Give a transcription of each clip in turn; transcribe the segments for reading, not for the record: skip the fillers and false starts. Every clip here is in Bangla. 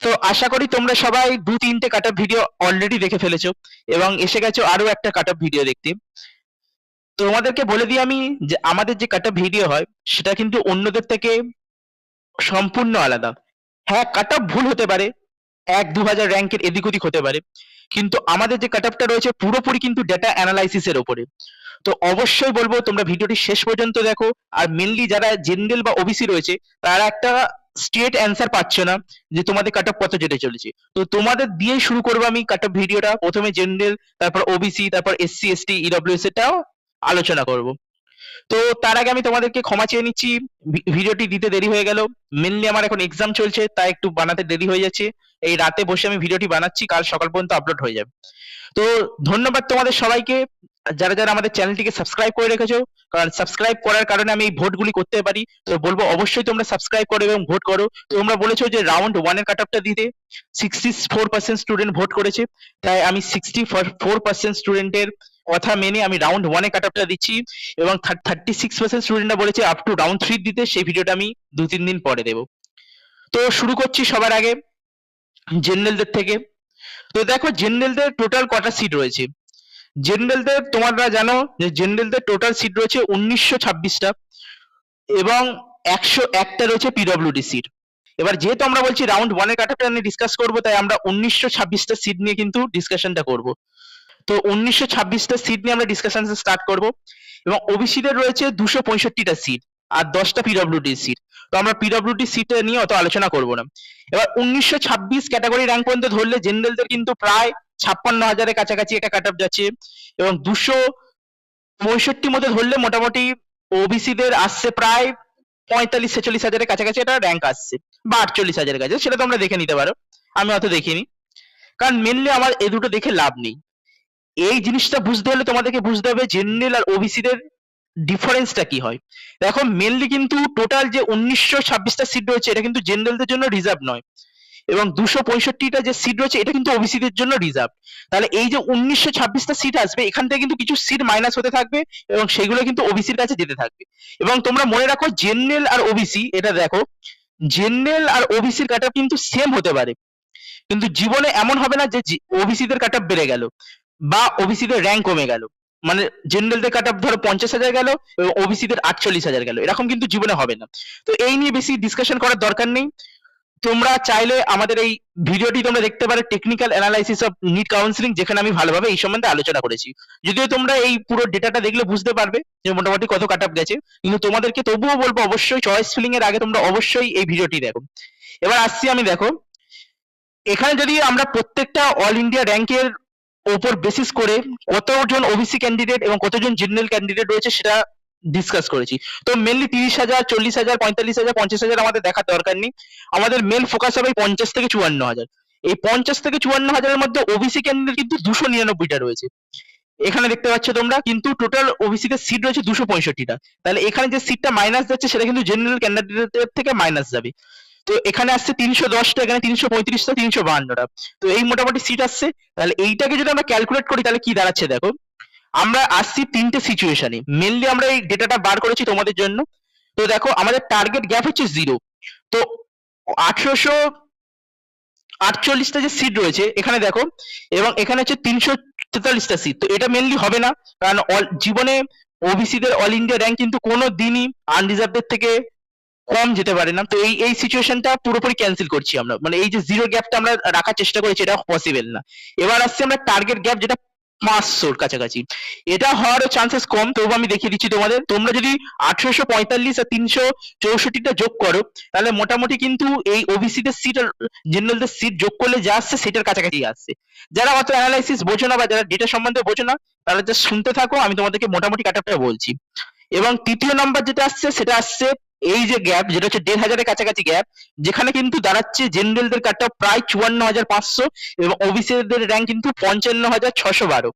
তো আশা করি তোমরা সবাই ২-৩টে কাট-অফ ভিডিও অলরেডি দেখে ফেলেছো এবং এসে গেছো আরো একটা কাট-অফ ভিডিও দেখতে। তোমাদেরকে বলে দিই আমি যে আমাদের যে কাট-অফ ভিডিও হয় সেটা কিন্তু অন্যদের থেকে সম্পূর্ণ আলাদা। হ্যাঁ, কাট-অফ ভুল হতে পারে, ১-২ হাজার র‍্যাংকের এদিক ওদিক হতে পারে। কিন্তু আমাদের যে কাট-অফটা রয়েছে পুরোপুরি কিন্তু ডেটা অ্যানালাইসিস এর উপরে। তো অবশ্যই বলবো তোমরা ভিডিওটি শেষ পর্যন্ত দেখো। আর মেইনলি যারা জেনারেল বা ওবিসি রয়েছে তারা একটা স্ট্রেট অ্যান্সার পাচ্ছ না যে তোমাদের কাট অফ কত যেতে চলেছে। তো তোমাদের দিয়েই শুরু করবো আমি কাট অফ ভিডিওটা। প্রথমে জেনারেল, তারপর ওবিসি, তারপর এসসি এসটি ইডব্লিউএস এটাও আলোচনা করব। তো তার আগে আমি তোমাদেরকে ক্ষমা চেয়ে নিচ্ছি, ভিডিওটি দিতে দেরি হয়ে গেল। মেনলি আমার এখন এক্সাম চলছে তাই একটু বানাতে দেরি হয়ে যাচ্ছে। এই রাতে বসে আমি ভিডিওটি বানাচ্ছি, কাল সকাল পর্যন্ত আপলোড হয়ে যাবে। তো ধন্যবাদ তোমাদের সবাইকে যারা যারা আমাদের চ্যানেলটিকে সাবস্ক্রাইব করে রেখেছো, কারণ সাবস্ক্রাইব করার কারণে আমি এই ভোটগুলি করতে পারি। তো বলবো অবশ্যই তোমরা সাবস্ক্রাইব করো এবং ভোট করো। তোমরা বলেছো যে রাউন্ড 1 এর কাট অফটা দিতে, 64% স্টুডেন্ট ভোট করেছে, তাই আমি 64% স্টুডেন্টের কথা মেনে আমি রাউন্ড 1 এ কাট অফটা দিচ্ছি এবং 36% স্টুডেন্টরা বলেছে আপ টু রাউন্ড 3 দিতে। সেই ভিডিওটা আমি 2-3 দিন পরে দেবো। তো শুরু করছি সবার আগে জেনারেলদের থেকে। তো দেখো জেনারেলদের টোটাল কটা সিট রয়েছে। জেনারেলদের তোমরা জানো যে জেনারেলদের টোটাল সিট রয়েছে 1926টা এবং 101টা রয়েছে পিডব্লিউডি সিট। এবার যেহেতু আমরা বলছি রাউন্ড 1 এর কাটঅফটা নিয়ে ডিসকাস করব, তাই আমরা 1926টা সিট নিয়ে কিন্তু ডিসকাশনটা করব। তো 1926টা সিট নিয়ে আমরা ডিসকাশন স্টার্ট করব এবং ওবিসিদের রয়েছে 265টা সিট আর 10টা পিডব্লিউডি সিট। তো আমরা পিডব্লিউডি সিট নিয়ে অত আলোচনা করব না। এবার 1926 ক্যাটাগরি র্যাঙ্ক পর্যন্ত ধরলে জেনারেলদের কিন্তু প্রায় 56,000-এর কাছাকাছি একটা কাট অফ যাচ্ছে এবং 265 মধ্যে ধরলে মোটামুটি ওবিসিদের আসছে প্রায় 45-46 হাজারের কাছাকাছি একটা র্যাঙ্ক আসছে, বা 48,000-এর কাছে, সেটা তোমরা দেখে নিতে পারো। আমি অত দেখিনি, কারণ মেনলি আমার এই দুটো দেখে লাভ নেই। এই জিনিসটা বুঝতে হলে তোমাদেরকে বুঝতে হবে জেনারেল আর ওবিসিদের ডিফারেন্সটা কি হয়। দেখো মেনলি কিন্তু টোটাল যে 1926টা সিট রয়েছে এটা কিন্তু জেনারেলদের জন্য রিজার্ভ নয় এবং 265টা যে সিট রয়েছে এটা কিন্তু ওবিসিদের জন্য রিজার্ভ। তাহলে এই যে 1926টা সিট আসবে এখান থেকে কিন্তু কিছু সিট মাইনাস হতে থাকবে এবং সেগুলো কিন্তু ওবিসির কাছে যেতে থাকবে। এবং তোমরা মনে রাখো জেনারেল আর ওবিসি, এটা দেখো জেনারেল আর ওবিসির কাট অফ কিন্তু সেম হতে পারে, কিন্তু জীবনে এমন হবে না যে ওবিসিদের কাট অফ বেড়ে গেল বা ওবিসিদের র্যাঙ্ক কমে গেল। মানে জেনারেলদের কাট অফ ধরো 50,000 গেল এবং ওবিসিদের 48,000 গেল, এরকম কিন্তু জীবনে হবে না। তো এই নিয়ে বেশি ডিসকাশন করার দরকার নেই। তোমরা চাইলে আমাদের এই ভিডিওটি তোমরা দেখতে পারো technical analysis of NEET counselling, যেখানে আমি ভালোভাবে এই সম্বন্ধে আলোচনা করেছি। যদিও তোমরা এই পুরো ডেটাটা দেখলে বুঝতে পারবে যে মোটামুটি কত কাট অফ গেছে, কিন্তু তোমাদেরকে তবুও বলবো অবশ্যই চয়েস ফিলিং এর আগে তোমরা অবশ্যই এই ভিডিওটি দেখো। এবার আসছি আমি, দেখো এখানে যদি আমরা প্রত্যেকটা অল ইন্ডিয়া র্যাঙ্কের ওপর বেসিস করে কতজন ওবিসি ক্যান্ডিডেট এবং কতজন জেনারেল ক্যান্ডিডেট রয়েছে সেটা ডিসকাস করেছি। তো মেনলি 30,000, 40,000, 45,000, 50,000 আমাদের দেখার দরকার নেই। আমাদের মেন ফোকাস হবে 50 থেকে 54,000। এই 50 থেকে 54,000-এর মধ্যে ওবিসি ক্যান্ডিডেট কিন্তু 299টা রয়েছে। এখানে দেখতে পাচ্ছ তোমরা, কিন্তু টোটাল ওবিসি তে সিট রয়েছে 265টা। তাহলে এখানে যে সিটটা মাইনাস যাচ্ছে সেটা কিন্তু জেনারেল ক্যান্ডিডেটের থেকে মাইনাস যাবে। তো এখানে আসছে 310টা, এখানে 335টা, 352টা। তো এই মোটামুটি সিট আসছে। তাহলে এইটাকে যদি আমরা ক্যালকুলেট করি তাহলে কি দাঁড়াচ্ছে দেখো। আমরা আসছি তিনটে সিচুয়েশনে, মেনলি আমরা এই ডেটাটা বার করেছি তোমাদের জন্য। তো দেখো আমাদের টার্গেট গ্যাপ হচ্ছে 0। তো 1848টা যে সিট রয়েছে এখানে দেখো, এবং এখানে হচ্ছে 343টা সিট। তো এটা মেনলি হবে না, কারণ জীবনে ওবিসিদের অল ইন্ডিয়া র্যাঙ্ক কিন্তু কোনো দিনই আনরিজার্ভদের থেকে কম যেতে পারে না। তো এই সিচুয়েশনটা পুরোপুরি ক্যান্সেল করছি আমরা, মানে এই যে জিরো গ্যাপটা আমরা রাখার চেষ্টা করেছি এটা পসিবল না। এবার আসছে আমরা টার্গেট গ্যাপ, যেটা 500-র কাছাকাছি। এটা হওয়ারও চান্সেস কম, তবু আমি দেখিয়ে দিচ্ছি তোমাদের। তোমরা যদি 1845 আর 364টা যোগ করো তাহলে মোটামুটি কিন্তু এই ওবিসি দের সিট আর জেনারেলদের সিট যোগ করলে যা আসছে সেটার কাছাকাছি আসছে। যারা অত অ্যানালাইসিস বোঝো না বা যারা ডেটা সম্বন্ধে বোঝো না তারা জাস্ট শুনতে থাকো, আমি তোমাদেরকে মোটামুটি কাটআপটা বলছি। এবং তৃতীয় নাম্বার যেটা আসছে সেটা আসছে এই যে গ্যাপ, যেটা হচ্ছে 1,500-এর কাছাকাছি গ্যাপ, যেখানে কিন্তু দাঁড়াচ্ছে জেনারেলদের কাট অফ প্রায় 54,500 এবং ওবিসিদের র্যাঙ্ক কিন্তু 55,612।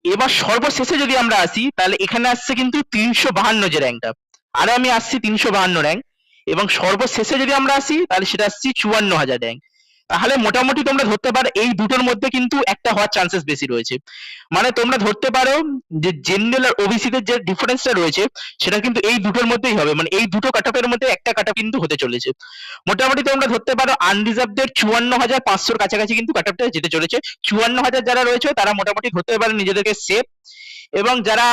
এবার সর্বশেষে যদি আমরা আসি তাহলে এখানে আসছে কিন্তু 352 যে র্যাঙ্কটা, আর আমি আসছি 352 র্যাঙ্ক, এবং সর্বশেষে যদি আমরা আসি তাহলে সেটা আসছি 54,000 র্যাঙ্ক। তাহলে মোটামুটি তোমরা ধরতে পারো এই দুটোর মধ্যে কিন্তু একটা হওয়ার চান্সেস বেশি রয়েছে। মানে তোমরা ধরতে পারো যে জেনারেল আর ওবিসি তে যে ডিফারেন্সটা রয়েছে সেটা কিন্তু এই দুটোর মধ্যেই হবে, মানে এই দুটো কাটঅফের মধ্যে একটা কাটঅফ কিন্তু হতে চলেছে। মোটামুটি তোমরা ধরতে পারো আনরিজার্ভদের ৫৪,৫০০ কাছাকাছি কিন্তু কাটঅফটা যেতে চলেছে। ৫৪,০০০ যারা রয়েছে তারা মোটামুটি ধরতে পারে নিজেদেরকে সেফ, এবং যারা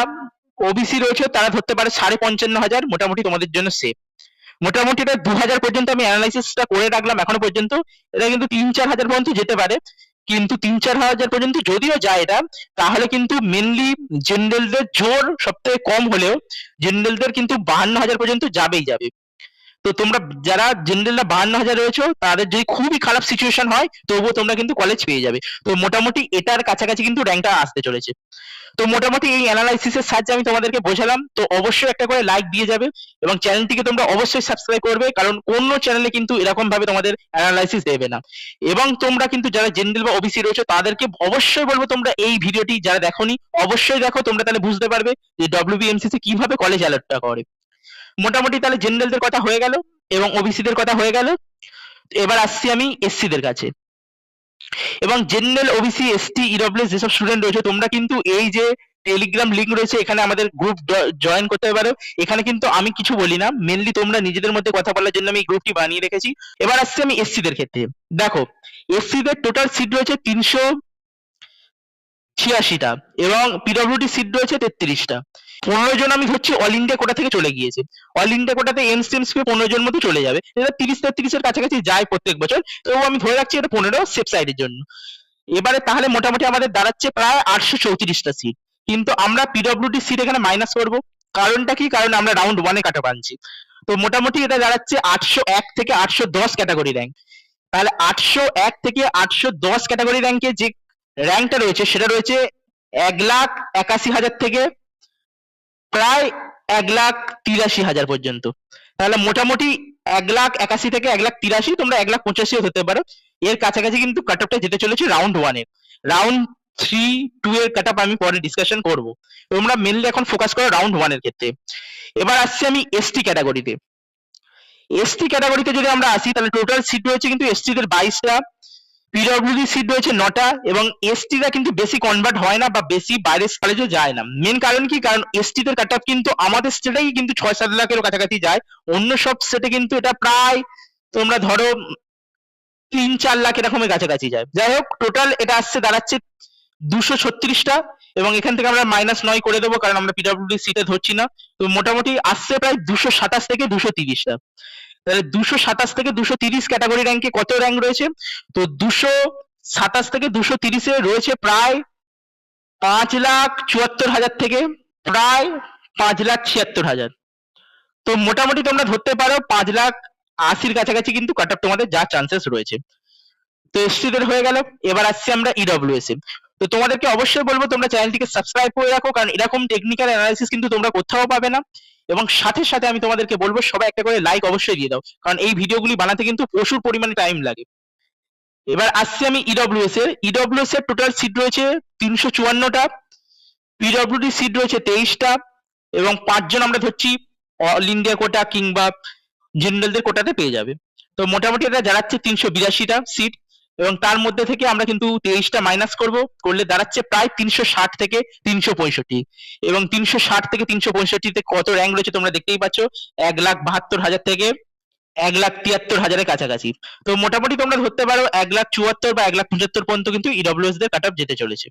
ওবিসি রয়েছে তারা ধরতে পারে ৫৫,০০০ মোটামুটি তোমাদের জন্য সেফ। মোটামুটি এটা ২০০০ পর্যন্ত আমি অ্যানালাইসিসটা করে রাখলাম এখনো পর্যন্ত। এটা কিন্তু ৩-৪ হাজার পর্যন্ত যেতে পারে, কিন্তু ৩-৪ হাজার পর্যন্ত যদিও যায় এটা, তাহলে কিন্তু মেনলি জেনারেলদের জোর সব থেকে কম হলেও জেনারেলদের কিন্তু ৫২,০০০ পর্যন্ত যাবেই যাবে। তো তোমরা যারা জেনারেলরা ৫২,০০০ রয়েছে তাদের যদি খুবই খারাপ সিচুয়েশন হয় তবুও তোমরা কিন্তু কলেজ পেয়ে যাবে। তো মোটামুটি এটার কাছাকাছি কিন্তু র্যাঙ্কটা আসতে চলেছে। তো মোটামুটি এই অ্যানালাইসিসের সাহায্যে আমি তোমাদেরকে বোঝালাম। তো অবশ্যই একটা করে লাইক দিয়ে যাবে এবং চ্যানেলটিকে তোমরা অবশ্যই সাবস্ক্রাইব করবে, কারণ অন্য চ্যানেলে কিন্তু এরকম ভাবে তোমাদের অ্যানালাইসিস দেবে না। এবং তোমরা কিন্তু যারা জেনারেল বা ওবিসি রয়েছে তাদেরকে অবশ্যই বলবো তোমরা এই ভিডিওটি যারা দেখোনি অবশ্যই দেখো, তোমরা তাহলে বুঝতে পারবে যে ডব্লিউবিএমসিসি কিভাবে কলেজ অ্যালার্টটা করে। মোটামুটি তাহলে জেনারেলদের কথা হয়ে গেল এবং ওবিসিদের কথা হয়ে গেল। এবার আসছি আমি এসসিদের কাছে। এবং জেনারেল, ওবিসি, এসটি, ইডব্লিউএস যেসব স্টুডেন্ট রয়েছে তোমরা কিন্তু এই যে টেলিগ্রাম লিংক রয়েছে এখানে আমাদের গ্রুপ জয়েন করতে পারো। এখানে কিন্তু আমি কিছু বলি না, মেনলি তোমরা নিজেদের মধ্যে কথা বলার জন্য আমি এই গ্রুপটি বানিয়ে রেখেছি। এবার আসছি আমি এসসি দের ক্ষেত্রে। দেখো এসসি দের টোটাল সিট রয়েছে ৩৮৬টা এবং পিডব্লিউডি সিট রয়েছে ৩৩টা। ১৫ জন আমি ধরছি অল ইন্ডিয়া কোটা থেকে চলে গিয়েছে। অল ইন্ডিয়া কোটাতে এমস পেয়ে ১৫ জন মতো চলে যাবে, এটা ৩০-৩৩-এর কাছাকাছি যায় প্রত্যেক বছর। তো আমি ধরে রাখছি এটা ১৫ সেফ সাইডের জন্য। এবারে তাহলে মোটামুটি আমাদের দাঁড়াচ্ছে প্রায় ৮৩৪টা সিট, কিন্তু আমরা পিডব্লিউডি সিট এখানে মাইনাস করব। কারণটা কি? কারণ আমরা রাউন্ড ওয়ানে কাটা আনছি। তো মোটামুটি এটা দাঁড়াচ্ছে ৮০১ থেকে ৮১০ ক্যাটাগরি র্যাঙ্ক। তাহলে ৮০১ থেকে ৮১০ ক্যাটাগরি র্যাঙ্কে যে র্যাঙ্কটা রয়েছে সেটা রয়েছে ১,৮১,০০০ থেকে প্রায় ১,৮৩,০০০ পর্যন্ত। তাহলে মোটামুটি ১,৮১,০০০ থেকে ১,৮৩,০০০, তোমরা ১,৮৫,০০০ হতে পারো। এর কাছাকাছি কিন্তু কাট অফটা যেতে চলেছে রাউন্ড ওয়ানের। রাউন্ড 3, 2 এর কাট অফ আমি পরে ডিসকাশন করব। তোমরা মেনলি এখন ফোকাস করো রাউন্ড ওয়ানের ক্ষেত্রে। এবার আসছি আমি এসটি ক্যাটাগরিতে। এসটি ক্যাটাগরিতে যদি আমরা আসি তাহলে টোটাল সিট রয়েছে কিন্তু এসটি দের ২২টা, পিডব্লিউডি সিট রয়েছে ৯টা, এবং এসটিরা কিন্তু বেশি কনভার্ট হয় না বা বেশি বাইরের কলেজে যায় না। মেন কারণ কি? কারণ এসটি দের কাট অফ কিন্তু আমাদের স্টেটেই কিন্তু ৬-৭ লাখের কাছাকাছি যায়, অন্য সব স্টেটে কিন্তু এটা প্রায় তোমরা ধরো ৩-৪ লাখ এরকমের কাছাকাছি যায়। যাই হোক টোটাল এটা আসছে দাঁড়াচ্ছে ২৩৬টা, এবং এখান থেকে আমরা -৯ করে দেবো কারণ আমরা পিডব্লিউডি সিটে ধরছি না। তো মোটামুটি আসছে প্রায় ২২৭ থেকে ২৩০টা। তাহলে ২২৭ থেকে ২৩০ ক্যাটাগরি র্যাঙ্কে কত র্যাঙ্ক রয়েছে? তো ২২৭ থেকে ২৩০-এ রয়েছে প্রায় ৫,৭৪,০০০ থেকে প্রায় ৫,৭৬,০০০। তো মোটামুটি তোমরা ধরতে পারো ৫,৮০,০০০ কাছাকাছি কিন্তু কাট অফ তোমাদের যাওয়ার চান্সেস রয়েছে। তো এসসি দের হয়ে গেল। এবার আসছি আমরা ইডব্লিউএস এ। তো তোমাদেরকে অবশ্যই বলবো তোমরা চ্যানেলটিকে সাবস্ক্রাইব করে রাখো, কারণ এরকম টেকনিক্যাল অ্যানালাইসিস কিন্তু তোমরা কোথাও পাবে না। এবং সাথে সাথে আমি তোমাদেরকে বলবো সবাই একটা করে লাইক অবশ্যই দিয়ে দাও, কারণ এই ভিডিওগুলি বানাতে কিন্তু প্রচুর পরিমাণে টাইম লাগে। এবার আসছি আমি ইডব্লিউএস এর। ইডব্লিউএস এর টোটাল সিট রয়েছে ৩৫৪টা, পিডব্লিউডি সিট রয়েছে ২৩টা, এবং ৫ জন আমরা ধরছি অল ইন্ডিয়া কোটা কিংবা জেনারেলদের কোটাতে পেয়ে যাবে। তো মোটামুটি এটা দাঁড়াচ্ছে ৩৮২টা সিট, এবং তার মধ্যে থেকে আমরা কিন্তু ২৩টা মাইনাস করলে দাঁড়াচ্ছে প্রায় ৩৬০ থেকে ৩৬৫, এবং ৩৬০ থেকে ৩৬৫-তে কত র্যাঙ্ক রয়েছে তোমরা দেখতেই পাচ্ছ, ১,৭২,০০০ থেকে ১,৭৩,০০০-এর কাছাকাছি। তো মোটামুটি তোমরা ধরতে পারো ১,৭৪,০০০ বা ১,৭৫,০০০ পর্যন্ত কিন্তু ইডব্লিউএস দের কাট অফ যেতে চলেছে।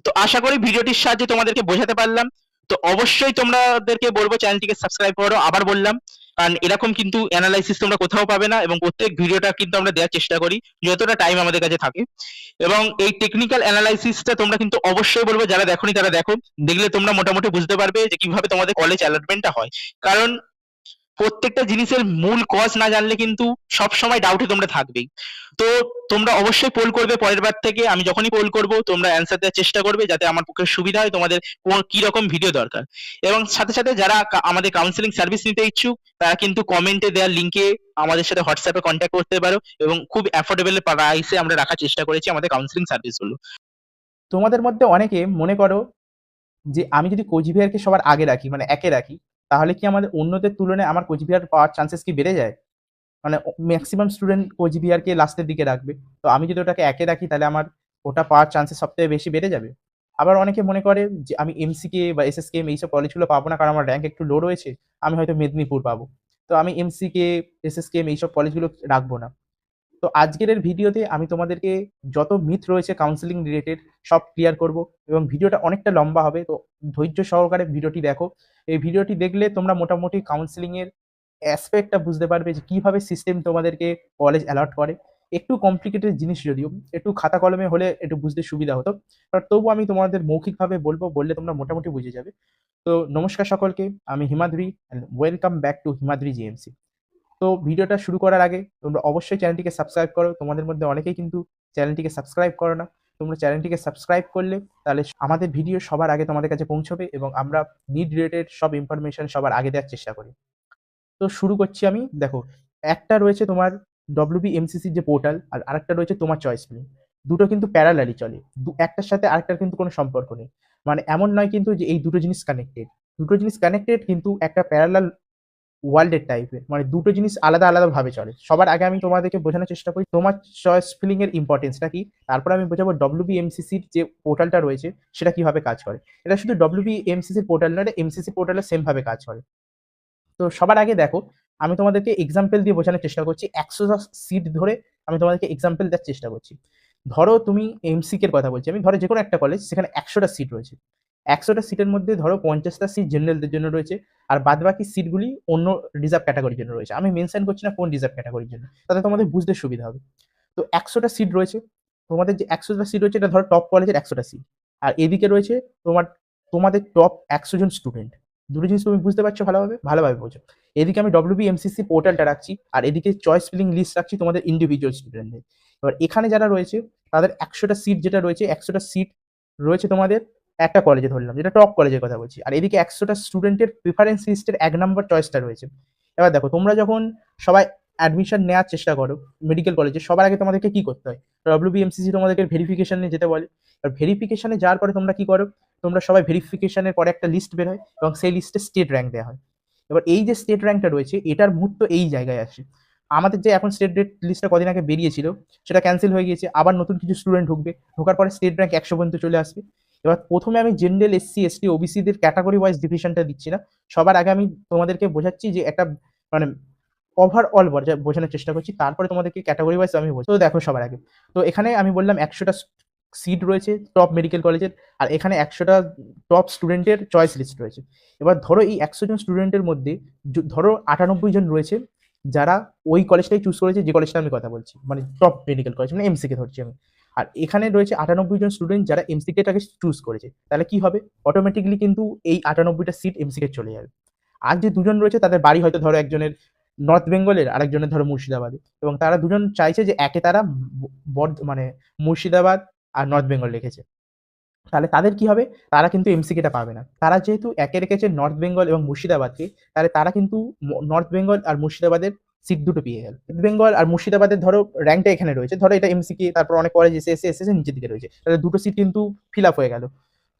তো আশা করি ভিডিওটির সাহায্যে তোমাদেরকে বোঝাতে পারলাম। তো অবশ্যই তোমাদেরকে বলবো চ্যানেলটিকে সাবস্ক্রাইব করো, আবার বললাম, কারণ এরকম কিন্তু অ্যানালাইসিস তোমরা কোথাও পাবে না, এবং প্রত্যেক ভিডিওটা কিন্তু আমরা দেওয়ার চেষ্টা করি যতটা টাইম আমাদের কাছে থাকে। এবং এই টেকনিক্যাল অ্যানালাইসিসটা তোমরা কিন্তু অবশ্যই বলবো যারা দেখোনি তারা দেখো, দেখলে তোমরা মোটামুটি বুঝতে পারবে যে কিভাবে তোমাদের কলেজ অ্যালটমেন্টটা হয়। কারণ প্রত্যেকটা জিনিসের মূল কজ না জানলে কিন্তু সবসময় ডাউটে তোমরা থাকবেই। তো তোমরা অবশ্যই পোল করবে পরের বার থেকে, আমি যখনই পোল করব তোমরা অ্যান্সার দেওয়ার চেষ্টা করবে যাতে আমার পক্ষে সুবিধা হয় তোমাদের কি রকম ভিডিও দরকার। এবং সাথে সাথে যারা আমাদের কাউন্সেলিং সার্ভিস নিতে ইচ্ছুক তারা কিন্তু কমেন্টে দেওয়ার লিঙ্কে আমাদের সাথে হোয়াটসঅ্যাপে কন্ট্যাক্ট করতে পারো, এবং খুব অ্যাফোর্ডেবল প্রাইসে আমরা রাখার চেষ্টা করেছি আমাদের কাউন্সেলিং সার্ভিসগুলো। তোমাদের মধ্যে অনেকে মনে করো যে আমি যদি কোচবিহারকে সবার আগে রাখি, মানে একে রাখি, তাহলে কি আমাদের অন্যদের তুলনায় আমার কোচবিহার পাওয়ার চান্সেস কি বেড়ে যায়? মানে ম্যাক্সিমাম স্টুডেন্ট কোচবিহারকে লাস্টের দিকে রাখবে। তো আমি যদি ওটাকে একে রাখি তাহলে আমার ওটা পাওয়ার চান্সেস সবথেকে বেশি বেড়ে যাবে। আবার অনেকে মনে করে যে আমি এমসিকে বা এসএসকেএম এইসব কলেজগুলো পাবো না, কারণ আমার র্যাঙ্ক একটু লো রয়েছে, আমি হয়তো মেদিনীপুর পাবো। তো আমি এমসিকে, এসএসকেএম এইসব কলেজগুলো রাখবো না। তো আজকের এর ভিডিওতে আমি তোমাদেরকে যত মিথ রয়েছে কাউন্সেলিং রিলেটেড সব ক্লিয়ার করব, এবং ভিডিওটা অনেকটা লম্বা হবে, তো ধৈর্য সহকারে ভিডিওটি দেখো। এই ভিডিওটি দেখলে তোমরা মোটামুটি কাউন্সেলিং এর অ্যাসপেক্টটা বুঝতে পারবে যে কিভাবে সিস্টেম তোমাদেরকে কলেজ অ্যালট করে। একটু কমপ্লিকেটেড জিনিস, যদিও একটু খাতা কলমে হলে একটু বুঝতে সুবিধা হতো, বাট তবু আমি তোমাদের মৌখিকভাবে বলবো, বললে তোমরা মোটামুটি বুঝে যাবে। তো নমস্কার সকলকে, আমি Himadri and welcome back to Himadri GMC. তো ভিডিওটা শুরু করার আগে তোমরা অবশ্যই চ্যানেলটিকে সাবস্ক্রাইব করো। তোমাদের মধ্যে অনেকেই কিন্তু চ্যানেলটিকে সাবস্ক্রাইব করো না। তোমরা চ্যানেলটিকে সাবস্ক্রাইব করলে তাহলে আমাদের ভিডিও সবার আগে তোমাদের কাছে পৌঁছবে, এবং আমরা নিড রিলেটেড সব ইনফরমেশন সবার আগে দেওয়ার চেষ্টা করি। তো শুরু করছি আমি। দেখো, একটা রয়েছে তোমার ডব্লিউবিএমসিসির যে পোর্টাল, আর আরেকটা রয়েছে তোমার চয়েস ফিল্ম। দুটো কিন্তু প্যারালালি চলে, একটার সাথে আরেকটার কিন্তু কোনো সম্পর্ক নেই। মানে এমন নয় কিন্তু যে এই দুটো জিনিস কানেক্টেড। দুটো জিনিস কানেক্টেড কিন্তু একটা প্যারালাল ওয়ার্ল্ডের টাইপের, মানে দুটো জিনিস আলাদা আলাদা ভাবে চলে। সবার আগে আমি তোমাদেরকে বোঝানোর চেষ্টা করি তোমার চয়েস ফিলিং এর ইম্পর্টেন্সটা কি, তারপর আমি বোঝাবো ডব্লিউবিএমসিসির যে পোর্টালটা রয়েছে সেটা কিভাবে কাজ করে। এটা শুধু ডব্লিউবিএমসিসির পোর্টাল নয়, এমসিসি পোর্টালে সেম ভাবে কাজ করে। তো সবার আগে দেখো, আমি তোমাদেরকে এক্সাম্পল দিয়ে বোঝানোর চেষ্টা করছি। 100টা সিট ধরে আমি তোমাদেরকে এক্সাম্পল দেওয়ার চেষ্টা করছি। ধরো তুমি এমসিকে এর কথা বলছি আমি, ধরো যে কোনো একটা কলেজ, সেখানে 100টা সিট রয়েছে। 100টা সিটের মধ্যে ধরো 50টা সিট জেনারেলদের জন্য রয়েছে, আর বাদবাকি সিটগুলি অন্য রিজার্ভ ক্যাটাগরির জন্য রয়েছে। আমি মেনশন করছি না কোন রিজার্ভ ক্যাটাগরির জন্য, তাতে তোমাদের বুঝতে সুবিধা হবে। তো 100টা সিট রয়েছে, তোমাদের যে 100টা সিট রয়েছে এটা ধরো টপ কলেজের 100টা সিট, আর এদিকে রয়েছে তোমাদের টপ 100 জন স্টুডেন্ট। দুটো জিনিস তুমি বুঝতে পারছো ভালোভাবে, ভালোভাবে বোঝো। এদিকে আমি ডব্লিউবিএমসিসি পোর্টালটা রাখছি, আর এদিকে চয়েস ফিলিং লিস্ট রাখছি তোমাদের ইন্ডিভিজুয়াল স্টুডেন্টদের। এবার এখানে যারা রয়েছে তাদের 100টা সিট যেটা রয়েছে, 100টা সিট রয়েছে তোমাদের একটা কলেজে, ধরলাম যেটা টপ কলেজের কথা বলছি, আর এদিকে 100টা স্টুডেন্টের প্রিফারেন্স লিস্টের 1 নম্বর চয়েসটা রয়েছে। এবার দেখো, তোমরা যখন সবাই অ্যাডমিশন নেওয়ার চেষ্টা করো মেডিকেল কলেজে, সবার আগে তোমাদেরকে কি করতে হয়? ডব্লিউবিএমসিসি তোমাদেরকে ভেরিফিকেশনে যেতে বলে। আর ভেরিফিকেশনে যাওয়ার পরে তোমরা কি করো? তোমরা সবাই ভেরিফিকেশনের পরে একটা লিস্ট বের হয়, এবং সেই লিস্টে স্টেট র্যাঙ্ক দেওয়া হয়। এবার এই যে স্টেট র্যাঙ্কটা রয়েছে, এটার মুহূর্ত এই জায়গায় আসে। আমাদের যে এখন স্টেট লিস্টটা কদিন আগে বেরিয়েছিল, সেটা ক্যান্সেল হয়ে গিয়েছে, আবার নতুন কিছু স্টুডেন্ট ঢুকবে, ঢোকার পরে স্টেট র্যাঙ্ক 100 পর্যন্ত চলে আসবে। এবার প্রথমে আমি জেনারেল, এসসি, এসটি, ওবিসিদের ক্যাটাগরি ওয়াইজ ডিভিশনটা দিচ্ছি না, সবার আগে আমি তোমাদেরকে বোঝাচ্ছি যে একটা মানে ওভারঅল বোঝানোর চেষ্টা করছি, তারপরে তোমাদেরকে ক্যাটাগরি ওয়াইজ আমি বলছি। তো দেখো, সবার আগে তো এখানে আমি বললাম 100টা সিট রয়েছে টপ মেডিকেল কলেজের, আর এখানে 100টা টপ স্টুডেন্টের চয়েস লিস্ট রয়েছে। এবার ধরো এই 100 জন স্টুডেন্টের মধ্যে ধরো 98 জন রয়েছে যারা ওই কলেজটাই চুজ করেছে, যে কলেজটা আমি কথা বলছি, মানে টপ মেডিকেল কলেজ, মানে এমসিকে ধরছি আমি। আর এখানে রয়েছে 98 জন স্টুডেন্ট যারা এমসিকেটাকে চুজ করেছে। তাহলে কি হবে? অটোমেটিকলি কিন্তু এই 98টা সিট এমসিকে চলে যাবে। আর যে দুজন রয়েছে তাদের বাড়ি হয়তো ধরো একজনের নর্থ বেঙ্গলের, আরেকজনের ধরো মুর্শিদাবাদে, এবং তারা দুজন চাইছে যে একে তারা মানে মুর্শিদাবাদ আর নর্থ বেঙ্গল রেখেছে। তাহলে তাদের কি হবে? তারা কিন্তু এমসিকেটা পাবে না। তারা যেহেতু একে রেখেছে নর্থ বেঙ্গল এবং মুর্শিদাবাদকে, তাহলে তারা কিন্তু নর্থ বেঙ্গল আর মুর্শিদাবাদের সিট দুটো পেয়ে গেল। নর্থ বেঙ্গল আর মুর্শিদাবাদের ধরো র্যাঙ্কটা এখানে রয়েছে, ধরো এটা এমসিকে, তারপর অনেক কলেজ এসে নিচের দিকে রয়েছে, তাহলে দুটো সিট কিন্তু ফিল আপ হয়ে গেল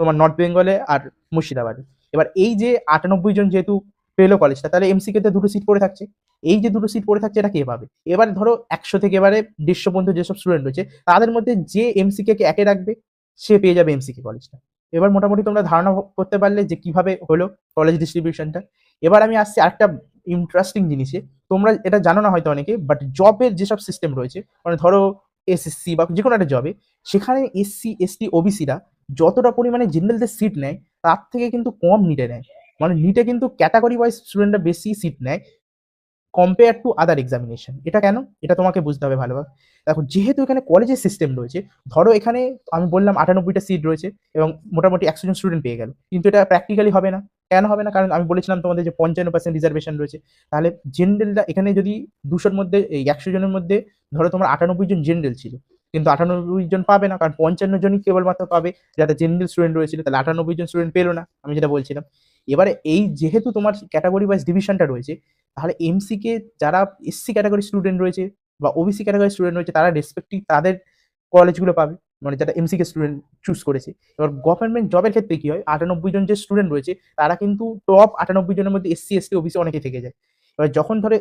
তোমার নর্থ বেঙ্গলে আর মুর্শিদাবাদে। এবার এই যে 98 জন যেহেতু পেলো কলেজটা, তাহলে এমসিকে তে দুটো সিট পড়ে থাকছে। এই যে দুটো সিট পড়ে থাকছে, এটা কে পাবে? এবার ধরো 100 থেকে এবারে 150 পর্যন্ত যেসব স্টুডেন্ট রয়েছে, তাদের মধ্যে যে এমসিকে কে একে রাখবে সে পেয়ে যাবে এমসিকে কলেজটা। এবার মোটামুটি তোমরা ধারণা করতে পারলে যে কিভাবে হলো কলেজ ডিস্ট্রিবিউশনটা। এবার আমি আসছি আরেকটা ইন্টারেস্টিং জিনিসে। তোমরা এটা জানো না হয়তো অনেকে, বাট জবের যেসব সিস্টেম রয়েছে, মানে ধরো এসএসসি বা যে কোনো একটা জবে, সেখানে এসসি, এসটি, ওবিসিরা যতটা পরিমাণে জেনারেলদের সিট নেয়, তার থেকে কিন্তু কম নিটে নেয়। মানে নিটে কিন্তু ক্যাটাগরি ওয়াইজ স্টুডেন্টরা বেশি সিট নেয় কম্পেয়ার টু আদার এক্সামিনেশন। এটা কেন? এটা তোমাকে বুঝতে হবে ভালোভাবে। দেখো, যেহেতু এখানে কলেজের সিস্টেম রয়েছে, ধরো এখানে আমি বললাম 98টা সিট রয়েছে এবং মোটামুটি 100 জন স্টুডেন্ট পেয়ে গেল, কিন্তু এটা প্র্যাকটিক্যালি হবে না। কেন হবে না? কারণ আমি বলেছিলাম তোমাদের যে 55% রিজার্ভেশন রয়েছে। তাহলে জেনারেলরা এখানে যদি 200-র মধ্যে, এই 100 জনের মধ্যে ধরো তোমার 98 জন জেনারেল ছিল, কিন্তু 98 জন পাবে না, কারণ 55 জনই কেবলমাত্র পাবে যারা জেনারেল স্টুডেন্ট রয়েছিল। তাহলে 98 জন স্টুডেন্ট পেলো না, আমি যেটা বলছিলাম। এবারে এই যেহেতু তোমার ক্যাটাগরি ওয়াইজ ডিভিশনটা রয়েছে, তাহলে এমসিকে যারা এসসি ক্যাটাগরি স্টুডেন্ট রয়েছে বা ওবিসি ক্যাটাগরি স্টুডেন্ট রয়েছে, তারা রেসপেক্টিভ তাদের কলেজগুলো পাবে, মানে যারা এমসিকে স্টুডেন্ট চুজ করেছে। এবার গভর্নমেন্ট জবের ক্ষেত্রে কি হয়? 98 জন যে স্টুডেন্ট রয়েছে, তারা কিন্তু টপ 98 জনের মধ্যে এসসি, এসটি, ওবিসি অনেকে থেকে যায়। এবার যখন ধরে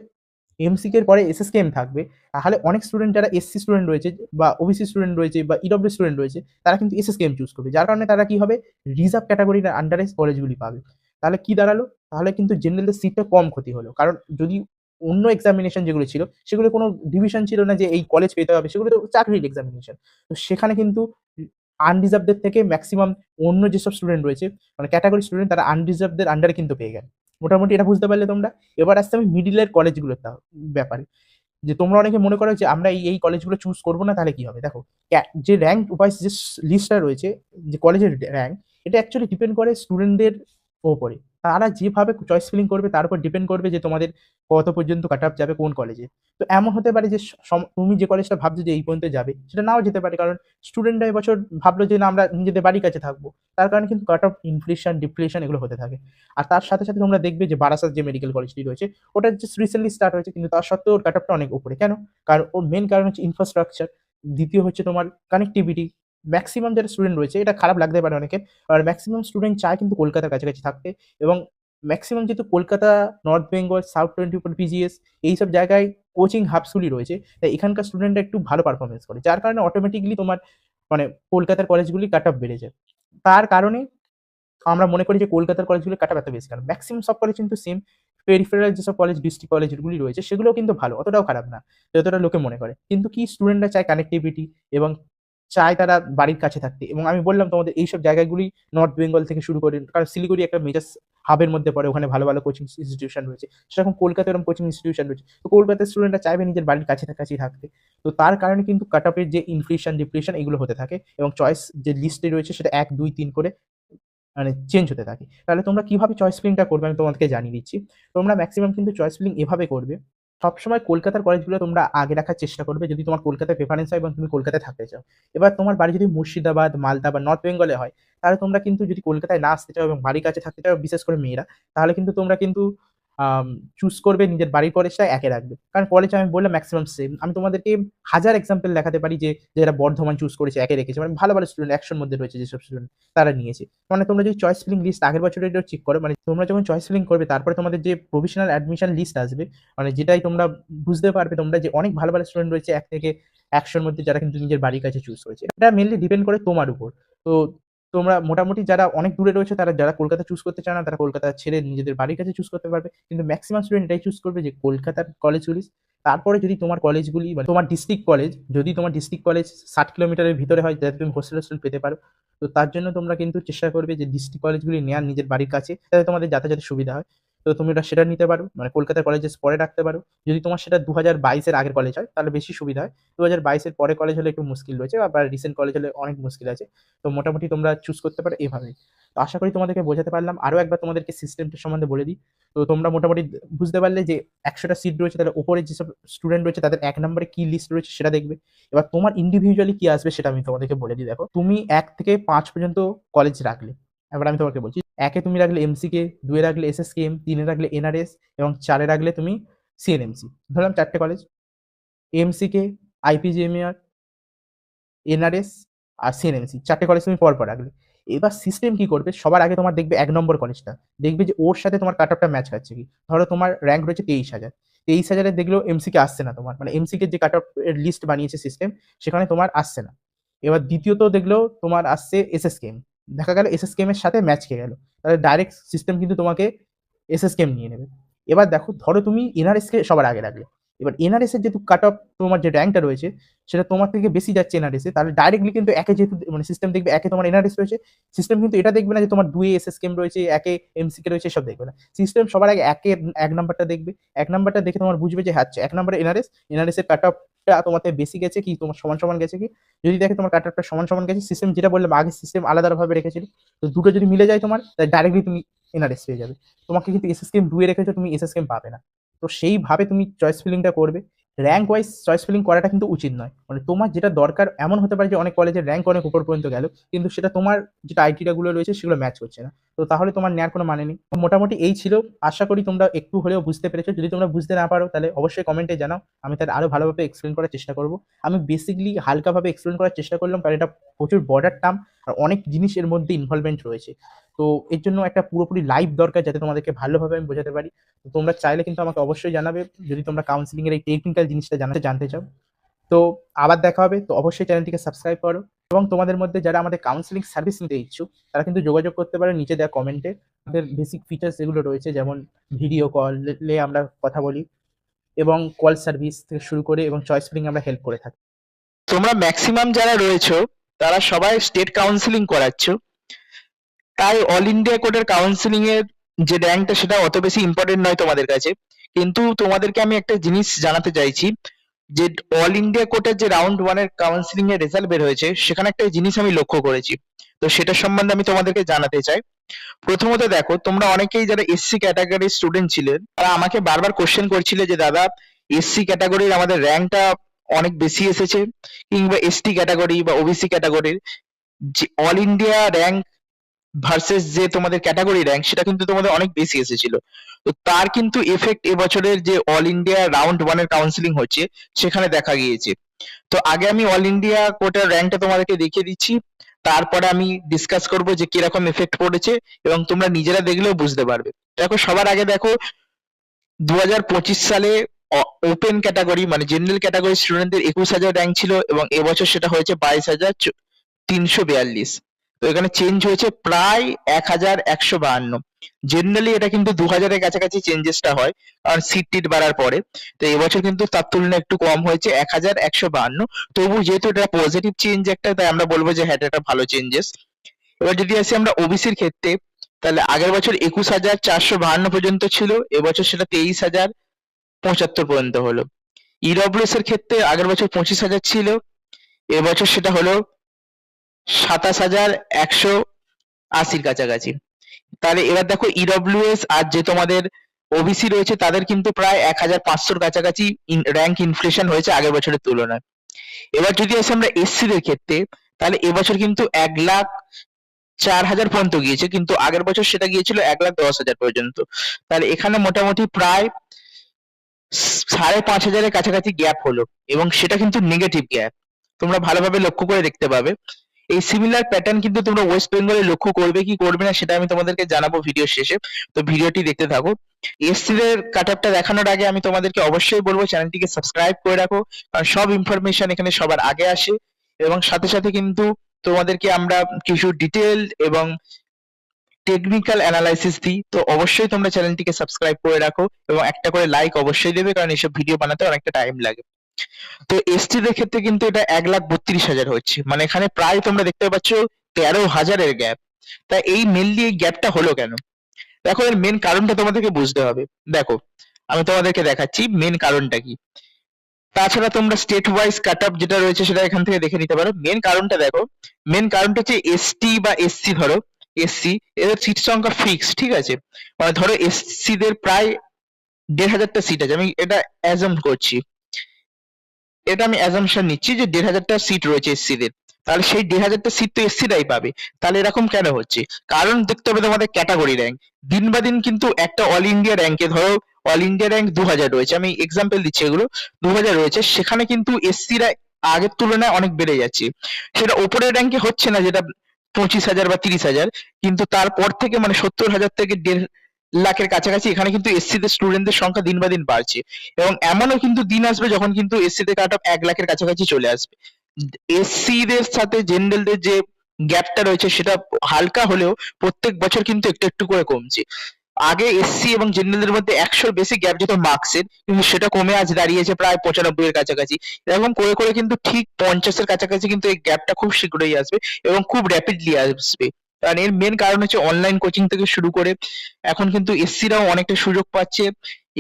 এমসিকে এর পরে এসএসকেএম থাকবে, তাহলে অনেক স্টুডেন্ট যারা এসসি স্টুডেন্ট রয়েছে বা ওবিসি স্টুডেন্ট রয়েছে বা ইডব্লিউ স্টুডেন্ট রয়েছে, তারা কিন্তু এসএসকেএম চুজ করবে। যার কারণে তারা কি হবে, রিজার্ভ ক্যাটাগরির আন্ডারে কলেজগুলি পাবে। তাহলে কি দাঁড়ালো? তাহলে কিন্তু জেনারেলের সিটটা কম ক্ষতি হলো। কারণ যদি অন্য এক্সামিনেশন যেগুলো ছিল, সেগুলো কোনো ডিভিশন ছিল না যে এই কলেজ পেতে হবে, সেগুলো তো চাকরির এক্সামিনেশন। তো সেখানে কিন্তু আনরিজার্ভদের থেকে ম্যাক্সিমাম অন্য যেসব স্টুডেন্ট রয়েছে, মানে ক্যাটাগরি স্টুডেন্ট, তারা আনরিজার্ভদের আন্ডারে কিন্তু পেয়ে গেল। মোটামুটি এটা বুঝতে পারলে তোমরা? এবার আসছে আমি মিডলের কলেজগুলোর ব্যাপারে। যে তোমরা অনেকে মনে করো যে আমরা এই কলেজগুলো চুজ করব না, তাহলে কি হবে? দেখো, যে র্যাঙ্ক ওয়াইজ যে লিস্টটা রয়েছে, যে কলেজের র্যাঙ্ক, এটা অ্যাকচুয়ালি ডিপেন্ড করে স্টুডেন্টদের ওপরে। তারা যেভাবে চয়েস ফিলিং করবে তার উপর ডিপেন্ড করবে যে তোমাদের কত পর্যন্ত কাট অফ যাবে কোন কলেজে। তো এমন হতে পারে যে তুমি যে কলেজটা ভাবছো যে এই পর্যন্ত যাবে, সেটা নাও যেতে পারে। কারণ স্টুডেন্টরা এবছর ভাবলো যে না, আমরা নিজেদের বাড়ির কাছে থাকবো। তার কারণে কিন্তু কাট অফ ইনফ্লেশন, ডিপ্লেশন এগুলো হতে থাকে। আর তার সাথে সাথে তোমরা দেখবে যে বারাসাত যে মেডিকেল কলেজটি রয়েছে, ওটা জাস্ট রিসেন্টলি স্টার্ট হয়েছে, কিন্তু তার সত্ত্বেও ওর কাট অফটা অনেক উপরে। কেন? কারণ ওর মেন কারণ হচ্ছে ইনফ্রাস্ট্রাকচার, দ্বিতীয় হচ্ছে তোমার কানেক্টিভিটি। ম্যাক্সিমাম যারা স্টুডেন্ট রয়েছে, এটা খারাপ লাগতে পারে অনেকের, আর ম্যাক্সিমাম স্টুডেন্ট চায় কিন্তু কলকাতার কাছাকাছি থাকতে। এবং ম্যাক্সিমাম যেহেতু Kolkata, north Bengal, south 24 PGS এইসব জায়গায় কোচিং হাবসগুলি রয়েছে, তাই এখানকার স্টুডেন্টরা একটু ভালো পারফরমেন্স করে, যার কারণে অটোমেটিকলি তোমার মানে কলকাতার কলেজগুলি কাট অফ বেড়ে যায়। তার কারণে আমরা মনে করি যে কলকাতার কলেজগুলো কাট অফ এত বেশি। কারণ ম্যাক্সিমাম সব কলেজ কিন্তু সেম। পেরিফেরাল যেসব কলেজ, ডিস্ট্রিক্ট কলেজগুলি রয়েছে, সেগুলোও কিন্তু ভালো, অতটাও খারাপ না যতটা লোকে মনে করে। কিন্তু কি, স্টুডেন্টরা চায় কানেক্টিভিটি এবং চায় তারা বাড়ির কাছে থাকতে। এবং আমি বললাম তোমাদের এইসব জায়গাগুলি নর্থ বেঙ্গল থেকে শুরু করে, কারণ শিলিগুড়ি একটা মেজার হাবের মধ্যে পড়ে, ওখানে ভালো ভালো কোচিং ইনস্টিটিউশন রয়েছে। সেরকম কলকাতায় এরকম কোচিং ইনস্টিটিউশন রয়েছে। তো কলকাতার স্টুডেন্টরা চাইবে নিজের বাড়ির কাছাকাছি থাকতে। তো তার কারণে কিন্তু কাট অফের যে ইনফ্লেশন, ডিপ্রেশন এগুলো হতে থাকে, এবং চয়েস যে লিস্টে রয়েছে সেটা 1, 2, 3 করে মানে চেঞ্জ হতে থাকে। তাহলে তোমরা কিভাবে চয়েস ফিলিংটা করবে আমি তোমাদেরকে জানিয়ে দিচ্ছি। তোমরা ম্যাক্সিমাম কিন্তু চয়েস ফিলিং এভাবে করবে। সবসময় কলকাতার কলেজগুলো তোমরা আগে রাখার চেষ্টা করবে, যদি তোমার কলকাতায় প্রেফারেন্স হয় এবং তুমি কলকাতায় থাকতে চাও। এবার তোমার বাড়ি যদি মুর্শিদাবাদ, মালদা বা নর্থ বেঙ্গলে হয়, তাহলে তোমরা কিন্তু যদি কলকাতায় না আসতে চাও এবং বাড়ির কাছে থাকতে চাও, বিশেষ করে মেয়েরা, তাহলে কিন্তু তোমরা কিন্তু চুজ করবে নিজের বাড়ির কলেজটা একে রাখবে। কারণ কলেজ আমি বললাম ম্যাক্সিমাম সেম। আমি তোমাদেরকে হাজার এক্সাম্পল দেখাতে পারি যে যারা বর্ধমান চুজ করেছে একে রেখেছে, মানে ভালো ভালো স্টুডেন্ট 100-র মধ্যে রয়েছে যেসব স্টুডেন্ট, তারা নিয়েছে। মানে তোমরা যদি চয়েস ফিলিং লিস্ট আগের বছরের চেক করো, মানে তোমরা যখন চয়েস ফিলিং করবে, তারপরে তোমাদের যে প্রভিশনাল অ্যাডমিশন লিস্ট আসবে, মানে যেটাই তোমরা বুঝতে পারবে তোমরা যে অনেক ভালো ভালো স্টুডেন্ট রয়েছে 1 থেকে 100-র মধ্যে, যারা কিন্তু নিজের বাড়ির কাছে চুজ করেছে। এটা মেইনলি ডিপেন্ড করে তোমার উপর। তো তোমরা মোটামুটি যারা অনেক দূরে রয়েছে, তারা যারা কলকাতা চুজ করতে চায় না, তারা কলকাতা ছেড়ে নিজেদের বাড়ির কাছে চুজ করতে পারবে। কিন্তু ম্যাক্সিমাম স্টুডেন্ট এটাই চুজ করবে যে কলকাতার কলেজগুলি। তারপরে যদি তোমার কলেজগুলি, মানে তোমার ডিস্ট্রিক্ট কলেজ, যদি তোমার ডিস্ট্রিক্ট কলেজ 60 কিলোমিটারের ভিতরে হয়, যাতে তুমি হোস্টেল পেতে পারো, তো তার জন্য তোমরা কিন্তু চেষ্টা করবে যে ডিস্ট্রিক্ট কলেজগুলি নেওয়ার নিজের বাড়ির কাছে, যাতে তোমাদের যাতায়াতের সুবিধা হয়। তো তুমি সেটা নিতে পারো, মানে কলকাতার কলেজে পরে রাখতে পারো। যদি তোমার সেটা 2022-এর আগের কলেজ হয়, তাহলে বেশি সুবিধা হয়। 2022-এর পরে কলেজ হলে একটু মুশকিল রয়েছে, আবার রিসেন্ট কলেজ হলে অনেক মুশকিল আছে। তো মোটামুটি তোমরা চুজ করতে পারো এভাবেই। তো আশা করি তোমাদেরকে বোঝাতে পারলাম। আরো একবার তোমাদেরকে সিস্টেমটা সম্বন্ধে বলে দিই। তো তোমরা মোটামুটি বুঝতে পারলে যে 100টা সিট রয়েছে, তাহলে উপরে যেসব স্টুডেন্ট রয়েছে তাদের 1 নম্বরে কি লিস্ট রয়েছে সেটা দেখবে। এবার তোমার ইন্ডিভিজুয়ালি কি আসবে সেটা আমি তোমাদেরকে বলে দিই। দেখো, তুমি 1 থেকে 5 পর্যন্ত কলেজ রাখলে। এবার আমি তোমাকে বলছি, 1 এ তুমি রাখলে এমসিকে, 2 এ রাখলে এসএসকেএম, 3 এ রাখলে এনআরএস এবং 4 এ রাখলে তুমি সিএনএমসি। ধরলাম 4টে কলেজ, এমসিকে, আইপিজিএমইআর, এনআরএস আর সিএনএমসি, 4টে কলেজ তুমি পরপর রাখলে। এবার সিস্টেম কি করবে, সবার আগে তোমার দেখবে 1 নম্বর কলেজটা, দেখবে যে ওর সাথে তোমার কাট অফটা ম্যাচ খাচ্ছে কি। ধরো তোমার র্যাঙ্ক রয়েছে 23,000, 23,000 এ দেখলেও এমসিকে আসছে না তোমার, মানে এমসিকে যে কাট অফ এর লিস্ট বানিয়েছে সিস্টেম, সেখানে তোমার আসছে না। এবার দ্বিতীয়ত দেখলেও তোমার আসছে এসএসকেএম, দেখা গেল এসএসকেএম এর সাথে ম্যাচ খেয়ে গেল, তাহলে ডাইরেক্ট সিস্টেম কিন্তু তোমাকে এসএসকেএম নিয়ে নেবে। এবার দেখো, ধরো তুমি এনআরএস কে সবার আগে রাখলে। এবার এনআরএস এর যেহেতু কাট অফ, তোমার যে র্যাঙ্কটা রয়েছে সেটা তোমার থেকে বেশি যাচ্ছে এনআরএস এ, তাহলে ডাইরেক্টলি কিন্তু একে যেহেতু মানে সিস্টেম দেখবে একে তোমার এনআরএস রয়েছে, সিস্টেম কিন্তু এটা দেখবে না যে তোমার 2 এ এসএসকেএম রয়েছে, একে এমসিকে রয়েছে, সব দেখবে না। সিস্টেম সবার আগে একের 1 নাম্বারটা দেখবে। 1 নাম্বারটা দেখে তোমার বুঝবে যে আচ্ছা 1 নম্বরে এনআরএস, এনআরএস এর কাট অফটা তোমার থেকে বেশি গেছে কি তোমার সমান সমান গেছে কি। যদি দেখে তোমার কাট অফটা সমান সমান গেছে, সিস্টেম যেটা বললাম আগে সিস্টেম আলাদাভাবে রেখেছিল, তো দুটো যদি মিলে যায় তোমার, তাহলে ডাইরেক্টলি তুমি এনআরএস পেয়ে যাবে। তোমাকে কিন্তু এসএসকেএম 2 এ রেখেছো, তুমি এসএসকেএম পাবে না। তো সেইভাবে তুমি চয়েস ফিলিংটা করবে। র‍্যাঙ্ক ওয়াইজ চয়েস ফিলিং করাটা কিন্তু উচিত নয়। মানে তোমার যেটা দরকার, এমন হতে পারে যে অনেক কলেজের র‍্যাঙ্ক অনেক উপর পর্যন্ত গেল, কিন্তু সেটা তোমার যেটা আইটিটা গুলো রয়েছে সেগুলো ম্যাচ করছে না। তো তাহলে তোমার নেওয়ার কোনো মানে নেই। মোটামুটি এই ছিল। আশা করি তোমরা একটু হলেও বুঝতে পেরেছো। যদি তোমরা বুঝতে না পারো, তাহলে অবশ্যই কমেন্টে জানাও। আমি তার আরো ভালোভাবে এক্সপ্লেন করার চেষ্টা করব। আমি বেসিক্যালি হালকাভাবে এক্সপ্লেন করার চেষ্টা করলাম, কারণ এটা প্রচুর বর্ডার টার্ম। আর অনেক জিনিস এর মধ্যে ইনভলভমেন্ট রয়েছে। তো এর জন্য একটা পুরোপুরি লাইভ দরকার, যাতে তোমাদেরকে ভালোভাবে আমি বোঝাতে পারি। তো তোমরা চাইলে কিন্তু আমাকে অবশ্যই জানাবে, যদি তোমরা কাউন্সিলিং এর এই টেকনিক্যাল জিনিসটা জানতে চাও। তো আবার দেখা হবে। তো অবশ্যই চ্যানেলটিকে সাবস্ক্রাইব করো, এবং তোমাদের মধ্যে যারা আমাদের কাউন্সিলিং সার্ভিস নিতে ইচ্ছুক তারা কিন্তু যোগাযোগ করতে পারো নিচে দেওয়া কমেন্টে। আমাদের বেসিক ফিচার্স যেগুলো রয়েছে, যেমন ভিডিও কলে আমরা কথা বলি, এবং কল সার্ভিস থেকে শুরু করে এবং চয়েস ফিলিং আমরা হেল্প করে থাকি। তোমরা ম্যাক্সিমাম যারা রয়েছো তারা সবাই স্টেট কাউন্সিলিং করাচ্ছ, তাই অল ইন্ডিয়া কোর্টের কাউন্সিলিং এর যে র্যাঙ্কটা সেটা অত বেশি ইম্পর্টেন্ট নয় তোমাদের কাছে। কিন্তু তোমাদেরকে আমি একটা জিনিস জানাতে চাইছি, যে অল ইন্ডিয়া কোর্টের যে রাউন্ড ওয়ানের কাউন্সিলিং এর রেজাল্ট বের হয়েছে, সেখানে একটা জিনিস আমি লক্ষ্য করেছি। তো সেটা সম্বন্ধে আমি তোমাদেরকে জানাতে চাই। প্রথমত দেখো, তোমরা অনেকেই যারা এসসি ক্যাটাগরির স্টুডেন্ট ছিলেন তারা আমাকে বারবার কোশ্চেন করছিলে যে দাদা, এসসি ক্যাটাগরির আমাদের র্যাঙ্কটা অনেক বেশি এসেছে, কিংবা এসটি ক্যাটাগরি বা ওবিসি ক্যাটাগরির যে অল ইন্ডিয়া র্যাঙ্ক ভার্সেস যে তোমাদের ক্যাটাগরি র্যাঙ্ক, সেটা কিন্তু তোমাদের অনেক বেশি এসেছিল। তো তার কিন্তু এফেক্ট এবছরের যে অল ইন্ডিয়া রাউন্ড ওয়ানের কাউন্সিলিং হচ্ছে সেখানে দেখা গিয়েছে। তো আগে আমি অল ইন্ডিয়া কোটার র্যাঙ্কটা তোমাদেরকে দেখিয়ে দিচ্ছি, তারপরে আমি ডিসকাস করব যে কিরকম এফেক্ট পড়েছে, এবং তোমরা নিজেরা দেখলেও বুঝতে পারবে। দেখো, সবার আগে দেখো, 2025 সালে ওপেন ক্যাটাগরি মানে জেনারেল ক্যাটাগরি স্টুডেন্টদের 21,000 র্যাঙ্ক ছিল, এবং এবছর সেটা হয়েছে 22,342। তো এখানে চেঞ্জ হয়েছে প্রায় 1,152। জেনারেলি এটা কিন্তু 2,000-এর কাছাকাছি চেঞ্জেসটা হয়, কারণ সিট টিট বাড়ার পরে। তো এবছর কিন্তু তার তুলনায় একটু কম হয়েছে, 1,152। তবু যেহেতু এটা পজিটিভ চেঞ্জ একটা, তাই আমরা বলবো যে হ্যাঁ, এটা একটা ভালো চেঞ্জেস। এবার যদি আসি আমরা ওবিসির ক্ষেত্রে, তাহলে আগের বছর 21,452 পর্যন্ত ছিল, এবছর সেটা 23,075 পর্যন্ত হলো। ইডব্লিউএস এর ক্ষেত্রে আগের বছর 25,000 ছিল, এবছর সেটা হলো 27,180-র কাছাকাছি। তাহলে এবার দেখো, ইডব্লিউএস আর যে তোমাদের ওবিসি রয়েছে তাদের কিন্তু প্রায় 1,500-র কাছাকাছি র্যাঙ্ক ইনফ্লেশন হয়েছে আগের বছরের তুলনায়। এবার যদি আসি আমরা এসসি দের ক্ষেত্রে, তাহলে এবছর কিন্তু 1,04,000 পর্যন্ত গিয়েছে, কিন্তু আগের বছর সেটা গিয়েছিল 1,10,000 পর্যন্ত। তাহলে এখানে মোটামুটি প্রায় 5,500-এর কাছাকাছি গ্যাপ হলো, এবং সেটা কিন্তু নেগেটিভ গ্যাপ। তোমরা ভালোভাবে লক্ষ্য করে দেখতে পাবে। এই সিমিলার প্যাটার্ন কিন্তু তোমরা ওয়েস্ট বেঙ্গলে লক্ষ্য করবে কি করবে না সেটা আমি তোমাদেরকে জানাবো ভিডিও শেষে। তো ভিডিওটি দেখতে থাকো। এসসি দের কাট অফটা দেখানোর আগে আমি তোমাদেরকে অবশ্যই বলবো চ্যানেলটিকে সাবস্ক্রাইব করে রাখো, কারণ সব ইনফরমেশন এখানে সবার আগে আসে, এবং সাথে সাথে কিন্তু তোমাদেরকে আমরা কিছু ডিটেল এবং টেকনিক্যাল অ্যানালাইসিস দিই। তো অবশ্যই তোমরা চ্যানেলটিকে সাবস্ক্রাইব করে রাখো, এবং একটা করে লাইক অবশ্যই দেবে, কারণ এইসব ভিডিও বানাতে অনেকটা টাইম লাগে। তো এসটি দের ক্ষেত্রে কিন্তু এটা 1,32,000 হচ্ছে, মানে এখানে প্রায় তোমরা দেখতে পাচ্ছ 13,000-এর গ্যাপ। তা এই মেনলি এই গ্যাপটা হলো কেন? দেখো, এর মেন কারণটা তোমাদেরকে বুঝতে হবে। দেখো, আমি তোমাদেরকে দেখাচ্ছি মেন কারণটা কি। তাছাড়া তোমরা স্টেট ওয়াইজ কাট অফ যেটা রয়েছে সেটা এখান থেকে দেখে নিতে পারো। মেন কারণটা দেখো, মেন কারণটা হচ্ছে এসটি বা এসসি, ধরো এসসি এদের সিট সংখ্যা ফিক্স, ঠিক আছে? মানে ধরো এসসি দের প্রায় 1,500টা সিট আছে, আমি এটা অ্যাজাম করছি, এটা আমি অ্যাজাম্পশন নিচ্ছি যে 1,500টা সিট রয়েছে এসসি দের। তাহলে সেই 1,500টা সিট তো এসসি রাই পাবে। তাহলে এরকম কেন হচ্ছে? কারণ দেখতে হবে তোমাদের ক্যাটাগরি র্যাঙ্ক। দিন বা দিন কিন্তু একটা অল ইন্ডিয়া র্যাঙ্কে, ধরো অল ইন্ডিয়া র্যাঙ্ক 2,000 রয়েছে, আমি এক্সাম্পল দিচ্ছি, এগুলো 2,000 রয়েছে, সেখানে কিন্তু এসসিরা আগের তুলনায় অনেক বেড়ে যাচ্ছে। সেটা ওপরের র্যাঙ্কে হচ্ছে না, যেটা 25,000 বা 30,000, কিন্তু তারপর থেকে মানে 70,000 থেকে 1,50,000-এর কাছাকাছি এখানে কিন্তু এসসি দের স্টুডেন্টদের সংখ্যা দিন বা দিন বাড়ছে। এবং এমনও কিন্তু দিন আসবে যখন কিন্তু এসসি দের কাট অফ 1,00,000-এর কাছাকাছি চলে আসবে। এসসি দের সাথে জেনারেলদের যে গ্যাপটা রয়েছে সেটা হালকা হলেও প্রত্যেক বছর কিন্তু একটু একটু করে কমছে। আগে এসসি এবং জেনারেলদের মধ্যে 100-র বেশি গ্যাপ যেত মার্কসের, কিন্তু সেটা কমে আজ দাঁড়িয়েছে প্রায় 95-এর কাছাকাছি। এরকম করে করে কিন্তু ঠিক 50-এর কাছাকাছি কিন্তু এই গ্যাপটা খুব শীঘ্রই আসবে, এবং খুব র্যাপিডলি আসবে। কারণ এর মেন কারণ হচ্ছে অনলাইন কোচিং থেকে শুরু করে এখন কিন্তু এসসিরাও অনেকটা সুযোগ পাচ্ছে,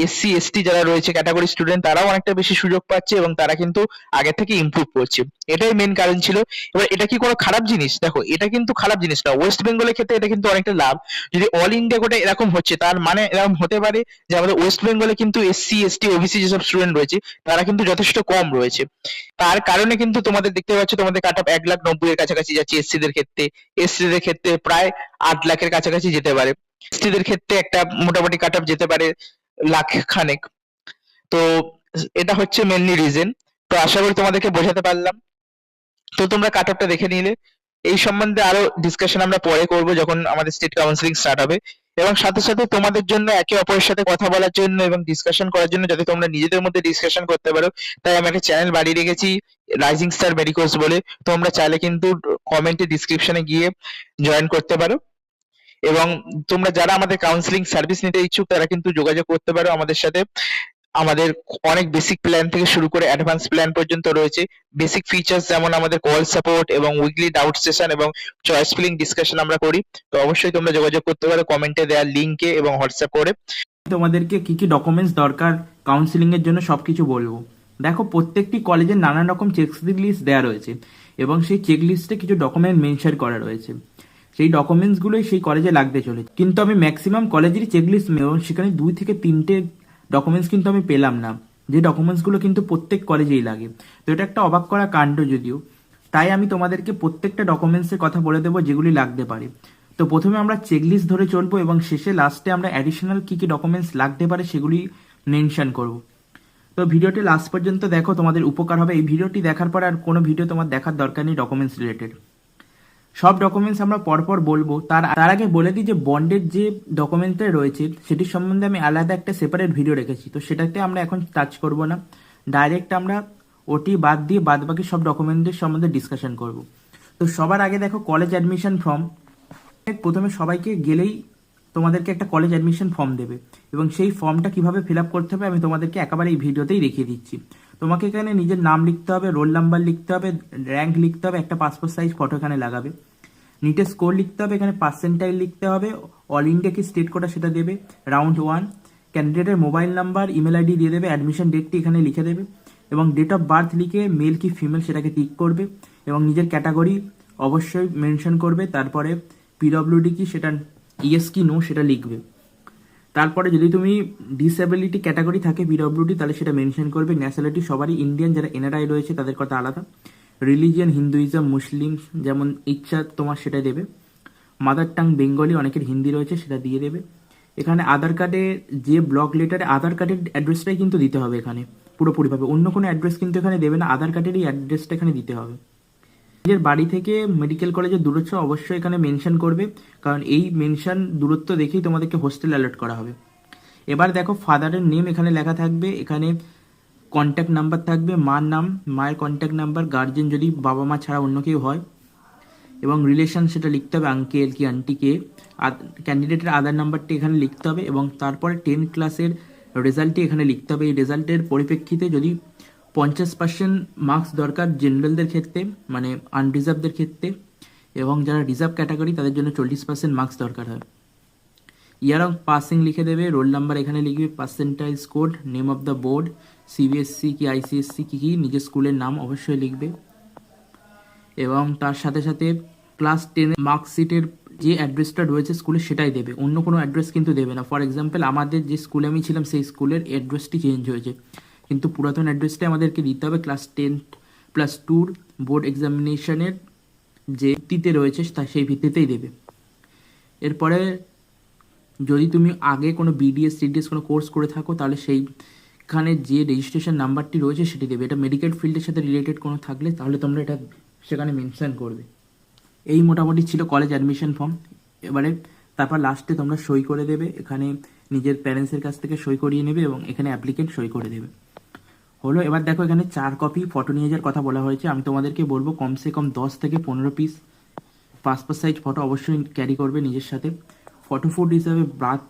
এসসি এসটি যারা রয়েছে ক্যাটাগরি স্টুডেন্ট তারাও অনেকটা বেশি সুযোগ পাচ্ছে, এবং তারা কিন্তু আগে থেকে ইমপ্রুভ করছে। এটাই মেন কারণ ছিল। এবার এটা কি কোনো খারাপ জিনিস? দেখো, এটা কিন্তু খারাপ জিনিস না। ওয়েস্ট বেঙ্গলের ক্ষেত্রে এটা কিন্তু অনেকটা লাভ। যদি অল ইন্ডিয়া কোটায় এরকম হচ্ছে, তার মানে এরকম হতে পারে যে আমাদের ওয়েস্ট বেঙ্গলে কিন্তু এসসি এসটি ওবিসি যেসব স্টুডেন্ট রয়েছে তারা কিন্তু যথেষ্ট কম রয়েছে। তার কারণে কিন্তু তোমাদের দেখতে পাচ্ছ তোমাদের কাট অফ 1,90,000-এর কাছাকাছি যাচ্ছে এসসি দের ক্ষেত্রে। এসসি দের ক্ষেত্রে প্রায় 8,00,000-এর কাছাকাছি যেতে পারে। এসটি দের ক্ষেত্রে একটা মোটামুটি কাট অফ যেতে পারে 1,00,000 খানেক। তো এটা হচ্ছে মেনলি রিজন। তো আশা করি তোমাদেরকে বোঝাতে পারলাম। তো তোমরা কাট অফটা দেখে নিলে। এই সম্বন্ধে আরো ডিসকাশন আমরা পরে করব যখন আমাদের স্টেট কাউন্সিলিং স্টার্ট হবে। এবং সাথে সাথে তোমাদের জন্য একে অপরের সাথে কথা বলার জন্য এবং ডিসকাশন করার জন্য, যাতে তোমরা নিজেদের মধ্যে ডিসকাশন করতে পারো, তাই আমি একটা চ্যানেল বানিয়ে রেখেছি রাইজিং স্টার মেডিকোস বলে। তোমরা চাইলে কিন্তু কমেন্টে ডিসক্রিপশনে গিয়ে জয়েন করতে পারো। এবং তোমরা যারা আমাদের কাউন্সিলিং সার্ভিস নিতে ইচ্ছুক তারা কিন্তু যোগাযোগ করতে পারো আমাদের সাথে। আমাদের অনেক বেসিক প্ল্যান থেকে শুরু করে অ্যাডভান্স প্ল্যান পর্যন্ত রয়েছে। বেসিক ফিচার্স যেমন আমাদের কল সাপোর্ট এবং উইকলি ডাউট সেশন এবং চয়েস ফিলিং ডিসকাশন আমরা করি। তো অবশ্যই তোমরা যোগাযোগ করতে পারো কমেন্টে দেওয়া লিঙ্কে এবং হোয়াটসঅ্যাপ করে। তোমাদেরকে কি কি ডকুমেন্টস দরকার কাউন্সিলিং এর জন্য সবকিছু বলবো। দেখো, প্রত্যেকটি কলেজের নানান রকম চেক লিস্ট দেওয়া রয়েছে এবং সেই চেক লিস্টে কিছু ডকুমেন্ট মেনশন করা রয়েছে। সেই ডকুমেন্টসগুলোই সেই কলেজে লাগতে চলেছে, কিন্তু আমি ম্যাক্সিমাম কলেজেরই চেক লিস্ট সেখানে 2 থেকে 3টে ডকুমেন্টস কিন্তু আমি পেলাম না, যে ডকুমেন্টসগুলো কিন্তু প্রত্যেক কলেজেই লাগে। তো এটা একটা অবাক করা কাণ্ড যদিও। তাই আমি তোমাদেরকে প্রত্যেকটা ডকুমেন্টসের কথা বলে দেবো যেগুলি লাগতে পারে। তো প্রথমে আমরা চেকলিস্ট ধরে চলবো এবং শেষে লাস্টে আমরা অ্যাডিশনাল কি কি ডকুমেন্টস লাগতে পারে সেগুলি মেনশন করব। তো ভিডিওটি লাস্ট পর্যন্ত দেখো, তোমাদের উপকার হবে। এই ভিডিওটি দেখার পর আর কোনো ভিডিও তোমার দেখার দরকার নেই ডকুমেন্টস রিলেটেড। সব ডকুমেন্টস আমরা পরপর বলবো। তার আগে বলে দিই যে বন্ডের যে ডকুমেন্টটা রয়েছে সেটির সম্বন্ধে আমি আলাদা একটা সেপারেট ভিডিও রেখেছি, তো সেটাতে আমরা এখন টাচ করব না। ডাইরেক্ট আমরা ওটি বাদ দিয়ে বাদ বাকি সব ডকুমেন্টের সম্বন্ধে ডিসকাশন করব। তো সবার আগে দেখো, কলেজ অ্যাডমিশন ফর্ম। প্রথমে সবাইকে গেলেই তোমাদেরকে একটা কলেজ অ্যাডমিশন ফর্ম দেবে এবং সেই ফর্মটা কিভাবে ফিল আপ করতে হবে আমি তোমাদেরকে একেবারে এই ভিডিওতেই দেখিয়ে দিচ্ছি। তোমাকে এখানে নিজের নাম লিখতে হবে, রোল নাম্বার লিখতে হবে, র্যাঙ্ক লিখতে হবে, একটা পাসপোর্ট সাইজ ফটো এখানে লাগাবে, নিটের স্কোর লিখতে হবে, এখানে পার্সেন্টাইল লিখতে হবে, অল ইন্ডিয়া কি স্টেট কোটা সেটা দেবে, রাউন্ড 1, ক্যান্ডিডেটের মোবাইল নাম্বার, ইমেল আইডি দিয়ে দেবে, অ্যাডমিশন ডেটটি এখানে লিখে দেবে এবং ডেট অফ বার্থ লিখে মেল কি ফিমেল সেটাকে টিক করবে এবং নিজের ক্যাটাগরি অবশ্যই মেনশন করবে। তারপরে পিডব্লিউডি কি সেটা ইয়েস কি নো সেটা লিখবে। তারপরে যদি তুমি ডিসএবিলিটি ক্যাটাগরি থাকে পিডব্লিউডি তাহলে সেটা মেনশন করবে। ন্যাশনালিটি সবারই ইন্ডিয়ান, যারা এনআরআই রয়েছে তাদের কথা আলাদা। রিলিজিয়ান হিন্দুইজম, মুসলিম, যেমন ইচ্ছা তোমার সেটা দেবে। মাদার টাং বেঙ্গলি, অনেকের হিন্দি রয়েছে সেটা দিয়ে দেবে। এখানে আধার কার্ডে যে ব্লক লেটারে আধার কার্ডের অ্যাড্রেসটাই কিন্তু দিতে হবে এখানে পুরোপুরিভাবে, অন্য কোনো অ্যাড্রেস কিন্তু এখানে দেবে না, আধার কার্ডেরই অ্যাড্রেসটা এখানে দিতে হবে। নিজের বাড়ি থেকে মেডিকেল কলেজের দূরত্ব অবশ্যই এখানে মেনশন করবে, কারণ এই মেনশন দূরত্ব দেখেই তোমাদেরকে হোস্টেল অ্যালার্ট করা হবে। এবার দেখো, ফাদারের নেম এখানে লেখা থাকবে, এখানে কন্ট্যাক্ট নাম্বার থাকবে, মার নাম, মায়ের কন্ট্যাক্ট নাম্বার, গার্জেন যদি বাবা মা ছাড়া অন্য কেউ হয়, এবং রিলেশন সেটা লিখতে হবে, আঙ্কেল কি আন্টি কে। আর ক্যান্ডিডেটের আধার নাম্বারটি এখানে লিখতে হবে এবং তারপরে 10 ক্লাসের রেজাল্টটি এখানে লিখতে হবে। এই রেজাল্টের পরিপ্রেক্ষিতে যদি 50% মার্কস দরকার জেনারেলদের ক্ষেত্রে, মানে আনরিজার্ভদের ক্ষেত্রে, এবং যারা রিজার্ভ ক্যাটাগরি তাদের জন্য 40% মার্কস দরকার হয়। ইয়ার অফ পাসিং লিখে দেবে, রোল নাম্বার এখানে লিখবে, percentile score, name of the board, CBSE কি আইসিএসসি কি নিজের স্কুলের নাম অবশ্যই লিখবে। এবং তার সাথে সাথে ক্লাস 10 মার্কশিটের যে অ্যাড্রেসটা রয়েছে স্কুলে সেটাই দেবে, অন্য কোনো অ্যাড্রেস কিন্তু দেবে না। ফর এক্সাম্পল, আমাদের যে স্কুলে আমি ছিলাম সেই স্কুলের অ্যাড্রেসটি চেঞ্জ হয়েছে, কিন্তু পুরাতন অ্যাড্রেসটাই আমাদেরকে দিতে হবে। ক্লাস 10+2 বোর্ড এক্সামিনেশনের যে ভিত্তিতে রয়েছে সেই ভিত্তিতেই দেবে। এরপরে যদি তুমি আগে কোনো বিডিএস সিডিএস কোনো কোর্স করে থাকো তাহলে সেইখানে যে রেজিস্ট্রেশন নাম্বারটি রয়েছে সেটি দেবে। এটা মেডিকেল ফিল্ডের সাথে রিলেটেড কোনো থাকলে তাহলে তোমরা এটা সেখানে মেনশন করবে। এই মোটামুটি ছিল কলেজ অ্যাডমিশন ফর্ম। এবারে তারপর লাস্টে তোমরা সই করে দেবে, এখানে নিজের প্যারেন্টসের কাছ থেকে সই করিয়ে নেবে এবং এখানে অ্যাপ্লিকেন্ট সই করে দেবে। হলো। এবার দেখো, এখানে 4 কপি ফটো নিয়ে যাওয়ার কথা বলা হয়েছে। আমি তোমাদেরকে বলবো কমসে কম 10 থেকে 15 পিস পাসপোর্ট সাইজ ফটো অবশ্যই ক্যারি করবে নিজের সাথে। ফটো ফুট হিসাবে বার্থ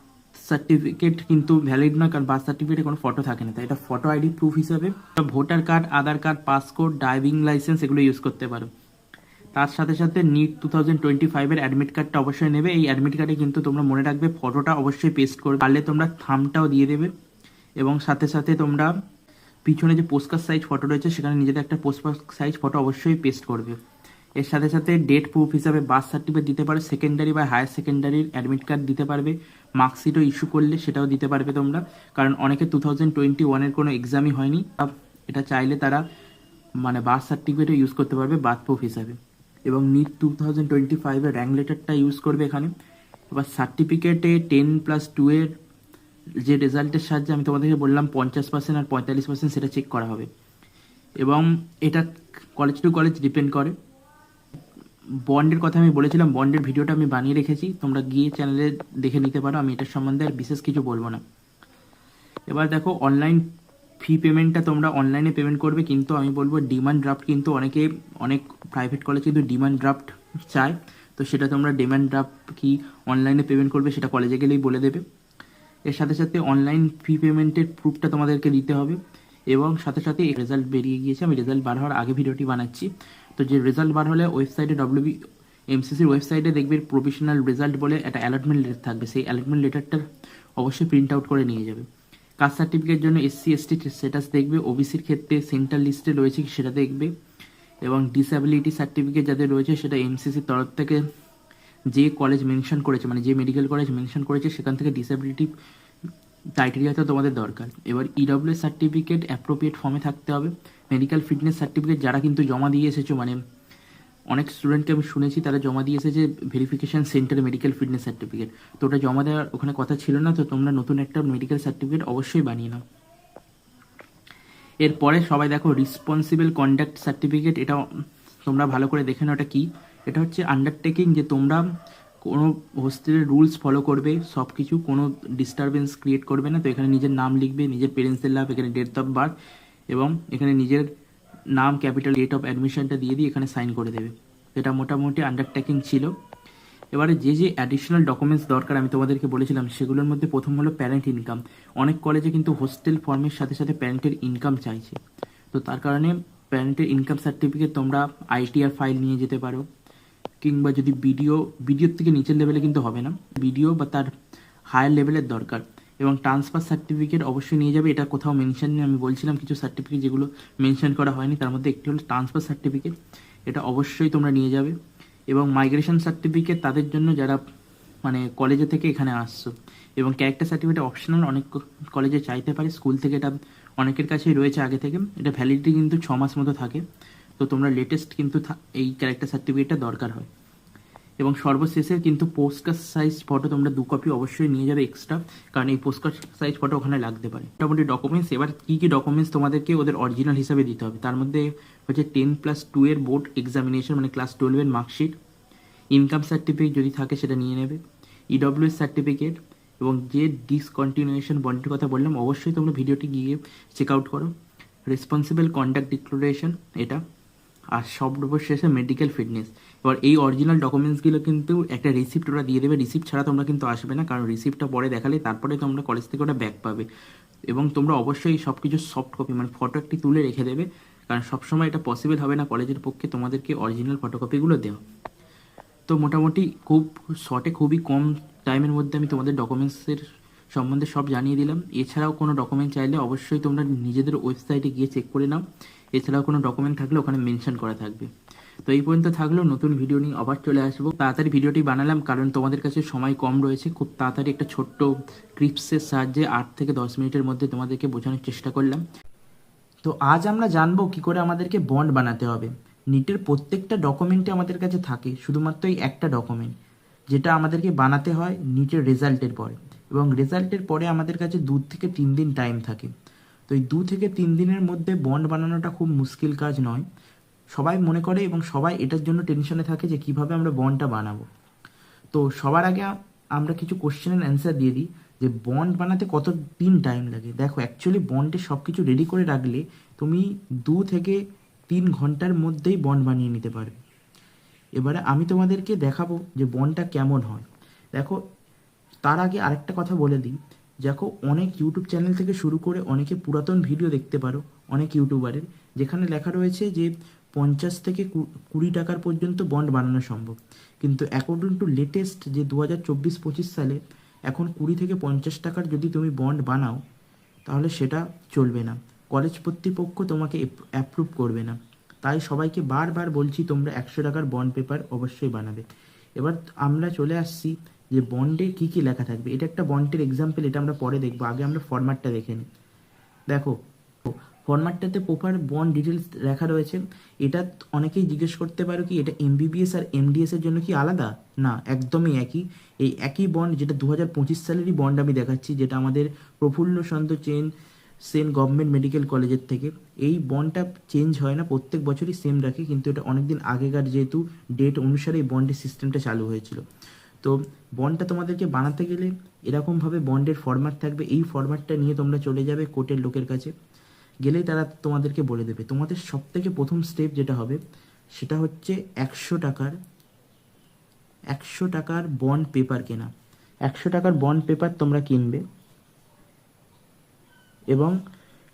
সার্টিফিকেট কিন্তু ভ্যালিড নয়, কারণ বার্থ সার্টিফিকেটে কোনো ফটো থাকে না, তাই এটা ফটো আইডি প্রুফ হিসাবে ভোটার কার্ড, আধার কার্ড, পাসপোর্ট, ড্রাইভিং লাইসেন্স এগুলো ইউজ করতে পারো। তার সাথে সাথে নিট 2025-এর অ্যাডমিট কার্ডটা অবশ্যই নেবে। এই অ্যাডমিট কার্ডে কিন্তু তোমরা মনে রাখবে ফটোটা অবশ্যই পেস্ট করবে, পারলে তোমরা থাম্বটাও দিয়ে দেবে। এবং সাথে সাথে তোমরা পিছনে যে পোস্টকার্ড সাইজ ফটো রয়েছে সেখানে নিজেদের একটা পোস্টকার্ড সাইজ ফটো অবশ্যই পেস্ট করবে। এর সাথে সাথে ডেট প্রুফ হিসাবে বার্থ সার্টিফিকেট দিতে পারো, সেকেন্ডারি বা হায়ার সেকেন্ডারির অ্যাডমিট কার্ড দিতে পারবে, মার্কশিটও ইস্যু করলে সেটাও দিতে পারবে তোমরা, কারণ অনেকে 2021-এর কোনো এক্সামই হয়নি, এটা চাইলে তারা মানে বার্থ সার্টিফিকেটও ইউজ করতে পারবে বার্থ প্রুফ হিসাবে। এবং নিট 2025-এর র্যাঙ্ক লেটারটা ইউজ করবে এখানে। এবার সার্টিফিকেটে 10+2-এর যে রেজাল্টের সাহায্যে আমি তোমাদেরকে বললাম 50% আর 45% সেটা চেক করা হবে। এবং এটা কলেজ টু কলেজ ডিপেন্ড করে, বন্ডের কথা আমি বলেছিলাম, বন্ডের ভিডিওটা আমি বানিয়ে রেখেছি, তোমরা গিয়ে চ্যানেলে দেখে নিতে পারো, আমি এটার সম্বন্ধে আর বিশেষ কিছু বলবো না। এবার দেখো অনলাইন ফি পেমেন্টটা তোমরা অনলাইনে পেমেন্ট করবে, কিন্তু আমি বলবো ডিমান্ড ড্রাফট কিন্তু অনেক প্রাইভেট কলেজ কিন্তু ডিমান্ড ড্রাফট চায়, তো সেটা তোমরা ডিমান্ড ড্রাফট কি অনলাইনে পেমেন্ট করবে সেটা কলেজে গেলেই বলে দেবে। এর সাথে সাথে অনলাইন ফি পেমেন্টের প্রুফটা তোমাদেরকে দিতে হবে, এবং সাথে সাথে রেজাল্ট বেরিয়ে গিয়েছে, আমি রেজাল্ট বার হওয়ার আগে ভিডিওটি বানাচ্ছি। তো যে রেজাল্ট বার হলে ওয়েবসাইটে এমসিসির ওয়েবসাইটে দেখবে প্রফেশনাল রেজাল্ট বলে একটা অ্যালটমেন্ট লেটার থাকবে, সেই অ্যালটমেন্ট লেটারটা অবশ্যই প্রিন্ট আউট করে নিয়ে যাবে। কাস্ট সার্টিফিকেটের জন্য SC/ST স্ট্যাটাস দেখবে, ওবিসির ক্ষেত্রে সেন্ট্রাল লিস্টে রয়েছে কি সেটা দেখবে, এবং ডিসএবিলিটি সার্টিফিকেট যাদের রয়েছে সেটা এমসিসির তরফ থেকে যে কলেজ মেনশন করেছে, মানে যে মেডিকেল কলেজ মেনশন করেছে সেখান থেকে ডিসএবিলিটি ক্রাইটেরিয়াটা তোমাদের দরকার। এবার EWS সার্টিফিকেট অ্যাপ্রোপ্রিয়েট ফর্মে থাকতে হবে। মেডিকেল ফিটনেস সার্টিফিকেট যারা কিন্তু জমা দিয়ে এসেছো, মানে অনেক স্টুডেন্টকে আমি শুনেছি তারা জমা দিয়ে এসেছে ভেরিফিকেশন সেন্টারে মেডিকেল ফিটনেস সার্টিফিকেট, তো ওটা জমা দেওয়ার ওখানে কথা ছিল না, তো তোমরা নতুন একটা মেডিকেল সার্টিফিকেট অবশ্যই বানিয়ে নাও। এরপরে সবাই দেখো রিসপন্সিবল কন্ডাক্ট সার্টিফিকেট, এটা তোমরা ভালো করে দেখে নাও এটা কি। এটা হচ্ছে আন্ডারটেকিং যে তোমরা কোনো হোস্টেলের রুলস ফলো করবে, সব কিছু, কোনো ডিস্টারবেন্স ক্রিয়েট করবে না। তো এখানে নিজের নাম লিখবে, নিজের পেরেন্টসের নাম, এখানে ডেট অফ বার্থ, এবং এখানে নিজের নাম, ক্যাপিটাল, ডেট অফ অ্যাডমিশনটা দিয়ে এখানে সাইন করে দেবে। এটা মোটামুটি আন্ডারটেকিং ছিল। এবারে যে যে অ্যাডিশনাল ডকুমেন্টস দরকার আমি তোমাদেরকে বলেছিলাম, সেগুলোর মধ্যে প্রথম হলো প্যারেন্ট ইনকাম। অনেক কলেজে কিন্তু হোস্টেল ফর্মের সাথে সাথে প্যারেন্টের ইনকাম চাইছে, তো তার কারণে প্যারেন্টের ইনকাম সার্টিফিকেট তোমরা ITR ফাইল নিয়ে যেতে পারো, কিংবা যদি ভিডিওর থেকে নিচের লেভেলে কিন্তু হবে না, ভিডিও বা তার হায়ার লেভেলের দরকার। এবং ট্রান্সফার সার্টিফিকেট অবশ্যই নিয়ে যাবে, এটা কোথাও মেনশন নেই, আমি বলছিলাম কিছু সার্টিফিকেট যেগুলো মেনশন করা হয়নি, তার মধ্যে একটি হলো ট্রান্সফার সার্টিফিকেট, এটা অবশ্যই তোমরা নিয়ে যাবে। এবং মাইগ্রেশন সার্টিফিকেট তাদের জন্য যারা মানে কলেজে থেকে এখানে আসছো, এবং ক্যারেক্টার সার্টিফিকেট অপশনাল, অনেক কলেজে চাইতে পারে, স্কুল থেকে এটা অনেকের কাছেই রয়েছে আগে থেকে, এটা ভ্যালিডিটি কিন্তু 6 মাস মতো থাকে, তো তোমরা লেটেস্ট কিন্তু এই ক্যারেক্টার সার্টিফিকেটটা দরকার হয়। এবং সর্বশেষে কিন্তু পোস্টকার্ড সাইজ ফটো তোমরা 2 কপি অবশ্যই নিয়ে যাবে এক্সট্রা, কারণ এই পোস্টকার্ড সাইজ ফটো ওখানে লাগতে পারে। মোটামুটি ডকুমেন্টস, এবার কী কী ডকুমেন্টস তোমাদেরকে ওদের অরিজিনাল হিসাবে দিতে হবে, তার মধ্যে হচ্ছে 10+2 এর বোর্ড এক্সামিনেশন, মানে ক্লাস 12 এর মার্কশিট, ইনকাম সার্টিফিকেট যদি থাকে সেটা নিয়ে নেবে, EWS সার্টিফিকেট, এবং যে ডিসকন্টিনিউয়েশন বন্ডের কথা বললাম অবশ্যই তোমরা ভিডিওটি গিয়ে চেক আউট করো, রেসপন্সিবল কন্ডাক্ট ডিক্লারেশন এটা, আর সর্বশেষে মেডিকেল ফিটনেস। এবার এই অরিজিনাল ডকুমেন্টসগুলো কিন্তু একটা রিসিপ্ট ওরা দিয়ে দেবে, রিসিপ্ট ছাড়া তোমরা কিন্তু আসবে না, কারণ রিসিপ্টটা পরে দেখালে তারপরে তোমরা কলেজ থেকে ওটা ব্যাক পাবে। এবং তোমরা অবশ্যই সব কিছু সফট কপি, মানে ফটো একটি তুলে রেখে দেবে, কারণ সবসময় এটা পসিবল হবে না কলেজের পক্ষে তোমাদেরকে অরিজিনাল ফটোকপিগুলো দেওয়া। তো মোটামুটি খুব শর্টে, খুবই কম টাইমের মধ্যে আমি তোমাদের ডকুমেন্টসের সম্বন্ধে সব জানিয়ে দিলাম। এছাড়াও কোনো ডকুমেন্ট চাইলে অবশ্যই তোমরা নিজেদের ওয়েবসাইটে গিয়ে চেক করে নাও, এছাড়াও কোনো ডকুমেন্ট থাকলে ওখানে মেনশন করা থাকবে। তো এই পর্যন্ত থাকলেও, নতুন ভিডিও নিয়ে আবার চলে আসবো। তাড়াতাড়ি ভিডিওটি বানালাম কারণ তোমাদের কাছে সময় কম রয়েছে, খুব তাড়াতাড়ি একটা ছোট্ট ক্লিপসের সাহায্যে 8 থেকে 10 মিনিটের মধ্যে তোমাদেরকে বোঝানোর চেষ্টা করলাম। তো আজ আমরা জানবো কি করে আমাদেরকে বন্ড বানাতে হবে। নিটের প্রত্যেকটা ডকুমেন্টে আমাদের কাছে থাকে শুধুমাত্র এই একটা ডকুমেন্ট, যেটা আমাদেরকে বানাতে হয় নিটের রেজাল্টের পরে, এবং রেজাল্টের পরে আমাদের কাছে 2 থেকে 3 দিন টাইম থাকে। তো এই 2 থেকে 3 দিনের মধ্যে বন্ড বানানোটা খুব মুশকিল কাজ নয়, সবাই মনে করে, এবং সবাই এটার জন্য টেনশনে থাকে যে কিভাবে আমরা বন্ডটা বানাবো। তো সবার আগে আমরা কিছু কোশ্চেনের অ্যান্সার দিয়ে দিই যে বন্ড বানাতে কত দিন টাইম লাগে। দেখো অ্যাকচুয়ালি বন্ডে সব কিছু রেডি করে রাখলে তুমি 2 থেকে 3 ঘন্টার মধ্যেই বন্ড বানিয়ে নিতে পারবে। এবারে আমি তোমাদেরকে দেখাবো যে বন্ডটা কেমন হয়। দেখো তার আগে আরেকটা কথা বলে দিই, দেখো অনেক ইউটিউব চ্যানেল থেকে শুরু করে অনেকে পুরাতন ভিডিও দেখতে পারো অনেক ইউটিউবারের, যেখানে লেখা রয়েছে যে 50 থেকে 20 টাকার পর্যন্ত বন্ড বানানো সম্ভব, কিন্তু অ্যাকর্ডিং টু লেটেস্ট যে 2024-25 সালে এখন 20 থেকে 50 টাকার যদি তুমি বন্ড বানাও তাহলে সেটা চলবে না, কলেজ কর্তৃপক্ষ তোমাকে অ্যাপ্রুভ করবে না। তাই সবাইকে বারবার বলছি তোমরা 100 টাকার বন্ড পেপার অবশ্যই বানাবে। এবার আমরা চলে আসছি যে বন্ডে কী কী লেখা থাকবে। এটা একটা বন্ডের এক্সাম্পল, এটা আমরা পরে দেখবো, আগে আমরা ফরম্যাটটা দেখে নিই। দেখো ফরম্যাটটাতে প্রপার বন্ড ডিটেলস লেখা রয়েছে। এটা অনেকেই জিজ্ঞেস করতে পারো কি এটা MBBS আর MDS এর জন্য কি আলাদা? না, একদমই একই। এই একই বন্ড, যেটা 2025 সালেরই বন্ড আমি দেখাচ্ছি, যেটা আমাদের Prafulla Chandra Sen Saint government medical কলেজের থেকে। এই বন্ডটা চেঞ্জ হয় না, প্রত্যেক বছরই সেম রাখে, কিন্তু এটা অনেকদিন আগেকার যেহেতু ডেট অনুসারে এই বন্ডের সিস্টেমটা চালু হয়েছিল। তো বন্ডটা তোমাদেরকে বানাতে গেলে এরকমভাবে বন্ডের ফরম্যাট থাকবে, এই ফরম্যাটটা নিয়ে তোমরা চলে যাবে কোর্টের লোকের কাছে, গেলেই তারা তোমাদেরকে বলে দেবে। তোমাদের সব থেকে প্রথম স্টেপ যেটা হবে সেটা হচ্ছে 100 টাকার বন্ড পেপার কেনা। 100 টাকার বন্ড পেপার তোমরা কিনবে এবং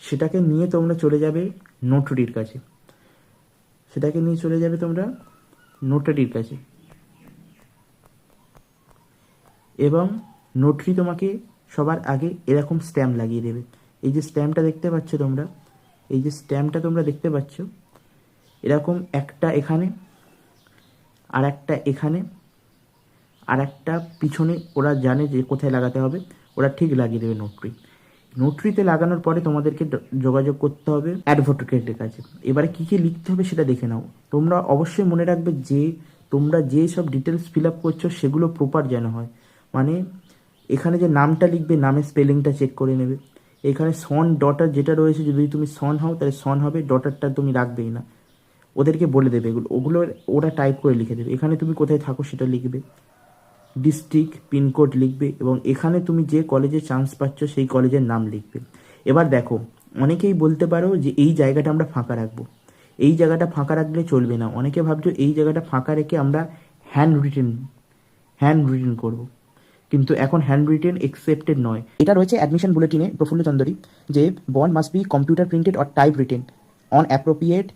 সেটাকে নিয়ে তোমরা চলে যাবে নোটারির কাছে। এবং নোটারি তোমাকে সবার আগে এরকম স্ট্যাম্প লাগিয়ে দেবে। এই যে স্ট্যাম্পটা দেখতে পাচ্ছ, এরকম একটা এখানে, আর একটা এখানে, আর একটা পিছনে। ওরা জানে যে কোথায় লাগাতে হবে, ওরা ঠিক লাগিয়ে দেবে নোটারিতে লাগানোর পরে তোমাদেরকে যোগাযোগ করতে হবে অ্যাডভোকেটের কাছে। এবারে কী কী লিখতে হবে সেটা দেখে নাও। তোমরা অবশ্যই মনে রাখবে যে তোমরা যে সব ডিটেলস ফিল আপ করছো সেগুলো প্রপার যেন হয়। মানে এখানে যে নামটা লিখবে, নামের স্পেলিংটা চেক করে নেবে। এখানে সন ডটার যেটা রয়েছে, যদি তুমি সন হও তাহলে সন হবে, ডটারটা তুমি রাখবেই না। ওদেরকে বলে দেবে ওগুলো ওরা টাইপ করে লিখে দেবে। এখানে তুমি কোথায় থাকো সেটা লিখবে, ডিস্ট্রিক্ট, পিনকোড লিখবে, এবং এখানে তুমি যে কলেজে চান্স পাচ্ছ সেই কলেজের নাম লিখবে। এবার দেখো, অনেকেই বলতে পারো যে এই জায়গাটা আমরা ফাঁকা রাখবো। এই জায়গাটা ফাঁকা রাখলে চলবে না। অনেকে ভাবছো এই জায়গাটা ফাঁকা রেখে আমরা হ্যান্ড রিটেন করব, কিন্তু এখন হ্যান্ড রিটেন একসেপ্টেড নয়। এটা রয়েছে অ্যাডমিশন বুলেটিনে প্রফুল্ল চন্দ্রী, যে bond must be computer printed or type written on appropriate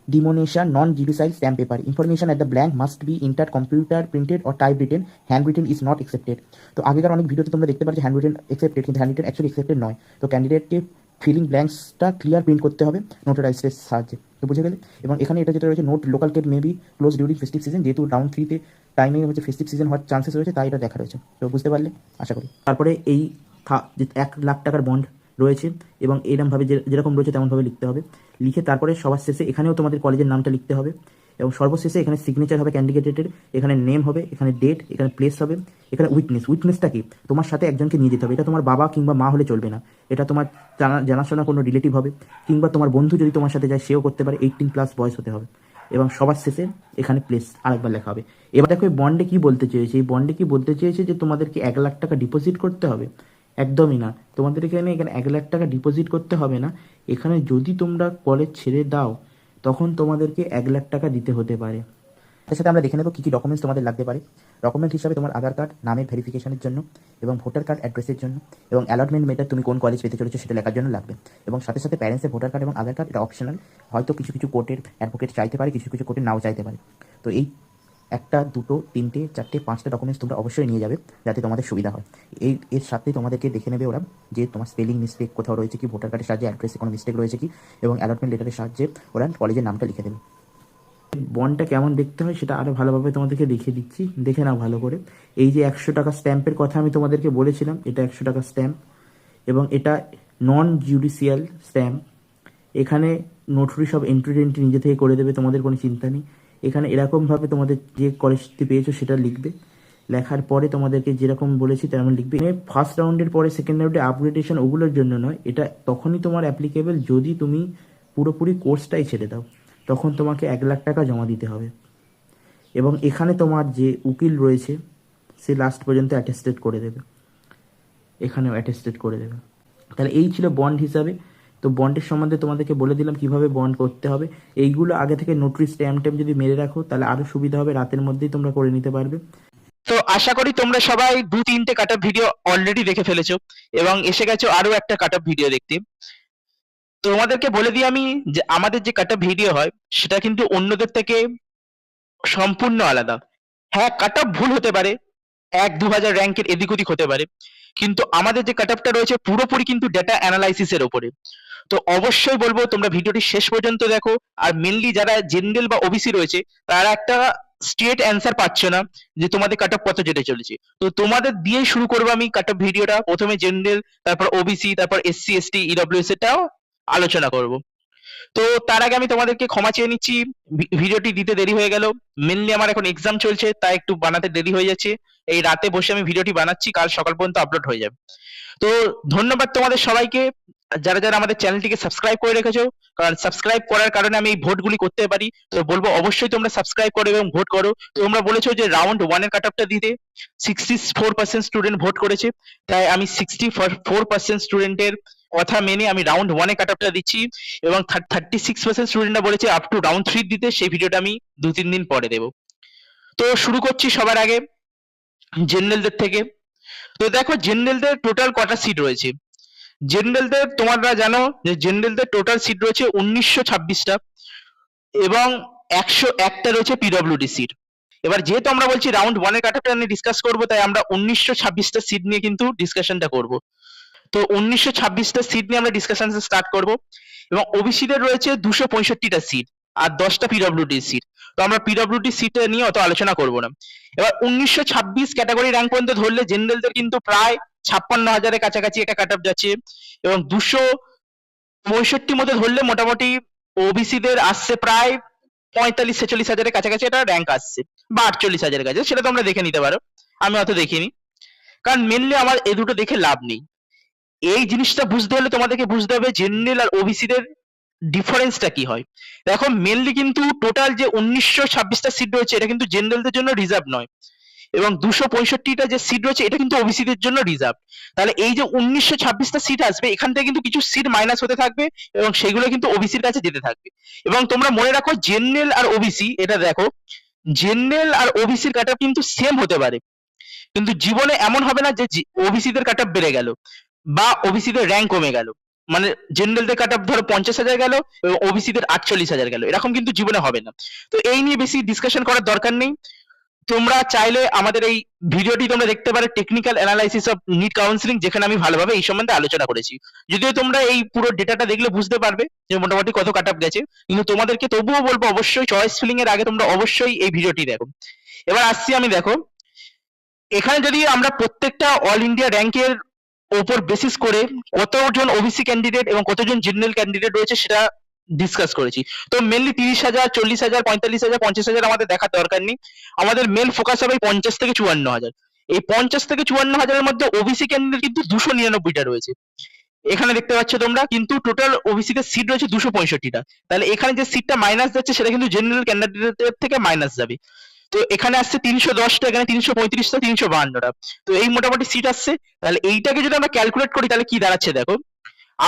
denomination non-judicial stamp paper. Information at the blank must be entered computer printed or type written. Handwritten is not accepted. তো আগেকার অনেক ভিডিওতে তোমরা দেখতে পাচ্ছ হ্যান্ড রিটেন অ্যাকসেপ্টেড, কিন্তু হ্যান্ড রিটেন অ্যাকচুয়ালি অ্যাকসেপ্টেড নয়। তো ক্যান্ডিডেটকে ফিলিং ব্ল্যাঙ্কসটা ক্লিয়ার প্রিন্ট করতে হবে নোটারাইজের সাহায্যে। তো বুঝে গেলে। এবং এখানে এটা যেটা রয়েছে, note local gate may be close during festive season, যেহেতু রাউন্ড 3-তে টাইমে হচ্ছে ফেস্টিভ সিজন হওয়ার চান্সেস রয়েছে, তাই এটা দেখা রয়েছে। তো বুঝতে পারলে আশা করি। তারপরে এই যে 1,00,000 টাকার বন্ড রয়েছে এবং এরকমভাবে যেরকম রয়েছে তেমনভাবে লিখতে হবে। লিখে তারপরে সবার শেষে এখানেও তোমাদের কলেজের নামটা লিখতে হবে, এবং সর্বশেষে এখানে সিগনেচার হবে ক্যান্ডিডেটের, এখানে নেম হবে, এখানে ডেট, এখানে প্লেস হবে, এখানে উইটনেসটা কি, তোমার সাথে একজনকে নিয়ে যেতে হবে। এটা তোমার বাবা কিংবা মা হলে চলবে না, এটা তোমার জানাশোনা কোনো রিলেটিভ হবে, কিংবা তোমার বন্ধু যদি তোমার সাথে যায় সেও করতে পারে। 18+ বয়স হতে হবে। এবং সবার শেষে এখানে প্লেস আরেকবার লেখা হবে। এবার দেখো এই বন্ডে কি বলতে চেয়েছে, যে তোমাদেরকে 1,00,000 টাকা ডিপোজিট করতে হবে। একদমই না, তোমাদের এখানে 1,00,000 টাকা ডিপোজিট করতে হবে না। এখানে যদি তোমরা কলেজ ছেড়ে দাও তখন তোমাদেরকে 1,00,000 টাকা দিতে হতে পারে। তার সাথে আমরা দেখে নেব কী কী ডকুমেন্টস তোমাদের লাগতে পারে। ডকুমেন্ট হিসাবে তোমার আধার কার্ড নামের ভেরিফিকেশনের জন্য, এবং ভোটার কার্ড অ্যাড্রেসের জন্য, এবং অ্যালটমেন্ট মেটার তুমি কোন কলেজ পেতে চলেছো সেটা লেখার জন্য লাগবে। এবং সাথে সাথে প্যারেন্টসের ভোটার কার্ড এবং আধার কার্ড, এটা অপশনাল। হয়তো কিছু কিছু কোর্টের অ্যাডভোকেট চাইতে পারে, কিছু কিছু কোর্টের নাও চাইতে পারে। তো এই 1, 2, 3, 4, 5টা ডকুমেন্টস তোমরা অবশ্যই নিয়ে যাবে, যাতে তোমাদের সুবিধা হয়। এর সাথে তোমাদেরকে দেখে নেবে ওরা যে তোমার স্পেলিং মিস্টেক কোথাও রয়েছে কি, ভোটার কার্ডের সাহায্যে অ্যাড্রেসে কোনো মিস্টেক রয়েছে কি, এবং অ্যালটমেন্ট লেটারের সাহায্যে ওরা কলেজের নামটা লিখে দেবে। বন্ডটা কেমন দেখতে হয় সেটা আরও ভালোভাবে তোমাদেরকে দেখিয়ে দিচ্ছি, দেখে নাও ভালো করে। এই যে 100 টাকা স্ট্যাম্পের কথা আমি তোমাদেরকে বলেছিলাম, এটা 100 টাকা স্ট্যাম্প, এবং এটা নন জুডিশিয়াল স্ট্যাম্প। এখানে নোটারি সব এন্ট্রি নিজে থেকে করে দেবে, তোমাদের কোনো চিন্তা নেই। এখানে এরকমভাবে তোমাদের যে কলেজটি পেয়েছো সেটা লিখবে। লেখার পরে তোমাদেরকে যেরকম বলেছি তেমন লিখবে। ফার্স্ট রাউন্ডের পরে সেকেন্ড রাউন্ডে আপগ্রেডেশন ওগুলোর জন্য নয়, এটা তখনই তোমার অ্যাপ্লিকেবল যদি তুমি পুরোপুরি কোর্সটাই ছেড়ে দাও, তখন তোমাকে 1,00,000 টাকা জমা দিতে হবে। এবং এখানে তোমার যে উকিল রয়েছে সে লাস্ট পর্যন্ত অ্যাটেস্টেড করে দেবে, এখানেও অ্যাটেস্টেড করে দেবে। তাহলে এই ছিল বন্ড হিসাবে। তো বন্ডের সম্বন্ধে তোমাদেরকে বলে দিলাম কিভাবে বন্ড করতে হবে। এইগুলো আগে থেকে নোটারি স্ট্যাম্প যদি মেরে রাখো তাহলে আরো সুবিধা হবে, রাতের মধ্যেই তোমরা করে নিতে পারবে। তো আশা করি তোমরা সবাই 2-3টে কাট ভিডিও অলরেডি দেখে ফেলেছো এবং এসে গেছো আরো একটা কাট ভিডিও দেখতে। তোমাদেরকে বলে দিই আমি যে আমাদের যে কাট ভিডিও হয় সেটা কিন্তু অন্যদের থেকে সম্পূর্ণ আলাদা। হ্যাঁ, কাট ভুল হতে পারে, 1-2 হাজার র্যাঙ্কের এদিক ওদিক হতে পারে, কিন্তু আমাদের যে কাট রয়েছে পুরোপুরি কিন্তু ডেটা অ্যানালাইসিসের ওপরে। তো অবশ্যই বলবো তোমরা ভিডিওটি শেষ পর্যন্ত দেখো। আর মেনলি যারা জেনারেল বা ওবিসি রয়েছে তারা একটা স্ট্রেট অ্যান্সার পাচ্ছ না যে তোমাদের কাট কত যেতে চলেছে। তো তোমাদের দিয়েই শুরু করবো আমি কাট ভিডিওটা। প্রথমে জেনারেল, তারপর ওবিসি, তারপর এসসি এসটি ইডব্লিউএস এটাও আলোচনা করব। তো তার আগে আমি তোমাদেরকে ক্ষমা চেয়ে নিচ্ছি, ভিডিওটি দিতে দেরি হয়ে গেল। মেনলি আমার এখন এক্সাম চলছে তাই একটু বানাতে দেরি হয়ে যাচ্ছে। এই রাতে বসে আমি ভিডিওটি বানাচ্ছি, কাল সকাল পর্যন্ত আপলোড হয়ে যাবে। তো ধন্যবাদ তোমাদের সবাইকে। যারা যারা আমাদের চ্যানেলটিকে সাবস্ক্রাইব করে রেখেছো, কারণ সাবস্ক্রাইব করার কারণে আমি এই ভোটগুলি করতে পারি, তো বলবো অবশ্যই তোমরা সাবস্ক্রাইব করো এবং ভোট করো। তোমরা বলেছো যে রাউন্ড 1 এর কাট অফটা দিতে 64% স্টুডেন্ট ভোট করেছে, তাই আমি 64% স্টুডেন্টের কথা মেনে আমি রাউন্ড 1 এ কাট অফটা দিচ্ছি এবং 36% স্টুডেন্টরা বলেছে আপ টু রাউন্ড 3 দিতে, সেই ভিডিওটা আমি 2-3 দিন পরে দেবো। তো শুরু করছি সবার আগে জেনারেলদের থেকে। তো দেখো জেনারেলদের টোটাল কটা সিট রয়েছে। জেনারেলদের তোমরা জানো যে জেনারেলদের টোটাল সিট রয়েছে 1926টা এবং 101টা রয়েছে পিডব্লিউডি সিট। এবার যেহেতু আমরা বলছি রাউন্ড 1 এর কাটঅফটা নিয়ে ডিসকাস করব, তাই আমরা 1926টা সিট নিয়ে কিন্তু ডিসকাশনটা করব। তো 1926টা সিট নিয়ে আমরা ডিসকাশন স্টার্ট করব এবং ওবিসিদের রয়েছে 265টা সিট আর 10টা পিডব্লিউডি সিট। তো আমরা পিডব্লিউডি সিট নিয়ে অত আলোচনা করব না। এবার 1926 ক্যাটাগরি র্যাঙ্ক পর্যন্ত ধরলে জেনারেলদের কিন্তু প্রায় 56,000-এর কাছাকাছি একটা কাট অফ যাচ্ছে এবং 265 মধ্যে ধরলে মোটামুটি ওবিসিদের আসছে প্রায় 45-46,000-এর কাছাকাছি একটা র্যাঙ্ক আসছে, বা 48,000-এর কাছে, সেটা তোমরা দেখে নিতে পারো, আমি অত দেখিনি। কারণ মেনলি আমার এই দুটো দেখে লাভ নেই। এই জিনিসটা বুঝতে হলে তোমাদেরকে বুঝতে হবে জেনারেল আর ওবিসিদের ডিফারেন্সটা কি হয়। দেখো মেনলি কিন্তু টোটাল যে 1926টা সিট রয়েছে এটা কিন্তু জেনারেলদের জন্য রিজার্ভ নয়, এবং 265টা যে সিট রয়েছে এটা কিন্তু ওবিসিদের জন্য রিজার্ভ। তাহলে এই যে 1926টা সিট আসবে, এখান থেকে কিন্তু কিছু সিট মাইনাস হতে থাকবে এবং সেগুলো কিন্তু ওবিসির কাছে যেতে থাকবে। এবং তোমরা মনে রাখো জেনারেল আর ওবিসি, এটা দেখো জেনারেল আর ওবিসির কাট অফ কিন্তু সেম হতে পারে, কিন্তু জীবনে এমন হবে না যে ওবিসিদের কাট অফ বেড়ে গেল বা ওবিসিদের র্যাঙ্ক কমে গেল, মানে জেনারেলদের কাট অফ ধরো 50,000 গেল এবং ওবিসিদের 48,000 গেল, এরকম কিন্তু জীবনে হবে না। তো এই নিয়ে বেশি ডিসকাশন করার দরকার নেই। তোমরা চাইলে আমাদের এই ভিডিওটি তোমরা দেখতে পারো technical analysis of NEET counselling, যেখানে আমি ভালোভাবে এই সম্বন্ধে আলোচনা করেছি। যদিও তোমরা এই পুরো ডেটাটা দেখলে বুঝতে পারবে যে মোটামুটি কত কাট অফ গেছে, কিন্তু তোমাদেরকে তবুও বলবো অবশ্যই চয়েস ফিলিং এর আগে তোমরা অবশ্যই এই ভিডিওটি দেখো। এবার আসছি আমি, দেখো এখানে যদি আমরা প্রত্যেকটা অল ইন্ডিয়া র্যাঙ্কের ওপর বেসিস করে কতজন ওবিসি ক্যান্ডিডেট এবং কতজন জেনারেল ক্যান্ডিডেট রয়েছে সেটা ডিসকাস করেছি। তো মেনলি 30,000, 40,000, 45,000, 50,000 আমাদের দেখার দরকার নেই। আমাদের মেন ফোকাস হবে 50 থেকে 54,000। এই 50 থেকে 54,000-এর মধ্যে ওবিসি ক্যান্ডিডেট কিন্তু 299টা রয়েছে, এখানে দেখতে পাচ্ছ তোমরা, কিন্তু টোটাল ওবিসি তে সিট রয়েছে 265টা। তাহলে এখানে যে সিটটা মাইনাস যাচ্ছে সেটা কিন্তু জেনারেল ক্যান্ডিডেটের থেকে মাইনাস যাবে। তো এখানে আসছে 310টা, এখানে 335টা, 352টা, তো এই মোটামুটি সিট আসছে। তাহলে এইটাকে যদি আমরা ক্যালকুলেট করি তাহলে কি দাঁড়াচ্ছে দেখো,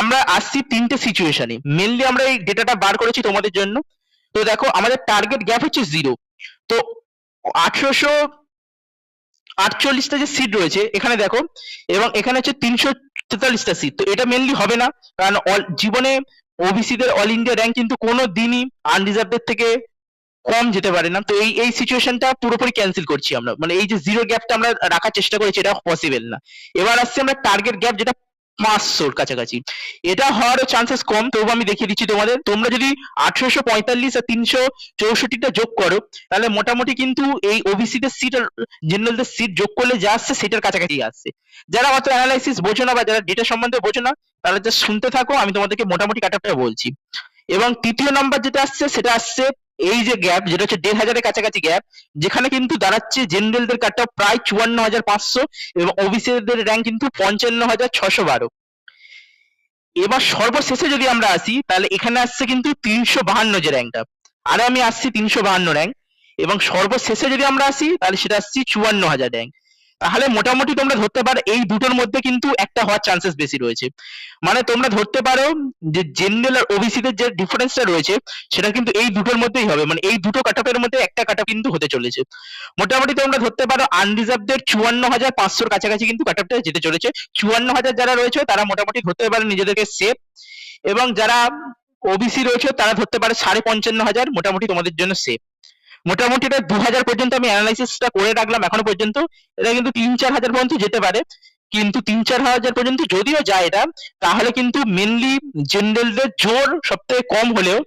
আমরা আসছি তিনটে সিচুয়েশনে, মেনলি আমরা এই ডেটাটা বার করেছি তোমাদের জন্য। তো দেখো আমাদের টার্গেট গ্যাপ হচ্ছে 0। তো 1848টা যে সিট রয়েছে এখানে দেখো, এবং এখানে হচ্ছে 343টা সিট। তো এটা মেনলি হবে না, কারণ জীবনে ওবিসিদের অল ইন্ডিয়া র্যাঙ্ক কিন্তু কোনো দিনই আনরিজার্ভদের থেকে কম যেতে পারে না। তো এই সিচুয়েশনটা পুরোপুরি ক্যান্সেল করছি আমরা, মানে এই যে জিরো গ্যাপটা আমরা রাখার চেষ্টা করেছি এটা পসিবল না। এবার আসছে আমরা টার্গেট গ্যাপ, যেটা 500-র কাছাকাছি, এটা হওয়ারও চান্সেস কম, তবু আমি দেখিয়ে দিচ্ছি তোমাদের। তোমরা যদি 1845 আর 364টা যোগ করো তাহলে মোটামুটি কিন্তু এই ওবিসিদের সিট আর জেনারেলদের সিট যোগ করলে যা আসছে সেটার কাছাকাছি আসছে। যারা অত অ্যানালাইসিস বোঝো না বা যারা ডেটা সম্বন্ধে বোঝো না তারা জাস্ট শুনতে থাকো, আমি তোমাদেরকে মোটামুটি কাট অফটা বলছি। এবং তৃতীয় নাম্বার যেটা আসছে সেটা আসছে এই যে গ্যাপ, যেটা হচ্ছে 1,500-এর কাছাকাছি গ্যাপ, যেখানে কিন্তু দাঁড়াচ্ছে জেনারেলদের কাট অফ প্রায় 54,500 এবং ওবিসিদের র্যাঙ্ক কিন্তু 55,612। এবার সর্বশেষে যদি আমরা আসি তাহলে এখানে আসছে কিন্তু 352 যে র্যাঙ্কটা, আরে আমি আসছি 352 র্যাঙ্ক, এবং সর্বশেষে যদি আমরা আসি তাহলে সেটা আসছি 54,000 র্যাঙ্ক। তাহলে মোটামুটি তোমরা ধরতে পারো এই দুটোর মধ্যে কিন্তু একটা হওয়ার চান্সেস বেশি রয়েছে। মানে তোমরা ধরতে পারো যে জেনারেল আর ওবিসিদের যে ডিফারেন্সটা রয়েছে সেটা কিন্তু এই দুটোর মধ্যেই হবে, মানে এই দুটো কাট অফের মধ্যে একটা কাট অফ কিন্তু হতে চলেছে। মোটামুটি তোমরা ধরতে পারো আনরিজার্ভদের 54,500-র কাছাকাছি কিন্তু কাট অফটা যেতে চলেছে। 54,000 যারা রয়েছে তারা মোটামুটি ধরতে পারে নিজেদেরকে সেফ, এবং যারা ওবিসি রয়েছে তারা ধরতে পারে 55,500 মোটামুটি তোমাদের জন্য সেফ। মোটামুটি এটা 2,000 পর্যন্ত আমি অ্যানালাইসিসটা করে রাখলাম এখনো পর্যন্ত। এটা কিন্তু 3-4 হাজার পর্যন্ত যেতে পারে, কিন্তু 3-4 হাজার পর্যন্ত যদিও যায় এটা, তাহলে কিন্তু মেনলি জেনারেলদের জোর সব থেকে কম হলেও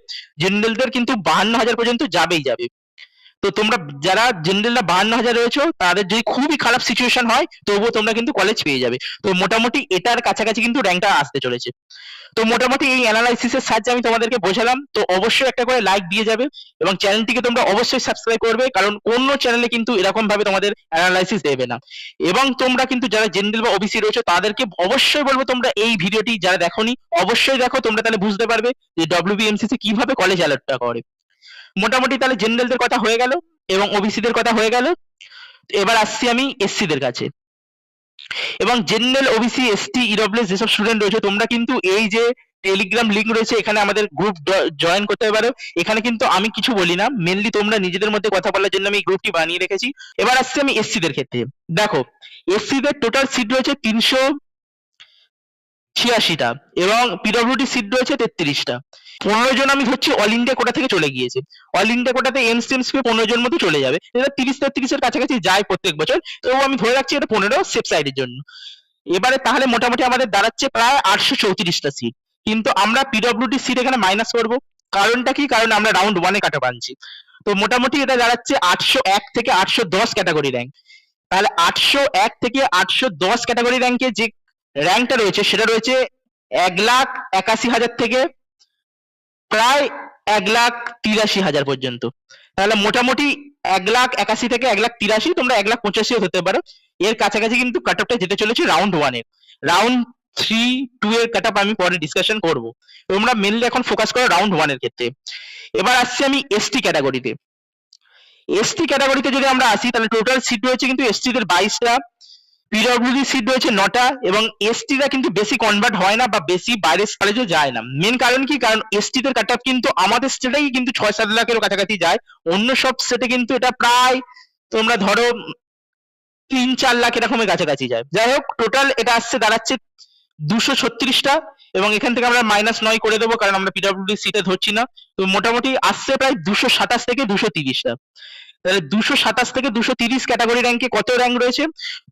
জেনারেলদের কিন্তু 52,000 পর্যন্ত যাবেই যাবে। তো তোমরা যারা জেনারেলরা 52,000 রয়েছে তাদের যদি খুবই খারাপ সিচুয়েশন হয় তবুও তোমরা কিন্তু কলেজ পেয়ে যাবে। তো মোটামুটি এটার কাছাকাছি কিন্তু র্যাঙ্কটা আসতে চলেছে। তো মোটামুটি এই অ্যানালাইসিসের সাহায্যে আমি তোমাদেরকে বোঝালাম। তো অবশ্যই একটা করে লাইক দিয়ে যাবে এবং চ্যানেলটিকে তোমরা অবশ্যই সাবস্ক্রাইব করবে, কারণ অন্য চ্যানেলে কিন্তু এরকম ভাবে তোমাদের অ্যানালাইসিস দেবে না। এবং তোমরা কিন্তু যারা জেনারেল বা ওবিসি রয়েছে তাদেরকে অবশ্যই বলবো তোমরা এই ভিডিওটি যারা দেখোনি অবশ্যই দেখো, তোমরা তাহলে বুঝতে পারবে যে ডব্লিউবিএমসিসি কিভাবে কলেজ অ্যালটটা করে। মোটামুটি তাহলে জেনারেলদের কথা হয়ে গেল এবং ওবিসিদের কথা হয়ে গেল। এবার আসছি আমি এসসিদের কাছে। এবং জেনারেল, ওবিসি, এসটি, ইডব্লিউএস যেসব স্টুডেন্ট রয়েছে তোমরা কিন্তু এই যে টেলিগ্রাম লিংক রয়েছে এখানে আমাদের গ্রুপ জয়েন করতে পারো। এখানে কিন্তু আমি কিছু বলি না, মেনলি তোমরা নিজেদের মধ্যে কথা বলার জন্য আমি এই গ্রুপটি বানিয়ে রেখেছি। এবার আসছি আমি এসসিদের ক্ষেত্রে। দেখো এসসিদের টোটাল সিট রয়েছে 386টা এবং পিডব্লিউডি সিট রয়েছে 33টা। 15 জন আমি ধরছি অল ইন্ডিয়া কোটা থেকে চলে গিয়েছে। অল ইন্ডিয়া কোটাতে এমস পেয়ে 15 জন মতো চলে যাবে, এটা 30-33 এর কাছাকাছি যায় প্রত্যেক বছর। তো আমি ধরে রাখছি এটা 15 সেফ সাইডের জন্য। এবারে তাহলে মোটামুটি আমাদের দাঁড়াচ্ছে প্রায় 834টা সিট, কিন্তু আমরা পিডব্লিউডি সিট এখানে মাইনাস করব। কারণটা কি? কারণ আমরা রাউন্ড 1-এ কাটা আনছি। তো মোটামুটি এটা দাঁড়াচ্ছে 801 থেকে 810 ক্যাটাগরি র্যাঙ্ক। তাহলে 801 থেকে 810 ক্যাটাগরি র্যাঙ্কে যে র্যাঙ্কটা রয়েছে সেটা রয়েছে 1,81,000 থেকে প্রায় 1,83,000 পর্যন্ত। তাহলে মোটামুটি 1,81,000 থেকে 1,83,000, তোমরা 1,85,000 হতে পারো। এর কাছাকাছি কিন্তু কাট অফটা যেতে চলেছে রাউন্ড 1-এর। রাউন্ড 3, 2 এর কাট অফ আমি পরে ডিসকাশন করব। তোমরা মেনলি এখন ফোকাস করো রাউন্ড 1-এর ক্ষেত্রে। এবার আসছি আমি এসটি ক্যাটাগরিতে। এসটি ক্যাটাগরিতে যদি আমরা আসি তাহলে টোটাল সিট রয়েছে কিন্তু এসটি দের 22টা, পিডব্লিউডি সিট রয়েছে 9টা এবং এসটিরা কিন্তু বেশি কনভার্ট হয় না বা বেশি বাইরের কলেজে যায় না। মেন কারণ কি? কারণ এসটি দের কাট অফ কিন্তু আমাদের স্টেটেই কিন্তু 6-7 লাখের কাছাকাছি যায়, অন্য সব স্টেটে কিন্তু এটা প্রায় তোমরা ধরো 3-4 লাখ এরকমের কাছাকাছি যায়। যাই হোক, টোটাল এটা আসছে দাঁড়াচ্ছে 236টা এবং এখান থেকে আমরা -9 করে দেবো কারণ আমরা পিডব্লিউডি সিটে ধরছি না। তো মোটামুটি আসছে প্রায় 227 থেকে 230টা। তাহলে 227 থেকে 230 ক্যাটাগরি র্যাঙ্কে কত র্যাঙ্ক রয়েছে?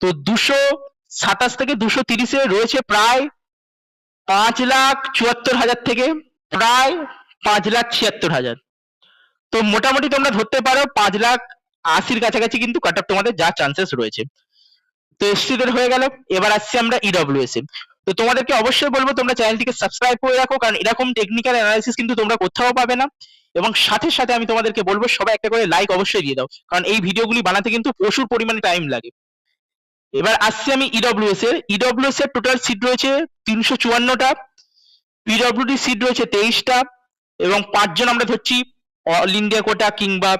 তো 227 থেকে 230-এ রয়েছে প্রায় 5,74,000 থেকে প্রায় 5,76,000। তো মোটামুটি তোমরা ধরতে পারো 5,80,000 কাছাকাছি কিন্তু কাট অফ তোমাদের যা চান্সেস রয়েছে। তো এসটিদের হয়ে গেল। এবার আসছি আমরা ইডব্লিউএস এ। তো তোমাদেরকে অবশ্যই বলবো তোমরা চ্যানেলটিকে সাবস্ক্রাইব করে রাখো, কারণ এরকম টেকনিক্যাল অ্যানালাইসিস কিন্তু তোমরা কোথাও পাবে না। এবং সাথে সাথে আমি তোমাদেরকে বলবো সবাই একটা করে লাইক অবশ্যই দিয়ে দাও, কারণ এই ভিডিওগুলি বানাতে কিন্তু প্রচুর পরিমাণে টাইম লাগে। এবার আসছি আমি ইডব্লিউএস এর। ইডব্লিউএস এর টোটাল সিট রয়েছে 354টা, পিডব্লিউডি সিট রয়েছে 23টা এবং 5 জন আমরা ধরছি অল ইন্ডিয়া কোটা কিংবা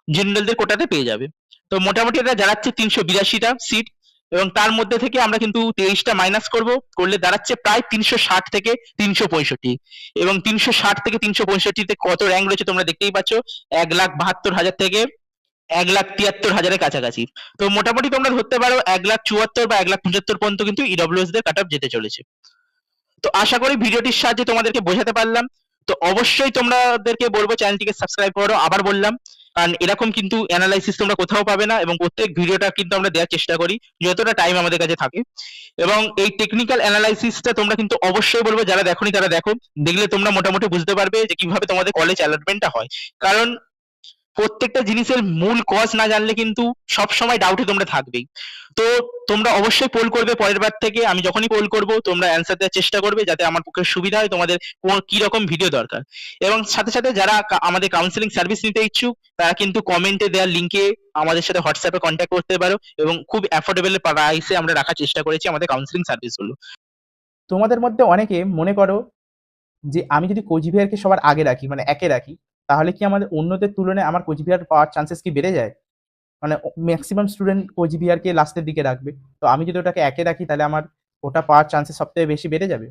জেনারেলদের কোটাতে পেয়ে যাবে। তো মোটামুটি এটা দাঁড়াচ্ছে 382টা সিট এবং তার মধ্যে থেকে আমরা কিন্তু 23টা মাইনাস করলে দাঁড়াচ্ছে প্রায় 360 থেকে 365 এবং 360 থেকে 365-তে কত র্যাঙ্ক রয়েছে তোমরা দেখতেই পাচ্ছ, 1,72,000 থেকে 1,73,000-এর কাছাকাছি। তো মোটামুটি তোমরা ধরতে পারো 1,74,000 বা 1,75,000 পর্যন্ত কিন্তু ইডব্লিউএস দের কাট অফ যেতে চলেছে। তো আশা করি ভিডিওটির সাহায্যে তোমাদেরকে বোঝাতে পারলাম। তো অবশ্যই তোমাদেরকে বলবো চ্যানেলটিকে সাবস্ক্রাইব করো, আবার বললাম, কারণ এরকম কিন্তু অ্যানালাইসিস তোমরা কোথাও পাবে না এবং প্রত্যেক ভিডিওটা কিন্তু আমরা দেওয়ার চেষ্টা করি যতটা টাইম আমাদের কাছে থাকে। এবং এই টেকনিক্যাল অ্যানালাইসিসটা তোমরা কিন্তু অবশ্যই বলবো যারা দেখোনি তারা দেখো, দেখলে তোমরা মোটামুটি বুঝতে পারবে যে কিভাবে তোমাদের কলেজ অ্যালটমেন্টটা হয়। কারণ প্রত্যেকটা জিনিসের মূল কজ না জানলে কিন্তু সব সময় ডাউটে তোমরা থাকবেই। তো তোমরা অবশ্যই পোল করবে পরের বার থেকে। আমি যখনই পোল করব তোমরা অ্যান্সার দেওয়ার চেষ্টা করবে যাতে আমার পক্ষে সুবিধা হয় তোমাদের কি রকম ভিডিও দরকার। এবং সাথে সাথে যারা আমাদের কাউন্সিলিং সার্ভিস নিতে ইচ্ছুক তারা কিন্তু কমেন্টে দেওয়ার লিঙ্কে আমাদের সাথে হোয়াটসঅ্যাপে কন্ট্যাক্ট করতে পারো এবং খুব অ্যাফোর্ডেবল প্রাইসে আমরা রাখার চেষ্টা করেছি আমাদের কাউন্সিলিং সার্ভিসগুলো। তোমাদের মধ্যে অনেকে মনে করো যে আমি যদি কোচবিহারকে সবার আগে রাখি, মানে একে রাখি, তাহলে কি আমাদের অন্যদের তুলনায় আমার কোচবিহার পাওয়ার চান্সেস কি বেড়ে যায়? মানে ম্যাক্সিমাম স্টুডেন্ট কোচবিহারকে লাস্টের দিকে রাখবে, তো আমি যদি ওটাকে একে রাখি তাহলে আমার ওটা পাওয়ার চান্সেস সবথেকে বেশি বেড়ে যাবে।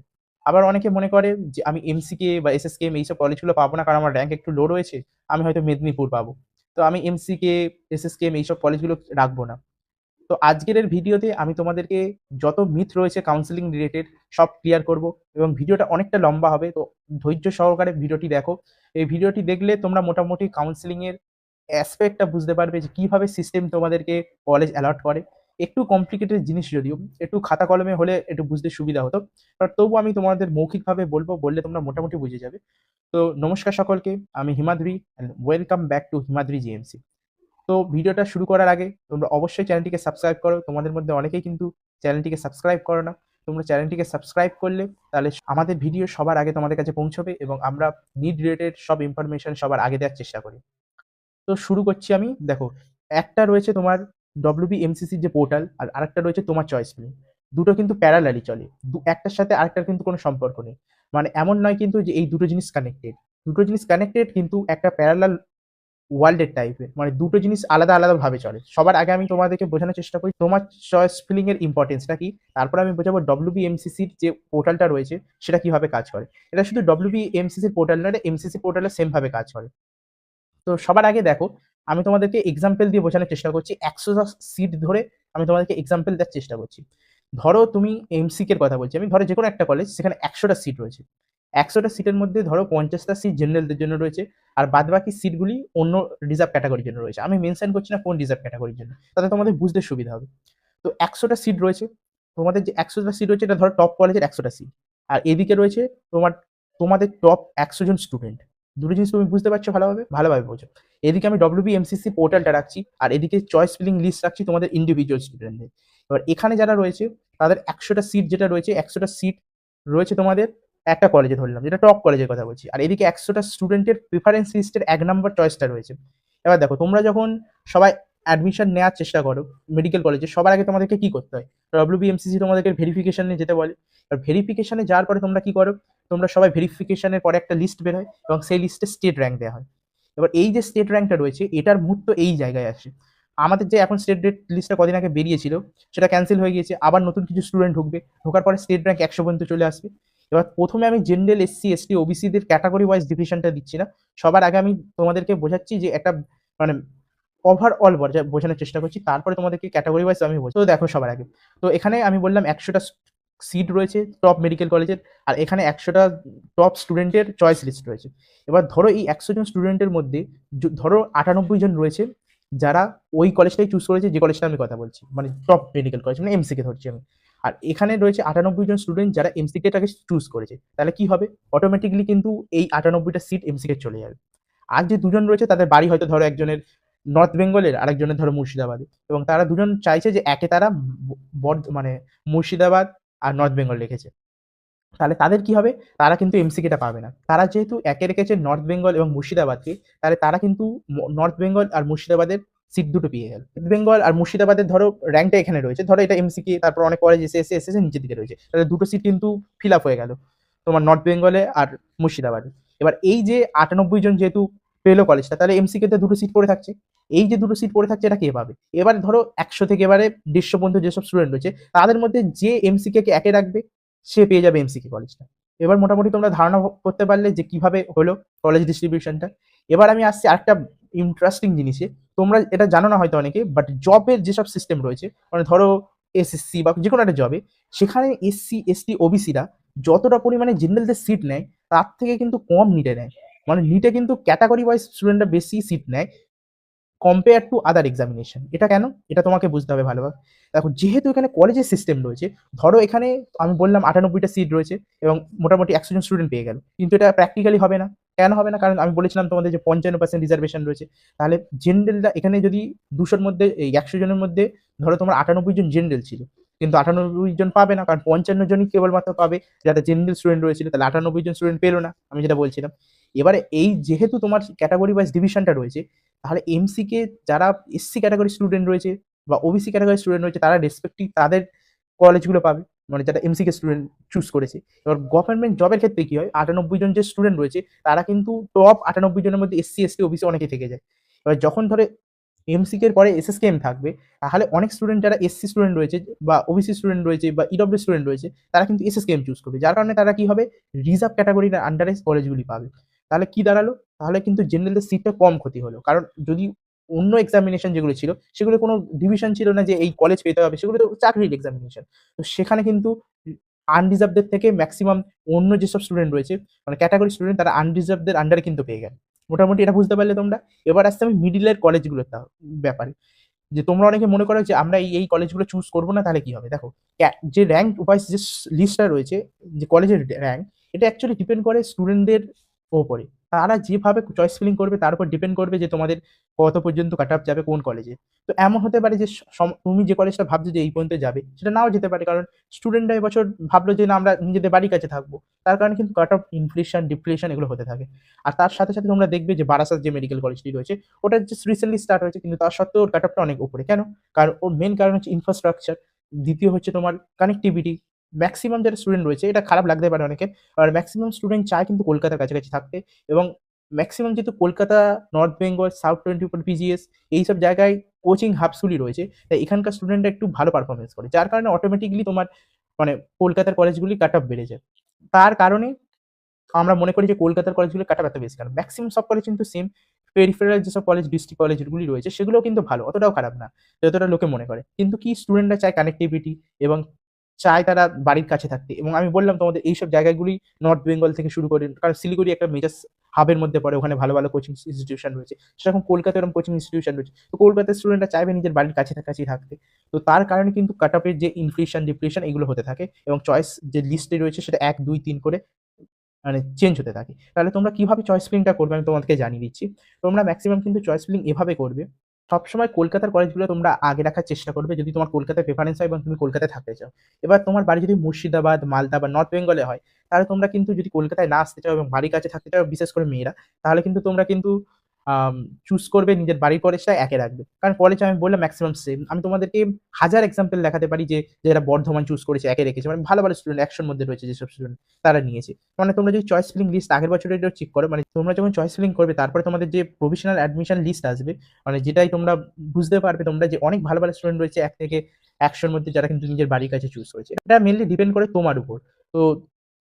আবার অনেকে মনে করে যে আমি এমসিকে বা এসএসকেএম এইসব কলেজগুলো পাবো না কারণ আমার র্যাঙ্ক একটু লো রয়েছে, আমি হয়তো মেদিনীপুর পাবো, তো আমি এমসিকে, এসএসকেএম এইসব কলেজগুলো রাখবো না। তো আজকের এর ভিডিওতে আমি তোমাদেরকে যত মিথ রয়েছে কাউন্সিলিং রিলেটেড সব ক্লিয়ার করব এবং ভিডিওটা অনেকটা লম্বা হবে, তো ধৈর্য সহকারে ভিডিওটি দেখো। এই ভিডিওটি দেখলে তোমরা মোটামুটি কাউন্সিলিং এর অ্যাসপেক্টটা বুঝতে পারবে যে কিভাবে সিস্টেম তোমাদেরকে কলেজ অ্যালট করে। একটু কমপ্লিকেটেড জিনিস, যদিও একটু খাতা কলমে হলে একটু বুঝতে সুবিধা হতো, বাট তবু আমি তোমাদের মৌখিকভাবে বললে তোমরা মোটামুটি বুঝে যাবে। তো নমস্কার সকলকে, আমি Himadri and welcome back to Himadri GMC. তো ভিডিওটা শুরু করার আগে তোমরা অবশ্যই চ্যানেলটিকে সাবস্ক্রাইব করো। তোমাদের মধ্যে অনেকেই কিন্তু চ্যানেলটিকে সাবস্ক্রাইব করো না। তোমরা চ্যানেলটিকে সাবস্ক্রাইব করলে তাহলে আমাদের ভিডিও সবার আগে তোমাদের কাছে পৌঁছবে এবং আমরা নিড রিলেটেড সব ইনফরমেশন সবার আগে দেওয়ার চেষ্টা করি। তো শুরু করছি আমি। দেখো, একটা রয়েছে তোমার WBMCC যে পোর্টাল, আর আরেকটা রয়েছে তোমার চয়েস ফিলিং। দুটো কিন্তু প্যারালালি চলে। একটার সাথে আরেকটার কিন্তু কোনো সম্পর্ক নেই। মানে এমন নয় কিন্তু যে এই দুটো জিনিস কানেক্টেড। দুটো জিনিস কানেক্টেড কিন্তু একটা প্যারালাল ওয়ার্ল্ডের টাইপের। মানে দুটো জিনিস আলাদা আলাদা ভাবে চলে। সবার আগে আমি তোমাদেরকে বোঝানোর চেষ্টা করি তোমার চয়েস ফিলিং এর ইম্পর্টেন্সটা কি। তারপর আমি বোঝাবো WBMCCর যে পোর্টালটা রয়েছে সেটা কিভাবে কাজ করে। এটা শুধু WBMCCর পোর্টাল নয়, এটা MCC পোর্টালের সেম ভাবে কাজ করে। তো সবার আগে দেখো, আমি তোমাদেরকে এক্সাম্পল দিয়ে বোঝানোর চেষ্টা করছি। 100টা সিট ধরে আমি তোমাদেরকে এক্সাম্পল দেওয়ার চেষ্টা করছি। ধরো তুমি এমসিকে এর কথা বলছি আমি। ধরো যেকোনো একটা কলেজ, সেখানে 100টা সিট রয়েছে। 100টা সিটের মধ্যে ধরো 50টা সিট জেনারেলদের জন্য রয়েছে, আর বাদবাকি সিটগুলি অন্য রিজার্ভ ক্যাটাগরির জন্য রয়েছে। আমি মেনশন করছি না কোন রিজার্ভ ক্যাটাগরির জন্য, তাতে তোমাদের বুঝতে সুবিধা হবে। তো 100টা সিট রয়েছে। তোমাদের যে 100টা সিট রয়েছে, এটা ধরো টপ কলেজের 100টা সিট। আর এদিকে রয়েছে তোমাদের টপ 100 জন স্টুডেন্ট। দুটো জিনিস তুমি বুঝতে পারছো ভালোভাবে? ভালোভাবে বোঝো। এদিকে আমি WBMCC পোর্টালটা রাখছি, আর এদিকে চয়েস ফিলিং লিস্ট রাখছি তোমাদের ইন্ডিভিজুয়াল স্টুডেন্টদের। এবার এখানে যারা রয়েছে তাদের 100টা সিট যেটা রয়েছে, 100টা সিট রয়েছে তোমাদের একটা কলেজে ধরলাম, যেটা টপ কলেজের কথা বলছি। আর এদিকে 100টা স্টুডেন্টের প্রিফারেন্স লিস্টের 1 নম্বর চয়েসটা রয়েছে। এবার দেখো, তোমরা যখন সবাই অ্যাডমিশন নেওয়ার চেষ্টা করো মেডিকেল কলেজে, সবার আগে তোমাদেরকে কি করতে হয়? WBMCC তোমাদেরকে ভেরিফিকেশনে যেতে বলে। আর ভেরিফিকেশনে যাওয়ার পরে তোমরা কি করো? তোমরা সবাই ভেরিফিকেশনের পরে একটা লিস্ট বের হয় এবং সেই লিস্টে স্টেট র্যাঙ্ক দেওয়া হয়। এবার এই যে স্টেট র্যাঙ্কটা রয়েছে, এটার মুহূর্ত এই জায়গায় আসে। আমাদের যে এখন স্টেট লিস্টটা কদিন আগে বেরিয়েছিল, সেটা ক্যান্সেল হয়ে গিয়েছে। আবার নতুন কিছু স্টুডেন্ট ঢুকবে, ঢোকার পরে স্টেট র্যাঙ্ক 100 পর্যন্ত চলে আসবে। এবার প্রথমে আমি জেনারেল, SC, ST, OBCদের ক্যাটাগরি ওয়াইজ ডিভিশনটা দিচ্ছি না। সবার আগে আমি তোমাদেরকে বোঝাচ্ছি যে একটা মানে ওভারঅল বোঝানোর চেষ্টা করছি। তারপরে তোমাদেরকে ক্যাটাগরি ওয়াইজ আমি বলছি। তো দেখো, সবার আগে তো এখানে আমি বললাম 100টা সিট রয়েছে টপ মেডিকেল কলেজের, আর এখানে 100টা টপ স্টুডেন্টের চয়েস লিস্ট রয়েছে। এবার ধরো এই 100 জন স্টুডেন্টের মধ্যে ধরো 98 জন রয়েছে যারা ওই কলেজটাই চুজ করেছে যে কলেজটা আমি কথা বলছি, মানে টপ মেডিকেল কলেজ, মানে এমসিকে ধরছি আমি। আর এখানে রয়েছে 98 জন স্টুডেন্ট যারা এমসিকেটাকে চুজ করেছে। তাহলে কি হবে? অটোমেটিকলি কিন্তু এই 98টা সিট এমসিকে চলে যাবে। আর যে দুজন রয়েছে তাদের বাড়ি হয়তো ধরো একজনের নর্থ বেঙ্গলের, আরেকজনের ধরো মুর্শিদাবাদে, এবং তারা দুজন চাইছে যে একে তারা মানে মুর্শিদাবাদ আর নর্থ বেঙ্গল রেখেছে। তাহলে তাদের কি হবে? তারা কিন্তু এমসিকেটা পাবে না। তারা যেহেতু একে রেখেছে নর্থ বেঙ্গল এবং মুর্শিদাবাদকে, তাহলে তারা কিন্তু নর্থ বেঙ্গল আর মুর্শিদাবাদের সিট দুটো পেয়ে গেল। নর্থ বেঙ্গল আর মুর্শিদাবাদের ধরো র্যাঙ্কটা এখানে রয়েছে, ধরো এটা এমসিকে, তারপর অনেক কলেজ এসে নিচের দিকে রয়েছে, তাহলে দুটো সিট কিন্তু ফিল আপ হয়ে গেল তোমার নর্থ বেঙ্গলে আর মুর্শিদাবাদে। এবার এই যে 98 জন যেহেতু পেলো কলেজটা, তাহলে এমসিকে তে দুটো সিট পড়ে থাকছে। এই যে দুটো সিট পড়ে থাকছে, এটা কে পাবে? এবার ধরো 100 থেকে এবারে 150 পর্যন্ত যেসব স্টুডেন্ট রয়েছে, তাদের মধ্যে যে এমসিকে কে একে রাখবে সে পেয়ে যাবে এমসিকে কলেজটা। এবার মোটামুটি তোমরা ধারণা করতে পারলে যে কিভাবে হলো কলেজ ডিস্ট্রিবিউশনটা। এবার আমি আসছি আরেকটা ইন্টারেস্টিং জিনিসে। তোমরা এটা জানো না হয়তো অনেকে, বাট জবের যেসব সিস্টেম রয়েছে, মানে ধরো SSC বা যে কোনো একটা জবে, সেখানে SC, ST, OBCরা যতটা পরিমাণে জেনারেলদের সিট নেয়, তার থেকে কিন্তু কম নিটে নেয়। মানে নিটে কিন্তু ক্যাটাগরি ওয়াইজ স্টুডেন্টরা বেশি সিট নেয় কম্পেয়ার টু আদার এক্সামিনেশন। এটা কেন? এটা তোমাকে বুঝতে হবে ভালোভাবে। দেখো, যেহেতু এখানে কলেজের সিস্টেম রয়েছে, ধরো এখানে আমি বললাম 98টা সিট রয়েছে এবং মোটামুটি 100 জন স্টুডেন্ট পেয়ে গেল, কিন্তু এটা প্র্যাকটিক্যালি হবে না। কেন হবে না? কারণ আমি বলেছিলাম তোমাদের যে 55% রিজার্ভেশন রয়েছে। তাহলে জেনারেলরা এখানে যদি 200-র মধ্যে, এই 100 জনের মধ্যে ধরো তোমার 98 জন জেনারেল ছিল, কিন্তু 98 জন পাবে না, কারণ 55 জনই কেবলমাত্র পাবে যারা জেনারেল স্টুডেন্ট রয়েছিল। তাহলে 98 জন স্টুডেন্ট পেলো না, আমি যেটা বলছিলাম। এবারে এই যেহেতু তোমার ক্যাটাগরি ওয়াইজ ডিভিশনটা রয়েছে, তাহলে এমসিকে যারা SC ক্যাটাগরি স্টুডেন্ট রয়েছে বা OBC ক্যাটাগরি স্টুডেন্ট রয়েছে, তারা রেসপেক্টিভ তাদের কলেজগুলো পাবে, মানে যারা এমসিকে স্টুডেন্ট চুজ করেছে। এবার গভর্নমেন্ট জবের ক্ষেত্রে কি হয়? 98 জন যে স্টুডেন্ট রয়েছে, তারা কিন্তু টপ 98 জনের মধ্যে SC, ST, OBC অনেকেই থেকে যায়। এবার যখন ধরে এমসিকে এর পরে SSKM থাকবে, তাহলে অনেক স্টুডেন্ট যারা SC স্টুডেন্ট রয়েছে বা OBC স্টুডেন্ট রয়েছে বা EW স্টুডেন্ট রয়েছে, তারা কিন্তু SSKM চুজ করবে, যার কারণে তারা কি হবে? রিজার্ভ ক্যাটাগরির আন্ডারে কলেজগুলি পাবে। তাহলে কি দাঁড়ালো? তাহলে কিন্তু জেনারেলদের সিটটা কম ক্ষতি হলো। কারণ যদি অন্য এক্সামিনেশন যেগুলো ছিল, সেগুলো কোনো ডিভিশন ছিল না যে এই কলেজ পেতে হবে, সেগুলো তো চাকরির এক্সামিনেশন। তো সেখানে কিন্তু আনরিজার্ভদের থেকে ম্যাক্সিমাম অন্য যেসব স্টুডেন্ট রয়েছে, মানে ক্যাটাগরি স্টুডেন্ট, তারা আনরিজার্ভদের আন্ডারে কিন্তু পেয়ে গেল। মোটামুটি এটা বুঝতে পারলে তোমরা। এবার আসছে আমি মিডিলের কলেজগুলোর ব্যাপারে, যে তোমরা অনেকে মনে করো যে আমরা এই কলেজগুলো চুজ করবো না, তাহলে কি হবে? দেখো, যে র্যাঙ্ক ওয়াইজ যে লিস্টটা রয়েছে, যে কলেজের র্যাঙ্ক, এটা অ্যাকচুয়ালি ডিপেন্ড করে স্টুডেন্টদের ওপরে। তারা যেভাবে চয়েস ফিলিং করবে তার উপর ডিপেন্ড করবে যে তোমাদের কত পর্যন্ত কাট অফ যাবে কোন কলেজে। তো এমন হতে পারে যে তুমি যে কলেজটা ভাবছো যে এই পর্যন্ত যাবে সেটা নাও যেতে পারে, কারণ স্টুডেন্টরা এবছর ভাবলো যে না আমরা নিজেদের বাড়ির কাছে থাকবো, তার কারণে কিন্তু কাট অফ ইনফ্লেশন ডিপ্রেশন এগুলো হতে থাকে। আর তার সাথে সাথে তোমরা দেখবে যে বারাসাত যে মেডিকেল কলেজটি রয়েছে ওটা জাস্ট রিসেন্টলি স্টার্ট হয়েছে, কিন্তু তার সত্ত্বেও ওর কাট অফটা অনেক উপরে। কেন? কারণ ওর মেন কারণ হচ্ছে ইনফ্রাস্ট্রাকচার, দ্বিতীয় হচ্ছে তোমার কানেক্টিভিটি। ম্যাক্সিমাম যারা স্টুডেন্ট রয়েছে, এটা খারাপ লাগতে পারে অনেকের, আর ম্যাক্সিমাম স্টুডেন্ট চায় কিন্তু কলকাতার কাছাকাছি থাকতে, এবং ম্যাক্সিমাম যেহেতু Kolkata, north Bengal, south 24 PGS এইসব জায়গায় কোচিং হাবসগুলি রয়েছে, তাই এখানকার স্টুডেন্টরা একটু ভালো পারফরমেন্স করে, যার কারণে অটোমেটিকলি তোমার মানে কলকাতার কলেজগুলি কাট অফ বেড়ে যায়। তার কারণে আমরা মনে করি যে কলকাতার কলেজগুলো কাট অফ এত বেশি, কারণ ম্যাক্সিমাম সব কলেজ কিন্তু সেম। পেরিফেরাল যেসব কলেজ, ডিস্ট্রিক্ট কলেজগুলি রয়েছে সেগুলোও কিন্তু ভালো, অতটাও খারাপ না যতটা লোকে মনে করে। কিন্তু কি স্টুডেন্টরা চায় কানেক্টিভিটি এবং চায় তারা বাড়ির কাছে থাকতে, এবং আমি বললাম তোমাদের এইসব জায়গাগুলি নর্থ বেঙ্গল থেকে শুরু করে, কারণ শিলিগুড়ি একটা মেজার হাবের মধ্যে পড়ে, ওখানে ভালো ভালো কোচিং ইনস্টিটিউশন রয়েছে, সেরকম কলকাতায় এরকম কোচিং ইনস্টিটিউশন রয়েছে। তো কলকাতার স্টুডেন্টরা চাইবে নিজের বাড়ির কাছাকাছি থাকতে, তো তার কারণে কিন্তু কাট অফের যে ইনফ্লেশন ডিপ্রেশন এগুলো হতে থাকে, এবং চয়েস যে লিস্টে রয়েছে সেটা 1 2 3 করে মানে চেঞ্জ হতে থাকে। তাহলে তোমরা কিভাবে চয়েস ফিলিংটা করবে আমি তোমাদেরকে জানিয়ে দিচ্ছি। তোমরা ম্যাক্সিমাম কিন্তু চয়েস ফিলিং এভাবে করবে। সবসময় কলকাতার কলেজগুলো তোমরা আগে রাখার চেষ্টা করবে যদি তোমার কলকাতায় প্রেফারেন্স হয় এবং তুমি কলকাতায় থাকতে চাও। এবার তোমার বাড়ি যদি মুর্শিদাবাদ, মালদা বা নর্থ বেঙ্গলে হয়, তাহলে তোমরা কিন্তু যদি কলকাতায় না আসতে চাও এবং বাড়ির কাছে থাকতে চাও, বিশেষ করে মেয়েরা, তাহলে কিন্তু তোমরা কিন্তু চুজ করবে নিজের বাড়ির কলেজটা একে রাখবে। কারণ কলেজ আমি বললাম ম্যাক্সিমাম সেম। আমি তোমাদেরকে হাজার এক্সাম্পল দেখাতে পারি যে যারা বর্ধমান চুজ করেছে একে রেখেছে, মানে ভালো ভালো স্টুডেন্ট 100 র মধ্যে রয়েছে যেসব স্টুডেন্ট তারা নিয়েছে। মানে তোমরা যদি চয়েস ফিলিং লিস্ট আগের বছরের চেক করো, মানে তোমরা যখন চয়েস ফিলিং করবে তারপরে তোমাদের যে প্রভিশনাল অ্যাডমিশন লিস্ট আসবে, মানে যেটাই তোমরা বুঝতে পারবে তোমরা যে অনেক ভালো ভালো স্টুডেন্ট রয়েছে 1 থেকে 100 র মধ্যে যারা কিন্তু নিজের বাড়ির কাছে চুজ করেছে। এটা মেইনলি ডিপেন্ড করে তোমার উপর। তো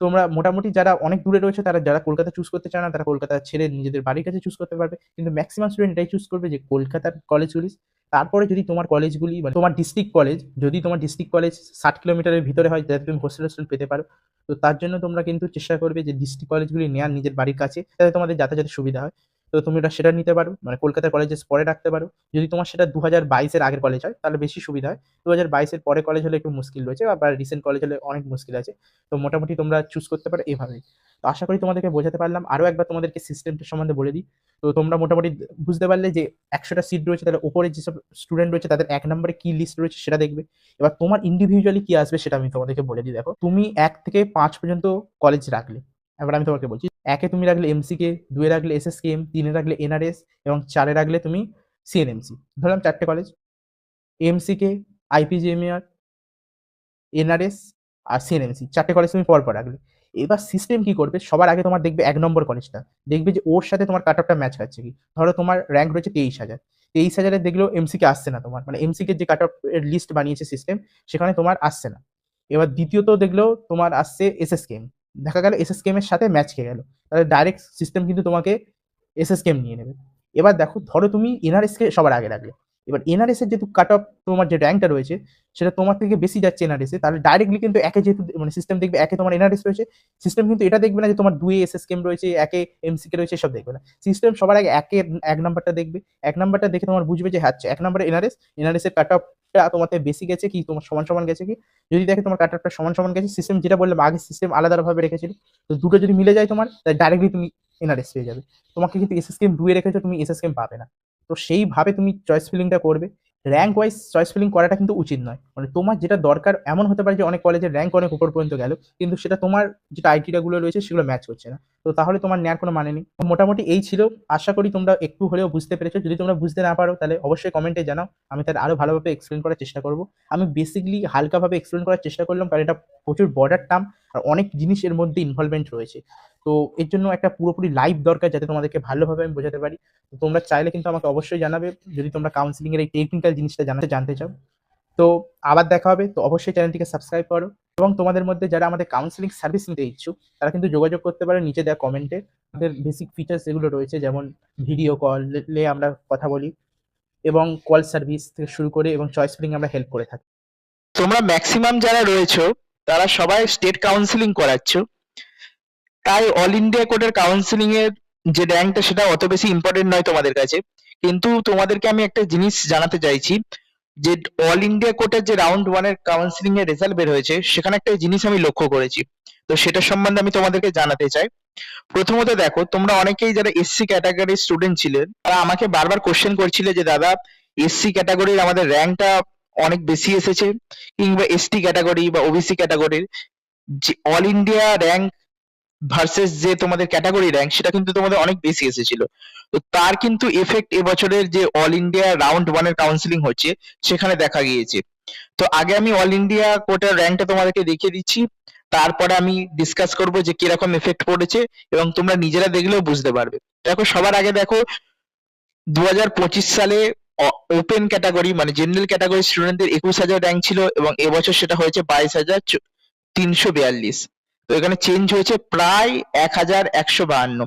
তোমরা মোটামুটি যারা অনেক দূরে রয়েছে, তারা যারা কলকাতা চুজ করতে চায় না, তারা কলকাতা ছেড়ে নিজেদের বাড়ির কাছে চুজ করতে পারবে। কিন্তু ম্যাক্সিমাম স্টুডেন্ট এটাই চুজ করবে যে কলকাতার কলেজগুলি। তারপরে যদি তোমার কলেজগুলি মানে তোমার ডিস্ট্রিক্ট কলেজ, যদি তোমার ডিস্ট্রিক্ট কলেজ 60 কিলোমিটারের ভিতরে হয় যাতে তুমি হোস্টেল পেতে পারো, তো তার জন্য তোমরা কিন্তু চেষ্টা করবে যে ডিস্ট্রিক্ট কলেজগুলি নেওয়ার নিজের বাড়ির কাছে, যাতে তোমাদের যাতায়াতের সুবিধা হয়। তো তুমি সেটা নিতে পারো, মানে কলকাতার কলেজের পরে রাখতে পারো। যদি তোমার সেটা 2022 এর আগের কলেজ হয় তাহলে বেশি সুবিধা হয়। 2022 এর পরে কলেজ হলে একটু মুশকিল রয়েছে, আবার রিসেন্ট কলেজ হলে অনেক মুশকিল আছে। তো মোটামুটি তোমরা চুজ করতে পারো এভাবেই। তো আশা করি তোমাদেরকে বোঝাতে পারলাম। আরো একবার তোমাদেরকে সিস্টেমটা সম্বন্ধে বলে দিই। তো তোমরা মোটামুটি বুঝতে পারলে যে 100টা সিট রয়েছে, তাহলে উপরে যেসব স্টুডেন্ট রয়েছে তাদের 1 নম্বরে কি লিস্ট রয়েছে সেটা দেখবে। এবার তোমার ইন্ডিভিজুয়ালি কি আসবে সেটা আমি তোমাদেরকে বলে দিই। দেখো, তুমি 1 থেকে 5 পর্যন্ত কলেজ রাখলে। এবার আমি তোমাকে বলছি, 1 এ তুমি রাখলে এমসিকে, 2 এ রাখলে এসএসকেএম, 3 এ রাখলে এনআরএস এবং 4 এ রাখলে তুমি সিএনএমসি। ধরলাম 4টে কলেজ, এমসিকে, আইপিজিএমইআর, এনআরএস আর সিএনএমসি, 4টে কলেজ তুমি পরপর রাখলে। এবার সিস্টেম কি করবে, সবার আগে তোমার দেখবে 1 নম্বর কলেজটা, দেখবে যে ওর সাথে তোমার কাট অফটা ম্যাচ খাচ্ছে কি। ধরো তোমার র্যাঙ্ক রয়েছে 23,000, 23,000 এর দেখলেও এমসিকে আসছে না তোমার, মানে এমসিকে যে কাট অফ এর লিস্ট বানিয়েছে সিস্টেম সেখানে তোমার আসছে না। এবার দ্বিতীয়ত দেখলেও তোমার আসছে এসএসকেএম, দেখা গেল এসএসকেএম এর সাথে ম্যাচ খেয়ে গেল, তাহলে ডাইরেক্ট সিস্টেম কিন্তু তোমাকে এসএসকেএম নিয়ে নেবে। এবার দেখো, ধরো তুমি এনআরএস কে সবার আগে রাখলে, এবার এনআরএস এর যেহেতু কাট অফ তোমার যে র্যাঙ্কটা রয়েছে সেটা তোমার থেকে বেশি যাচ্ছে এনআরএস এ, তাহলে ডাইরেক্টলি কিন্তু একে যেহেতু মানে সিস্টেম দেখবে একে তোমার এনআরএস রয়েছে, সিস্টেম কিন্তু এটা দেখবে না যে তোমার 2 এ এসএসকেএম রয়েছে, একে এমসিকে রয়েছে, সব দেখবে না। সিস্টেম সবার আগে একের 1 নাম্বারটা দেখবে, 1 নাম্বারটা দেখে তোমার বুঝবে যে হ্যাঁ 1 নাম্বারে এনআরএস, এনআরএস এর কাট অফটা তোমার থেকে বেশি গেছে কি তোমার সমান সমান গেছে কি। যদি দেখে তোমার কাট অফটা সমান সমান গেছে, সিস্টেম যেটা বললাম আগে সিস্টেম আলাদাভাবে রেখেছিল, তো দুটো যদি মিলে যায় তোমার, তাহলে ডাইরেক্টলি তুমি এনআরএস পেয়ে যাবে। তোমাকে কিন্তু এসএসকেএম 2 এ রেখেছো, তুমি এসএসকেএম পাবে না। তো সেইভাবে তুমি চয়েস ফিলিংটা করবে। র‍্যাঙ্ক ওয়াইজ চয়েস ফিলিং করাটা কিন্তু উচিত নয়। মানে তোমার যেটা দরকার, এমন হতে পারে যে অনেক কলেজের র‍্যাঙ্ক অনেক উপর পর্যন্ত গেল, কিন্তু সেটা তোমার যেটা আইটিআই গুলো রয়েছে সেগুলো ম্যাচ করছে না। তো তাহলে তোমার নেওয়ার কোনো মানে নেই। মোটামুটি এই ছিল। আশা করি তোমরা একটু হলেও বুঝতে পেরেছো। যদি তোমরা বুঝতে না পারো তাহলে অবশ্যই কমেন্টে জানাও, আমি তাহলে আরো ভালোভাবে এক্সপ্লেন করার চেষ্টা করব। আমি বেসিক্যালি হালকাভাবে এক্সপ্লেন করার চেষ্টা করলাম, কারণ এটা প্রচুর বর্ডার টার্ম আর অনেক জিনিস এর মধ্যে ইনভলভমেন্ট রয়েছে। তো এর জন্য একটা পুরোপুরি লাইভ দরকার, যাতে তোমাদেরকে ভালোভাবে আমি বোঝাতে পারি। তো তোমরা চাইলে কিন্তু আমাকে অবশ্যই জানাবে যদি তোমরা কাউন্সেলিং এর এই টেকনিক্যাল জিনিসটা জানতে চাও। তো আবার দেখা হবে। তো অবশ্যই চ্যানেলটিকে সাবস্ক্রাইব করো, এবং তোমাদের মধ্যে যারা আমাদের কাউন্সেলিং সার্ভিস নিতে ইচ্ছুক তারা কিন্তু যোগাযোগ করতে পারো নিচে দেওয়া কমেন্টে। আমাদের বেসিক ফিচার্স যেগুলো রয়েছে, যেমন ভিডিও কলে আমরা কথা বলি, এবং কল সার্ভিস থেকে শুরু করে এবং চয়েস ফিলিং আমরা হেল্প করে থাকি। তোমরা ম্যাক্সিমাম যারা রয়েছো তারা সবাই স্টেট কাউন্সিলিং করাচ্ছ, তাই অল ইন্ডিয়া কোর্টের কাউন্সিলিং এর যে র্যাঙ্কটা সেটা অত বেশি ইম্পর্টেন্ট নয় তোমাদের কাছে। কিন্তু তোমাদেরকে আমি একটা জিনিস জানাতে চাইছি, যে অল ইন্ডিয়া কোর্টের যে রাউন্ড 1 এর কাউন্সিলিং এর রেজাল্ট বের হয়েছে, সেখানে একটা জিনিস আমি লক্ষ্য করেছি। তো সেটা সম্বন্ধে আমি তোমাদেরকে জানাতে চাই। প্রথমত দেখো, তোমরা অনেকেই যারা এসসি ক্যাটাগরির স্টুডেন্ট ছিলেন তারা আমাকে বারবার কোশ্চেন করছিলে যে দাদা এসসি ক্যাটাগরির আমাদের র্যাঙ্কটা অনেক বেশি এসেছে, কিংবা এসটি ক্যাটাগরি বা ওবিসি ক্যাটাগরির যে অল ইন্ডিয়া র্যাঙ্ক ভার্সেস যে তোমাদের ক্যাটাগরি র্যাঙ্ক সেটা কিন্তু তোমাদের অনেক বেশি এসেছিল। তো তার কিন্তু এফেক্ট এবছরের যে অল ইন্ডিয়া রাউন্ড ওয়ানের কাউন্সিলিং হচ্ছে সেখানে দেখা গিয়েছে। তো আগে আমি অল ইন্ডিয়া কোটার র্যাঙ্কটা তোমাদেরকে দেখিয়ে দিচ্ছি, তারপরে আমি ডিসকাস করব যে কিরকম এফেক্ট পড়েছে এবং তোমরা নিজেরা দেখলেও বুঝতে পারবে। দেখো, সবার আগে দেখো 2025 সালে ওপেন ক্যাটাগরি মানে জেনারেল ক্যাটাগরি স্টুডেন্টদের 21,000 র্যাঙ্ক ছিল এবং এবছর সেটা হয়েছে 22,342। তো এখানে চেঞ্জ হয়েছে প্রায় 1,152।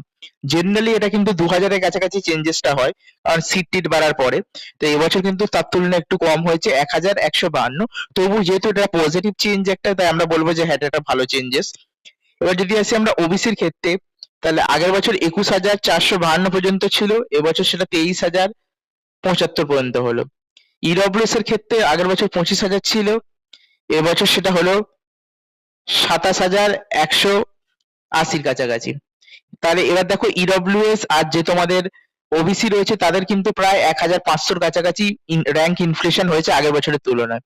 জেনারেলি এটা কিন্তু 2,000-এর কাছাকাছি চেঞ্জেসটা হয়, কারণ সিট টিট বাড়ার পরে। তো এবছর কিন্তু তার তুলনায় একটু কম হয়েছে, 1,152। তবু যেহেতু এটা পজিটিভ চেঞ্জ একটা, তাই আমরা বলবো যে হ্যাঁ, এটা একটা ভালো চেঞ্জেস। এবার যদি আসি আমরা ওবিসির ক্ষেত্রে, তাহলে আগের বছর 21,452 পর্যন্ত ছিল, এবছর সেটা 23,075 পর্যন্ত হলো। ইডব্লিউএস এর ক্ষেত্রে আগের বছর 25,000 ছিল, এবছর সেটা হলো 27,180-র কাছাকাছি। তাহলে এবার দেখো, ইডব্লিউএস আর যে তোমাদের ওবিসি রয়েছে তাদের কিন্তু প্রায় 1,500-র কাছাকাছি র্যাঙ্ক ইনফ্লেশন হয়েছে আগের বছরের তুলনায়।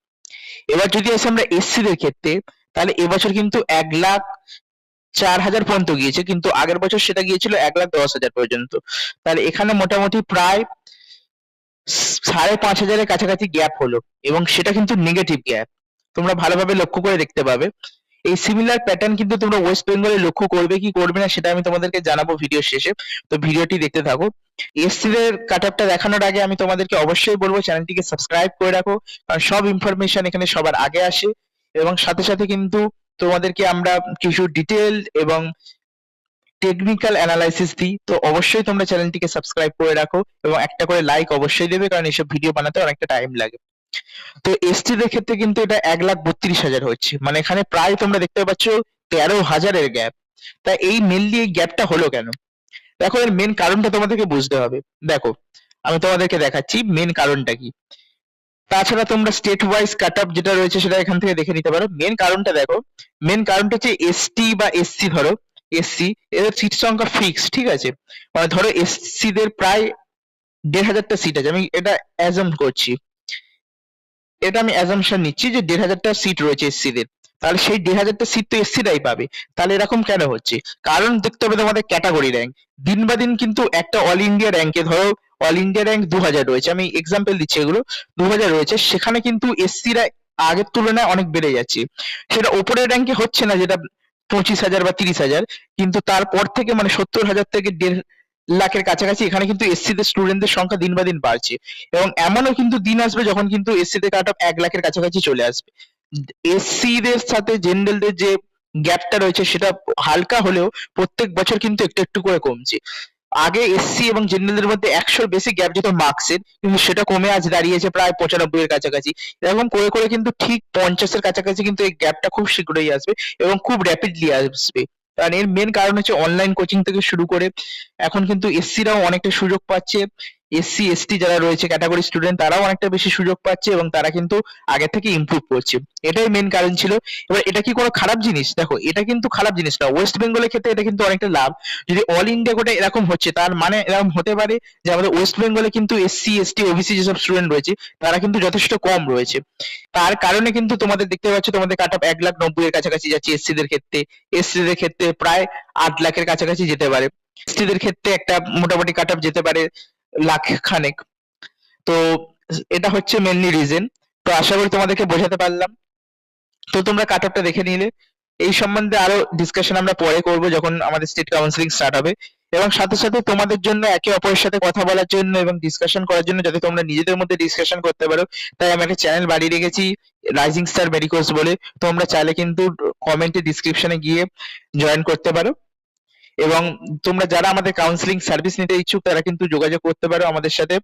এবার যদি আসি আমরা এসসি দের ক্ষেত্রে, তাহলে এবছর কিন্তু 1,04,000 পর্যন্ত গিয়েছে, কিন্তু আগের বছর সেটা গিয়েছিল 1,10,000 পর্যন্ত। তাহলে এখানে মোটামুটি প্রায় 5,500-এর কাছাকাছি গ্যাপ হলো, এবং সেটা কিন্তু নেগেটিভ গ্যাপ। তোমরা ভালোভাবে লক্ষ্য করে দেখতে পাবে। এই সিমিলার প্যাটার্ন কিন্তু তোমরা ওয়েস্ট বেঙ্গলে লক্ষ্য করবে কি করবে না সেটা আমি তোমাদেরকে জানাবো ভিডিও শেষে। তো ভিডিওটি দেখতে থাকো। এসসি দের কাট অফটা দেখানোর আগে আমি তোমাদেরকে অবশ্যই বলবো চ্যানেলটিকে সাবস্ক্রাইব করে রাখো, কারণ সব ইনফরমেশন এখানে সবার আগে আসে। এবং সাথে সাথে কিন্তু তোমাদেরকে আমরা কিছু ডিটেল এবং টেকনিক্যাল অ্যানালাইসিস দিই। তো অবশ্যই তোমরা চ্যানেলটিকে সাবস্ক্রাইব করে রাখো এবং একটা করে লাইক অবশ্যই দেবে, কারণ এইসব ভিডিও বানাতে অনেকটা টাইম লাগে। তো এসটি দের ক্ষেত্রে কিন্তু এটা 1,32,000 হচ্ছে, মানে এখানে প্রায় তোমরা দেখতে পাচ্ছ 13,000-এর গ্যাপ। তা এই মেনলি এই গ্যাপটা হলো কেন? দেখো, এর মেন কারণটা তোমাদেরকে বুঝতে হবে। দেখো, আমি তোমাদেরকে দেখাচ্ছি মেন কারণটা কি। তাছাড়া তোমরা স্টেট ওয়াইজ কাট অফ যেটা রয়েছে সেটা এখান থেকে দেখে নিতে পারো। মেন কারণটা দেখো, মেন কারণটা হচ্ছে এসটি বা এসসি, ধরো এসসি এদের সিট সংখ্যা ফিক্স, ঠিক আছে? মানে ধরো এসসি দের প্রায় 1,500টা সিট আছে, আমি এটা অ্যাজাম্প করছি, এটা আমি অ্যাজাম্পশন নিচ্ছি যে 1,500টা সিট রয়েছে এসসি দের। তাহলে সেই 1,500টা সিট তো এসসিরাই পাবে। তাহলে এরকম কেন হচ্ছে? কারণ দেখতে হবে তোমাদের ক্যাটাগরি র্যাঙ্ক। দিন বা দিন কিন্তু একটা অল ইন্ডিয়া র্যাঙ্কে, ধরো অল ইন্ডিয়া র্যাঙ্ক 2,000 রয়েছে, আমি এক্সাম্পল দিচ্ছি, এগুলো 2,000 রয়েছে, সেখানে কিন্তু এসসিরা আগের তুলনায় অনেক বেড়ে যাচ্ছে। সেটা ওপরের র্যাঙ্কে হচ্ছে না, যেটা 25,000 বা 30,000, কিন্তু তারপর থেকে মানে 70,000 থেকে 1,50,000-এর কাছাকাছি এখানে কিন্তু এসসি দের স্টুডেন্টদের সংখ্যা দিন বা দিন বাড়ছে। এবং এমনও কিন্তু দিন আসবে যখন কিন্তু এসসি দের কাট অফ 1,00,000-এর কাছাকাছি চলে আসবে। এসসি দের সাথে জেনারেলদের যে গ্যাপটা রয়েছে সেটা হালকা হলেও প্রত্যেক বছর কিন্তু একটু একটু করে কমছে। আগে এসসি এবং জেনারেলদের মধ্যে 100-র বেশি গ্যাপ যেত মার্কসের, কিন্তু সেটা কমে আজ দাঁড়িয়েছে প্রায় 95-এর কাছাকাছি। এরকম করে করে কিন্তু ঠিক 50-এর কাছাকাছি কিন্তু এই গ্যাপটা খুব শীঘ্রই আসবে এবং খুব র্যাপিডলি আসবে। কারণ এর মেন কারণ হচ্ছে অনলাইন কোচিং থেকে শুরু করে এখন কিন্তু এসসিরাও অনেকটা সুযোগ পাচ্ছে, এসসি এসটি যারা রয়েছে ক্যাটাগরি স্টুডেন্ট তারাও অনেকটা বেশি সুযোগ পাচ্ছে এবং তারা কিন্তু আগে থেকে ইমপ্রুভ করছে। এটাই মেন কারণ ছিল। এবার এটা কি কোনো খারাপ জিনিস? দেখো, এটা কিন্তু খারাপ জিনিস না। ওয়েস্ট বেঙ্গলের ক্ষেত্রে এটা কিন্তু অনেকটা লাভ। যদি অল ইন্ডিয়া কোটা এরকম হচ্ছে, তার মানে এরকম হতে পারে যে আমাদের ওয়েস্ট বেঙ্গলে কিন্তু এসসি এসটি ওবিসি যেসব স্টুডেন্ট রয়েছে তারা কিন্তু যথেষ্ট কম রয়েছে। তার কারণে কিন্তু তোমাদের দেখতে পাচ্ছ তোমাদের কাট অফ 1,90,000-এর কাছাকাছি যাচ্ছে এসসি দের ক্ষেত্রে। এসটি দের ক্ষেত্রে প্রায় 8,00,000-এর কাছাকাছি যেতে পারে। এসটি দের ক্ষেত্রে একটা মোটামুটি কাট অফ যেতে পারে 1,00,000 খানেক। তো এটা হচ্ছে মেনলি রিজন। তো আশা করি তোমাদেরকে বোঝাতে পারলাম। তো তোমরা কাট অফটা দেখে নিলে। এই সম্বন্ধে আরো ডিসকাশন আমরা পরে করব যখন আমাদের স্টেট কাউন্সিলিং স্টার্ট হবে। এবং সাথে সাথে তোমাদের জন্য একে অপরের সাথে কথা বলার জন্য এবং ডিসকাশন করার জন্য, যাতে তোমরা নিজেদের মধ্যে ডিসকাশন করতে পারো, তাই আমি একটা চ্যানেল বানিয়ে রেখেছি রাইজিং স্টার মেডিকোর্স বলে। তোমরা চাইলে কিন্তু কমেন্টে ডিসক্রিপশনে গিয়ে জয়েন করতে পারো। এবং তোমরা যারা আমাদের কাউন্সিলিং সার্ভিস নিতে ইচ্ছুক তারা কিন্তু যোগাযোগ করতে পারো আমাদের সাথে।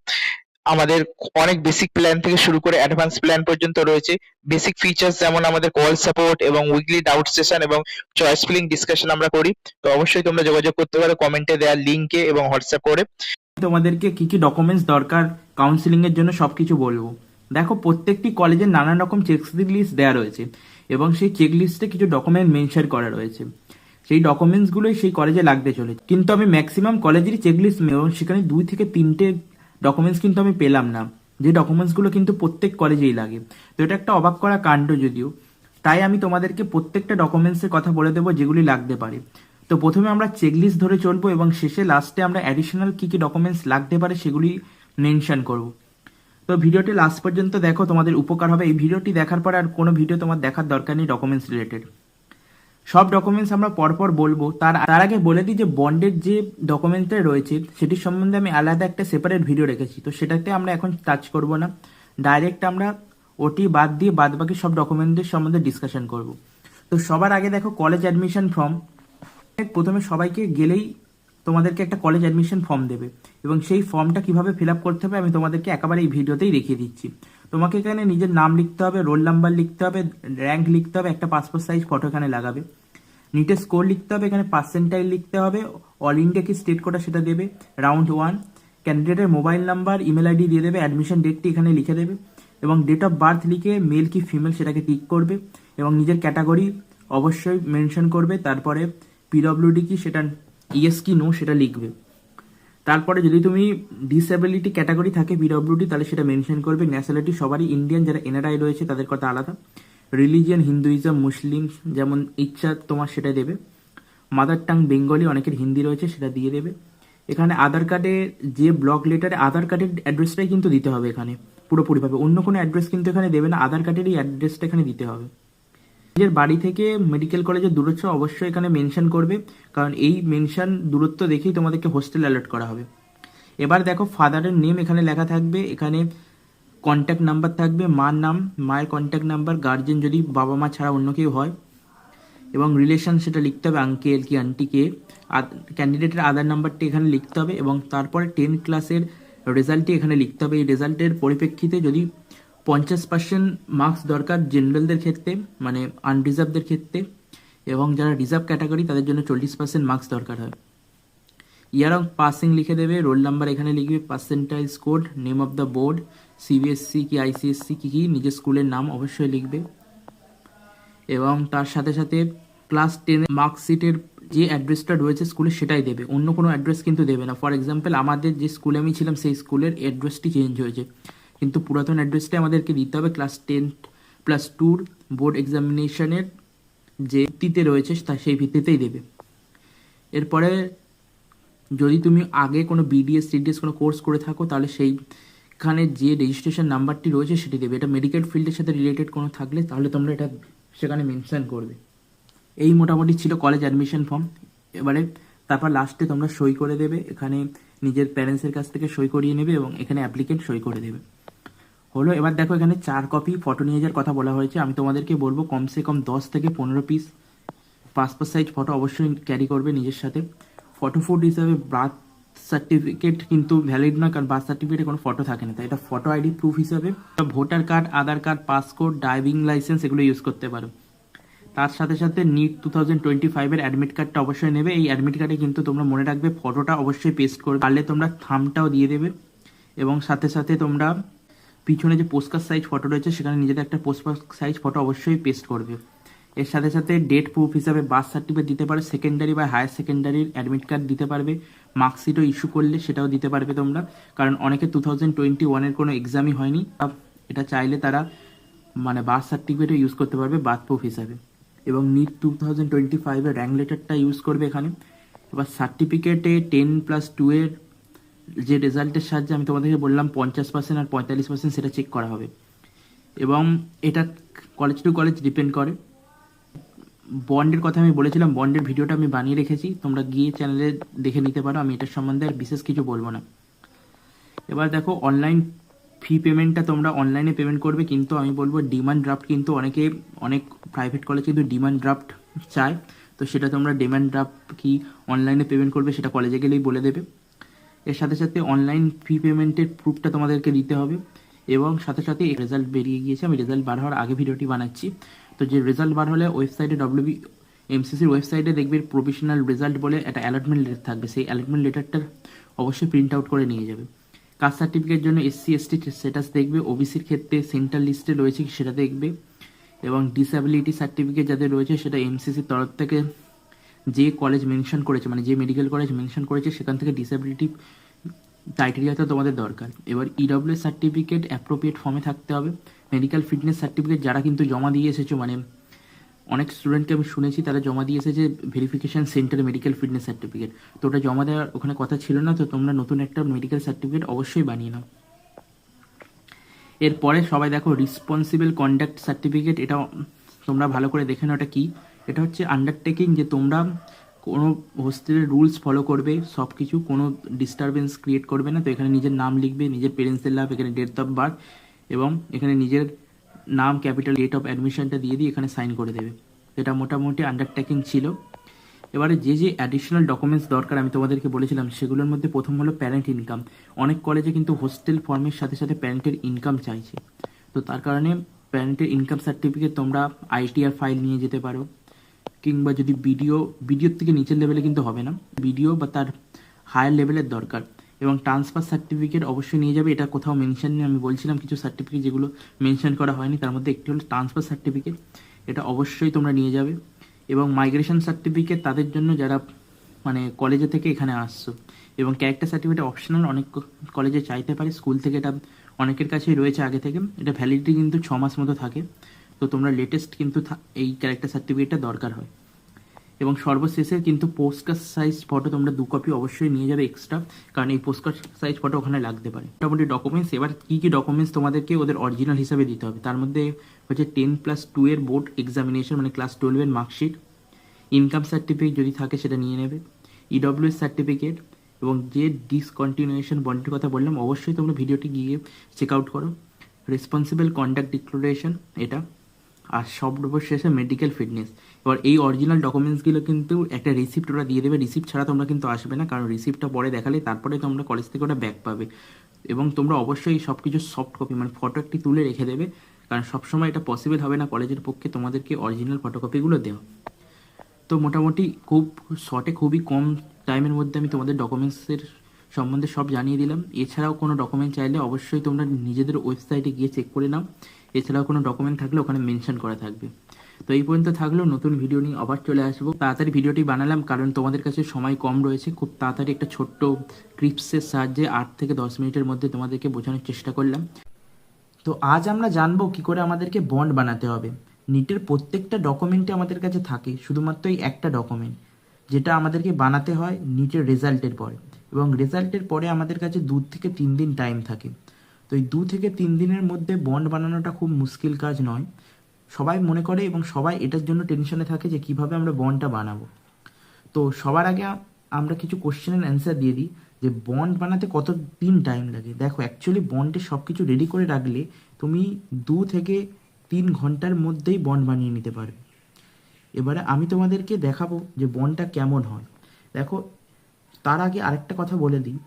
আমাদের অনেক বেসিক প্ল্যান থেকে শুরু করে অ্যাডভান্স প্ল্যান পর্যন্ত রয়েছে। বেসিক ফিচার্স যেমন আমাদের কল সাপোর্ট এবং উইকলি ডাউট সেশন এবং চয়েস ফিলিং ডিসকাশন আমরা করি। তো অবশ্যই তোমরা যোগাযোগ করতে পারো কমেন্টে দেওয়া লিংকে এবং হোয়াটসঅ্যাপ করে। তোমাদেরকে কি কি ডকুমেন্টস দরকার কাউন্সিলিং এর জন্য সবকিছু বলবো। দেখো, প্রত্যেকটি কলেজের নানান রকম চেক লিস্ট দেওয়া রয়েছে এবং সেই চেক লিস্টে কিছু ডকুমেন্ট মেনশন করা রয়েছে। সেই ডকুমেন্টসগুলোই সেই কলেজে লাগতে চলেছে। কিন্তু আমি ম্যাক্সিমাম কলেজেরই চেকলিস্ট এবং সেখানে 2 থেকে 3টে ডকুমেন্টস কিন্তু আমি পেলাম না, যে ডকুমেন্টসগুলো কিন্তু প্রত্যেক কলেজেই লাগে। তো এটা একটা অবাক করা কাণ্ড যদিও, তাই আমি তোমাদেরকে প্রত্যেকটা ডকুমেন্টসের কথা বলে দেবো যেগুলি লাগতে পারে। তো প্রথমে আমরা চেকলিস্ট ধরে চলবো এবং শেষে লাস্টে আমরা অ্যাডিশনাল কী কী ডকুমেন্টস লাগতে পারে সেগুলি মেনশন করব। তো ভিডিওটি লাস্ট পর্যন্ত দেখো, তোমাদের উপকার হবে। এই ভিডিওটি দেখার পর আর কোনো ভিডিও তোমার দেখার দরকার নেই ডকুমেন্টস রিলেটেড। সব ডকুমেন্টস আমরা পরপর বলবো। তার আগে বলে দিই যে বন্ডের যে ডকুমেন্টটা রয়েছে সেটির সম্বন্ধে আমি আলাদা একটা সেপারেট ভিডিও রেখেছি, তো সেটাতে আমরা এখন টাচ করব না, ডাইরেক্ট আমরা ওটি বাদ দিয়ে বাদ বাকি সব ডকুমেন্টের সম্বন্ধে ডিসকাশন করব। তো সবার আগে দেখো কলেজ অ্যাডমিশন ফর্ম। প্রথমে সবাইকে গেলেই তোমাদেরকে একটা কলেজ অ্যাডমিশন ফর্ম দেবে এবং সেই ফর্মটা কিভাবে ফিল আপ করতে হবে আমি তোমাদেরকে একেবারে এই ভিডিওতেই দেখিয়ে দিচ্ছি। তোমাকে এখানে নিজের নাম লিখতে হবে, রোল নাম্বার লিখতে হবে, র্যাঙ্ক লিখতে হবে, একটা পাসপোর্ট সাইজ ফটো এখানে লাগাবে, নিটের স্কোর লিখতে হবে, এখানে পার্সেন্টাইল লিখতে হবে, অল ইন্ডিয়া কি স্টেট কোটা সেটা দেবে, রাউন্ড 1, ক্যান্ডিডেটের মোবাইল নাম্বার, ইমেল আইডি দিয়ে দেবে, অ্যাডমিশন ডেটটি এখানে লিখে দেবে এবং ডেট অফ বার্থ লিখে মেল কি ফিমেল সেটাকে টিক করবে এবং নিজের ক্যাটাগরি অবশ্যই মেনশন করবে। তারপরে পিডব্লিউডি কি সেটা ইয়েস কি নো সেটা লিখবে। তারপরে যদি তুমি ডিসএবিলিটি ক্যাটাগরি থাকে পিডব্লিউডি তাহলে সেটা মেনশন করবে। ন্যাশনালিটি সবারই ইন্ডিয়ান, যারা এনআরআই রয়েছে তাদের কথা আলাদা। রিলিজিয়ান হিন্দুইজম, মুসলিম, যেমন ইচ্ছা তোমার সেটা দেবে। মাদার টাং বেঙ্গলি, অনেকের হিন্দি রয়েছে সেটা দিয়ে দেবে। এখানে আধার কার্ডে যে ব্লক লেটারে আধার কার্ডের অ্যাড্রেসটাই কিন্তু দিতে হবে এখানে পুরোপুরিভাবে, অন্য কোনো অ্যাড্রেস কিন্তু এখানে দেবে না, আধার কার্ডেরই অ্যাড্রেসটা এখানে দিতে হবে। নিজের বাড়ি থেকে মেডিকেল কলেজের দূরত্ব অবশ্যই এখানে মেনশন করবে, কারণ এই মেনশন দূরত্ব দেখেই তোমাদেরকে হোস্টেল অ্যালার্ট করা হবে। এবার দেখো ফাদারের নেম এখানে লেখা থাকবে, এখানে কন্ট্যাক্ট নাম্বার থাকবে, মার নাম, মায়ের কন্ট্যাক্ট নাম্বার, গার্জেন যদি বাবা মা ছাড়া অন্য কেউ হয়, এবং রিলেশন সেটা লিখতে হবে, আঙ্কেল কি আন্টি কে। ক্যান্ডিডেটের আধার নাম্বারটি এখানে লিখতে হবে এবং তারপরে 10 ক্লাসের রেজাল্টটি এখানে লিখতে হবে। এই রেজাল্টের পরিপ্রেক্ষিতে যদি 50% মার্কস দরকার জেনারেলদের ক্ষেত্রে, মানে আনরিজার্ভদের ক্ষেত্রে, এবং যারা রিজার্ভ ক্যাটাগরি তাদের জন্য 40% মার্কস দরকার হয়। ইয়ার অফ পাসিং লিখে দেবে, রোল নাম্বার এখানে লিখবে, পার্সেন্টাইজ code, name of the board, CBSE কি আইসিএসসি কী নিজের স্কুলের নাম অবশ্যই লিখবে এবং তার সাথে সাথে ক্লাস 10 মার্কশিটের যে অ্যাড্রেসটা রয়েছে স্কুলে সেটাই দেবে, অন্য কোনো অ্যাড্রেস কিন্তু দেবে না। ফর এক্সাম্পল আমাদের যে স্কুলে আমি ছিলাম সেই স্কুলের অ্যাড্রেসটি চেঞ্জ হয়েছে, কিন্তু পুরাতন অ্যাড্রেসটাই আমাদেরকে দিতে হবে। ক্লাস 10+2 বোর্ড এক্সামিনেশনের যে ভিত্তিতে রয়েছে সেই ভিত্তিতেই দেবে। এরপরে যদি তুমি আগে কোনো বিডিএস সিডিএস কোনো কোর্স করে থাকো তাহলে সেইখানে যে রেজিস্ট্রেশন নাম্বারটি রয়েছে সেটি দেবে। এটা মেডিকেল ফিল্ডের সাথে রিলেটেড কোনো থাকলে তাহলে তোমরা এটা সেখানে মেনশন করবে। এই মোটামুটি ছিল কলেজ অ্যাডমিশন ফর্ম। এবারে তারপর লাস্টে তোমরা সই করে দেবে, এখানে নিজের প্যারেন্টসের কাছ থেকে সই করিয়ে নেবে এবং এখানে অ্যাপ্লিকেন্ট সই করে দেবে। হলো, এবার দেখো এখানে 4 কপি ফটো নিয়ে যাওয়ার কথা বলা হয়েছে। আমি তোমাদেরকে বলবো কমসে কম 10 থেকে 15 পিস পাসপোর্ট সাইজ ফটো অবশ্যই ক্যারি করবে নিজের সাথে। ফটো ফুট হিসাবে বার্থ সার্টিফিকেট কিন্তু ভ্যালিড নয়, কারণ বার্থ সার্টিফিকেটে কোনো ফটো থাকে না, তাই এটা ফটো আইডি প্রুফ হিসাবে ভোটার কার্ড, আধার কার্ড, পাসপোর্ট, ড্রাইভিং লাইসেন্স এগুলো ইউজ করতে পারো। তার সাথে সাথে নিট 2025-এর অ্যাডমিট কার্ডটা অবশ্যই নেবে। এই অ্যাডমিট কার্ডে কিন্তু তোমরা মনে রাখবে ফটোটা অবশ্যই পেস্ট করবে, পারলে তোমরা থাম্বটাও দিয়ে দেবে এবং সাথে সাথে তোমরা পিছনে যে পোস্টকার্ড সাইজ ফটো রয়েছে সেখানে নিজেদের একটা পোস্টকার্ড সাইজ ফটো অবশ্যই পেস্ট করবে। এর সাথে সাথে ডেট প্রুফ হিসাবে বার্থ সার্টিফিকেট দিতে পারো, সেকেন্ডারি বা হায়ার সেকেন্ডারির অ্যাডমিট কার্ড দিতে পারবে, মার্কশিটও ইস্যু করলে সেটাও দিতে পারবে তোমরা, কারণ অনেকে 2021-এর কোনো এক্সামই হয়নি, এটা চাইলে তারা মানে বার্থ সার্টিফিকেটও ইউজ করতে পারবে বার্থ প্রুফ হিসাবে। এবং নিট 2025-এর র্যাঙ্ক লেটারটা ইউজ করবে এখানে। এবার সার্টিফিকেটে 10+2 এর যে রেজাল্টের সাহায্যে আমি তোমাদেরকে বললাম 50% আর 45% সেটা চেক করা হবে এবং এটা কলেজ টু কলেজ ডিপেন্ড করে। বন্ডের কথা আমি বলেছিলাম, বন্ডের ভিডিওটা আমি বানিয়ে রেখেছি, তোমরা গিয়ে চ্যানেলে দেখে নিতে পারো, আমি এটার সম্বন্ধে আর বিশেষ কিছু বলবো না। এবার দেখো অনলাইন ফি পেমেন্টটা তোমরা অনলাইনে পেমেন্ট করবে, কিন্তু আমি বলবো ডিমান্ড ড্রাফট, কিন্তু অনেক প্রাইভেট কলেজ কিন্তু ডিমান্ড ড্রাফট চায়, তো সেটা তোমরা ডিমান্ড ড্রাফট কি অনলাইনে পেমেন্ট করবে সেটা কলেজে গেলেই বলে দেবে। এর সাথে সাথে অনলাইন ফি পেমেন্টের প্রুফটা তোমাদেরকে দিতে হবে এবং সাথে সাথে রেজাল্ট বেরিয়ে গিয়েছে, আমি রেজাল্ট বার হওয়ার আগে ভিডিওটি বানাচ্ছি। তো যে রেজাল্ট বার হলে ওয়েবসাইটে WBMCCর ওয়েবসাইটে দেখবে প্রফেশনাল রেজাল্ট বলে একটা অ্যালটমেন্ট লেটার থাকবে, সেই অ্যালটমেন্ট লেটারটার অবশ্যই প্রিন্ট আউট করে নিয়ে যাবে। কাস্ট সার্টিফিকেট জন্য SC/ST স্ট্যাটাস দেখবে, ওবিসির ক্ষেত্রে সেন্ট্রাল লিস্টে রয়েছে কি সেটা দেখবে এবং ডিসএবিলিটি সার্টিফিকেট যাদের রয়েছে সেটা MCCর তরফ থেকে যে কলেজ মেনশন করেছে, মানে যে মেডিকেল কলেজ মেনশন করেছে সেখান থেকে ডিসেবিলিটি ক্রাইটেরিয়াটা তোমাদের দরকার। এবার ইডব্লিউএস সার্টিফিকেট অ্যাপ্রোপ্রিয়েট ফর্মে থাকতে হবে। মেডিকেল ফিটনেস সার্টিফিকেট যারা কিন্তু জমা দিয়ে এসেছো, মানে অনেক স্টুডেন্টকে আমি শুনেছি তারা জমা দিয়ে এসেছে ভেরিফিকেশন সেন্টারে মেডিকেল ফিটনেস সার্টিফিকেট, তো ওটা জমা দেওয়ার ওখানে কথা ছিল না, তো তোমরা নতুন একটা মেডিকেল সার্টিফিকেট অবশ্যই বানিয়ে নাও। এরপরে সবাই দেখো রেসপন্সিবল কন্ডাক্ট সার্টিফিকেট, এটা তোমরা ভালো করে দেখে নাও এটা কি। এটা হচ্ছে আন্ডারটেকিং যে তোমরা কোনো হোস্টেলের রুলস ফলো করবে, সব কিছু, কোনো ডিস্টারবেন্স ক্রিয়েট করবে না। তো এখানে নিজের নাম লিখবে, নিজের পেরেন্টসের নাম, এখানে ডেট অফ বার্থ এবং এখানে নিজের নাম, ক্যাপিটাল, ডেট অফ অ্যাডমিশনটা দিয়ে দিয়ে এখানে সাইন করে দেবে। এটা মোটামুটি আন্ডারটেকিং ছিল। এবারে যে যে অ্যাডিশনাল ডকুমেন্টস দরকার আমি তোমাদেরকে বলেছিলাম, সেগুলোর মধ্যে প্রথম হলো প্যারেন্ট ইনকাম। অনেক কলেজে কিন্তু হোস্টেল ফর্মের সাথে সাথে প্যারেন্টের ইনকাম চাইছে, তো তার কারণে প্যারেন্টের ইনকাম সার্টিফিকেট তোমরা আইটিআর ফাইল নিয়ে যেতে পারো, কিংবা যদি ভিডিওর থেকে নিচের লেভেলে কিন্তু হবে না, ভিডিও বা তার হায়ার লেভেলের দরকার। এবং ট্রান্সফার সার্টিফিকেট অবশ্যই নিয়ে যাবে, এটা কোথাও মেনশন নেই। আমি বলছিলাম কিছু সার্টিফিকেট যেগুলো মেনশন করা হয়নি, তার মধ্যে একটি হলো ট্রান্সফার সার্টিফিকেট, এটা অবশ্যই তোমরা নিয়ে যাবে। এবং মাইগ্রেশন সার্টিফিকেট তাদের জন্য যারা মানে কলেজে থেকে এখানে আসছো। এবং ক্যারেক্টার সার্টিফিকেট অপশনাল, অনেক কলেজে চাইতে পারে, স্কুল থেকে এটা অনেকের কাছেই রয়েছে আগে থেকে। এটা ভ্যালিডিটি কিন্তু 6 মাস মতো থাকে, তো তোমরা লেটেস্ট কিন্তু এই ক্যারেক্টার সার্টিফিকেটটা দরকার হয়। এবং সর্বশেষে কিন্তু পোস্টকার্ড সাইজ ফটো তোমরা 2 কপি অবশ্যই নিয়ে যাবে এক্সট্রা, কারণ এই পোস্টকার্ড সাইজ ফটো ওখানে লাগতে পারে। মোটামুটি ডকুমেন্টস, এবার কী কী ডকুমেন্টস তোমাদেরকে ওদের অরিজিনাল হিসাবে দিতে হবে, তার মধ্যে হচ্ছে 10+2 এর বোর্ড এক্সামিনেশন মানে ক্লাস 12 মার্কশিট, ইনকাম সার্টিফিকেট যদি থাকে সেটা নিয়ে নেবে, ইডব্লিউএস সার্টিফিকেট, এবং যে ডিসকন্টিনিউয়েশন বন্ডের কথা বললাম অবশ্যই তোমরা ভিডিওটি গিয়ে চেক আউট করো, রেসপন্সিবল কন্ডাক্ট ডিক্লারেশন এটা, আর সর্বশেষে মেডিকেল ফিটনেস। এবার এই অরিজিনাল ডকুমেন্টসগুলো কিন্তু একটা রিসিপ্ট ওরা দিয়ে দেবে, রিসিপ্ট ছাড়া তোমরা কিন্তু আসবে না, কারণ রিসিপ্টটা পরে দেখালে তারপরে তোমরা কলেজ থেকে ওটা ব্যাক পাবে। এবং তোমরা অবশ্যই সব কিছু সফট কপি মানে ফটো একটি তুলে রেখে দেবে, কারণ সবসময় এটা পসিবল হবে না কলেজের পক্ষে তোমাদেরকে অরিজিনাল ফটোকপিগুলো দেওয়া। তো মোটামুটি খুব শর্টে, খুবই কম টাইমের মধ্যে আমি তোমাদের ডকুমেন্টসের সম্বন্ধে সব জানিয়ে দিলাম। এছাড়াও কোনো ডকুমেন্ট চাইলে অবশ্যই তোমরা নিজেদের ওয়েবসাইটে গিয়ে চেক করে নাও, এছাড়াও কোনো ডকুমেন্ট থাকলে ওখানে মেনশন করা থাকবে। তো এই পর্যন্ত থাকলো, নতুন ভিডিও নিয়ে আবার চলে আসবো। তাড়াতাড়ি ভিডিওটি বানালাম কারণ তোমাদের কাছে সময় কম রয়েছে, খুব তাড়াতাড়ি একটা ছোট্ট ক্লিপসের সাহায্যে 8 থেকে 10 মিনিটের মধ্যে তোমাদেরকে বোঝানোর চেষ্টা করলাম। তো আজ আমরা জানবো কি করে আমাদেরকে বন্ড বানাতে হবে। নিটের প্রত্যেকটা ডকুমেন্টে আমাদের কাছে থাকে শুধুমাত্র এই একটা ডকুমেন্ট, যেটা আমাদেরকে বানাতে হয় নিটের রেজাল্টের পরে, এবং রেজাল্টের পরে আমাদের কাছে 2 থেকে 3 দিন টাইম থাকে। তো এই 2 থেকে 3 দিনের মধ্যে বন্ড বানানোটা খুব মুশকিল কাজ নয়, সবাই মনে করে এবং সবাই এটার জন্য টেনশনে থাকে যে কিভাবে আমরা বন্ডটা বানাবো। তো সবার আগে আমরা কিছু কোশ্চেনের অ্যান্সার দিয়ে দিই যে বন্ড বানাতে কত দিন টাইম লাগে। দেখো অ্যাকচুয়ালি বন্ডে সব কিছু রেডি করে রাখলে তুমি 2 থেকে 3 ঘন্টার মধ্যেই বন্ড বানিয়ে নিতে পারবে। এবারে আমি তোমাদেরকে দেখাবো যে বন্ডটা কেমন হয়। দেখো তার আগে আরেকটা কথা বলে দিই,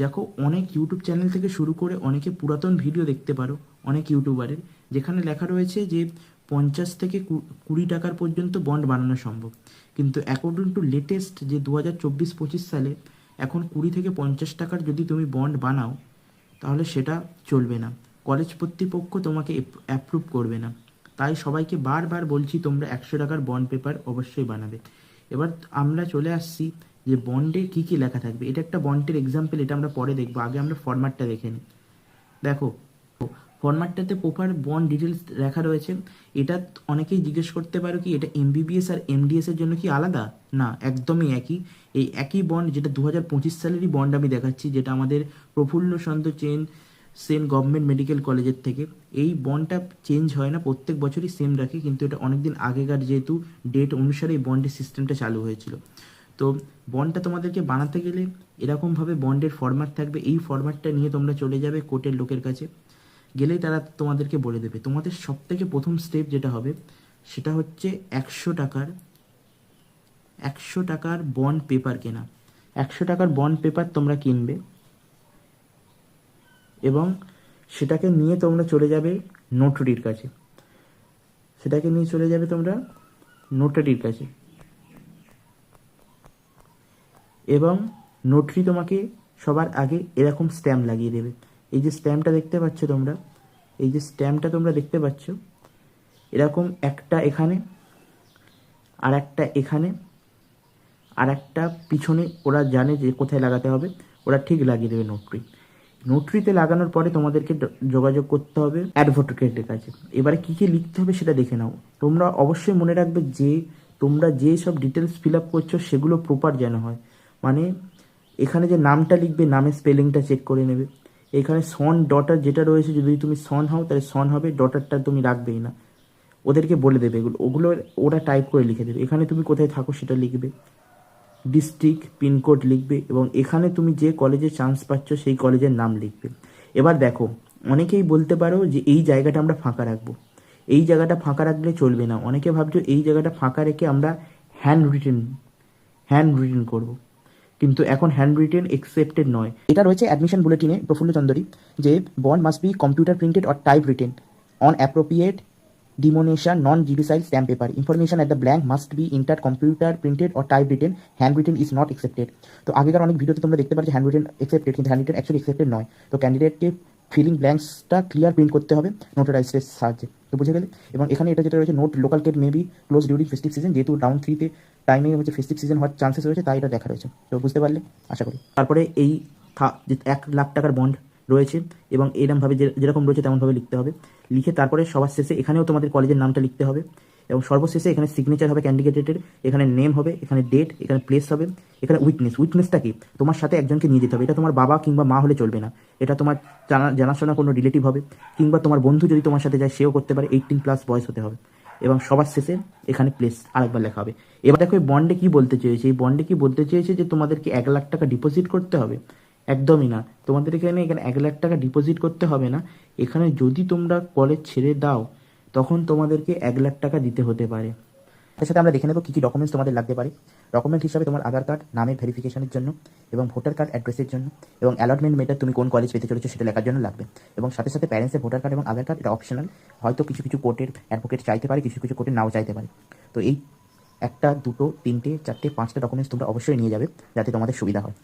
দেখো অনেক ইউটিউব চ্যানেল থেকে শুরু করে অনেকে পুরাতন ভিডিও দেখতে পারো অনেক ইউটিউবারের, যেখানে লেখা রয়েছে যে 50 থেকে 20 টাকার পর্যন্ত বন্ড বানানো সম্ভব, কিন্তু অ্যাকর্ডিং টু লেটেস্ট যে 2024-25 সালে এখন 20 থেকে 50 টাকার যদি তুমি বন্ড বানাও তাহলে সেটা চলবে না, কলেজ কর্তৃপক্ষ তোমাকে অ্যাপ্রুভ করবে না। তাই সবাইকে বারবার বলছি তোমরা 100 টাকার বন্ড পেপার অবশ্যই বানাবে। এবার আমরা চলে আসছি যে বন্ডে কী কী লেখা থাকবে। এটা একটা বন্ডের এক্সাম্পল, এটা আমরা পরে দেখবো, আগে আমরা ফরম্যাটটা দেখে নিই। দেখো ফরম্যাটটাতে প্রপার বন্ড ডিটেলস লেখা রয়েছে। এটা অনেকেই জিজ্ঞেস করতে পারো কি এটা এমবিবিএস আর এমডিএস এর জন্য কি আলাদা? না, একদমই একই। এই একই বন্ড, যেটা 2025 সালেরই বন্ড আমি দেখাচ্ছি, যেটা আমাদের প্রফুল্ল চন্দ্র সেন গভর্নমেন্ট মেডিকেল কলেজের থেকে। এই বন্ডটা চেঞ্জ হয় না, প্রত্যেক বছরই সেম রাখে, কিন্তু এটা অনেকদিন আগেকার যেহেতু ডেট অনুসারে এই বন্ডের সিস্টেমটা চালু হয়েছিল। তো বন্ডটা তোমাদেরকে বানাতে গেলে এরকমভাবে বন্ডের ফরম্যাট থাকবে, এই ফরম্যাটটা নিয়ে তোমরা চলে যাবে কোর্টের লোকের কাছে, গেলেই তারা তোমাদেরকে বলে দেবে। তোমাদের সব থেকে প্রথম স্টেপ যেটা হবে সেটা হচ্ছে 100 টাকার বন্ড পেপার কেনা। 100 টাকার বন্ড পেপার তোমরা কিনবে এবং সেটাকে নিয়ে তোমরা চলে যাবে নোটারির কাছে। এবং নোটারি তোমাকে সবার আগে এরকম স্ট্যাম্প লাগিয়ে দেবে। এই যে স্ট্যাম্পটা দেখতে পাচ্ছ, এরকম একটা এখানে আর একটা এখানে আর একটা পিছনে ওরা জানে যে কোথায় লাগাতে হবে, ওরা ঠিক লাগিয়ে দেবে নোটরি। নোটরিতে লাগানোর পরে তোমাদেরকে যোগাযোগ করতে হবে অ্যাডভোকেটের কাছে। এবারে কী কী লিখতে হবে সেটা দেখে নাও। তোমরা অবশ্যই মনে রাখবে যে তোমরা যে সব ডিটেলস ফিল আপ করছো সেগুলো প্রপার যেন হয়। মানে এখানে যে নামটা লিখবে, নামের স্পেলিংটা চেক করে নেবে। এখানে সন ডটার যেটা রয়েছে, যদি তুমি সন হও তাহলে সন হবে, ডটারটা তুমি রাখবেই না। ওদেরকে বলে দেবে ওগুলো ওরা টাইপ করে লিখে দেবে। এখানে তুমি কোথায় থাকো সেটা লিখবে, ডিস্ট্রিক্ট পিনকোড লিখবে, এবং এখানে তুমি যে কলেজে চান্স পাচ্ছ সেই কলেজের নাম লিখবে। এবার দেখো, অনেকেই বলতে পারো যে এই জায়গাটা আমরা ফাঁকা রাখবো। এই জায়গাটা ফাঁকা রাখলে চলবে না। অনেকে ভাবছো এই জায়গাটা ফাঁকা রেখে আমরা হ্যান্ড রিটেন করবো, কিন্তু এখন হ্যান্ড রিটেন এক্সেপ্টেড নয়। এটা রয়েছে অ্যাডমিশন বুলেটিনে প্রফুল্ল চন্দ্রী, যে bond must be computer printed or type written on appropriate denomination non judicial stamp paper. Information at the blank must be enter computer printed or type written, hand written is not accepted. তো আগেকার অনেক ভিডিওতে তোমরা দেখতে পাচ্ছ হ্যান্ড রিটেন অ্যাকসেপ্টেড, কিন্তু হ্যান্ড রিটেন অ্যাকচুয়ালি অ্যাকসেপ্টেড নয়। তো ক্যান্ডিডেটকে ফিলিং ব্ল্যাঙ্কসটা ক্লিয়ার প্রিন্ট করতে হবে নোটারাইজের সাহায্যে। তো বুঝে গেলে। এবং এখানে এটা যেটা রয়েছে, note local gate may be close during festive season, যেহেতু রাউন্ড 3-তে টাইমে হচ্ছে ফেস্টিভ সিজন হওয়ার চান্সেস রয়েছে, তাই এটা দেখা রয়েছে। তো বুঝতে পারলে আশা করি। তারপরে এই যে 1 লাখ টাকার বন্ড রয়েছে, এবং এরকমভাবে যেরকম রয়েছে তেমনভাবে লিখতে হবে। লিখে তারপরে সবার শেষে এখানেও তোমাদের কলেজের নামটা লিখতে হবে, এবং সর্বশেষে এখানে সিগনেচার হবে ক্যান্ডিডেটের, এখানে নেম হবে, এখানে ডেট, এখানে প্লেস হবে, এখানে উইটনেসটা কি, তোমার সাথে একজনকে নিয়ে যেতে হবে। এটা তোমার বাবা কিংবা মা হলে চলবে না, এটা তোমার জানাশোনা কোনো রিলেটিভ হবে, কিংবা তোমার বন্ধু যদি তোমার সাথে যায় সেও করতে পারে। 18+ বয়স হতে হবে, এবং সবার শেষে এখানে প্লেস আরেকবার লেখা হবে। এবার দেখো এই বন্ডে কি বলতে চেয়েছে। এই বন্ডে কি বলতে চেয়েছে যে তোমাদেরকে 1 লাখ টাকা ডিপোজিট করতে হবে। একদমই না, তোমাদের এখানে 1 লাখ টাকা ডিপোজিট করতে হবে না। এখানে যদি তোমরা কলেজ ছেড়ে দাও তখন তোমাদেরকে 1 লাখ টাকা দিতে হতে পারে। তার সাথে আমরা দেখে নেবো কী কী ডকুমেন্টস তোমাদের লাগতে পারে। ডকুমেন্ট হিসাবে তোমার আধার কার্ড নামের ভেরিফিকেশনের জন্য, এবং ভোটার কার্ড অ্যাড্রেসের জন্য, এবং অ্যালটমেন্ট মেটার তুমি কোন কলেজ পেতে চলেছো সেটা লেখার জন্য লাগবে। এবং সাথে সাথে প্যারেন্টসের ভোটার কার্ড এবং আধার কার্ড, এটা অপশনাল। হয়তো কিছু কিছু কোর্টের অ্যাডভোকেট চাইতে পারে, কিছু কিছু কোর্টের নাও চাইতে পারে। তো এই 1, 2, 3, 4, 5টা ডকুমেন্টস তোমরা অবশ্যই নিয়ে যাবে, যাতে তোমাদের সুবিধা হয়।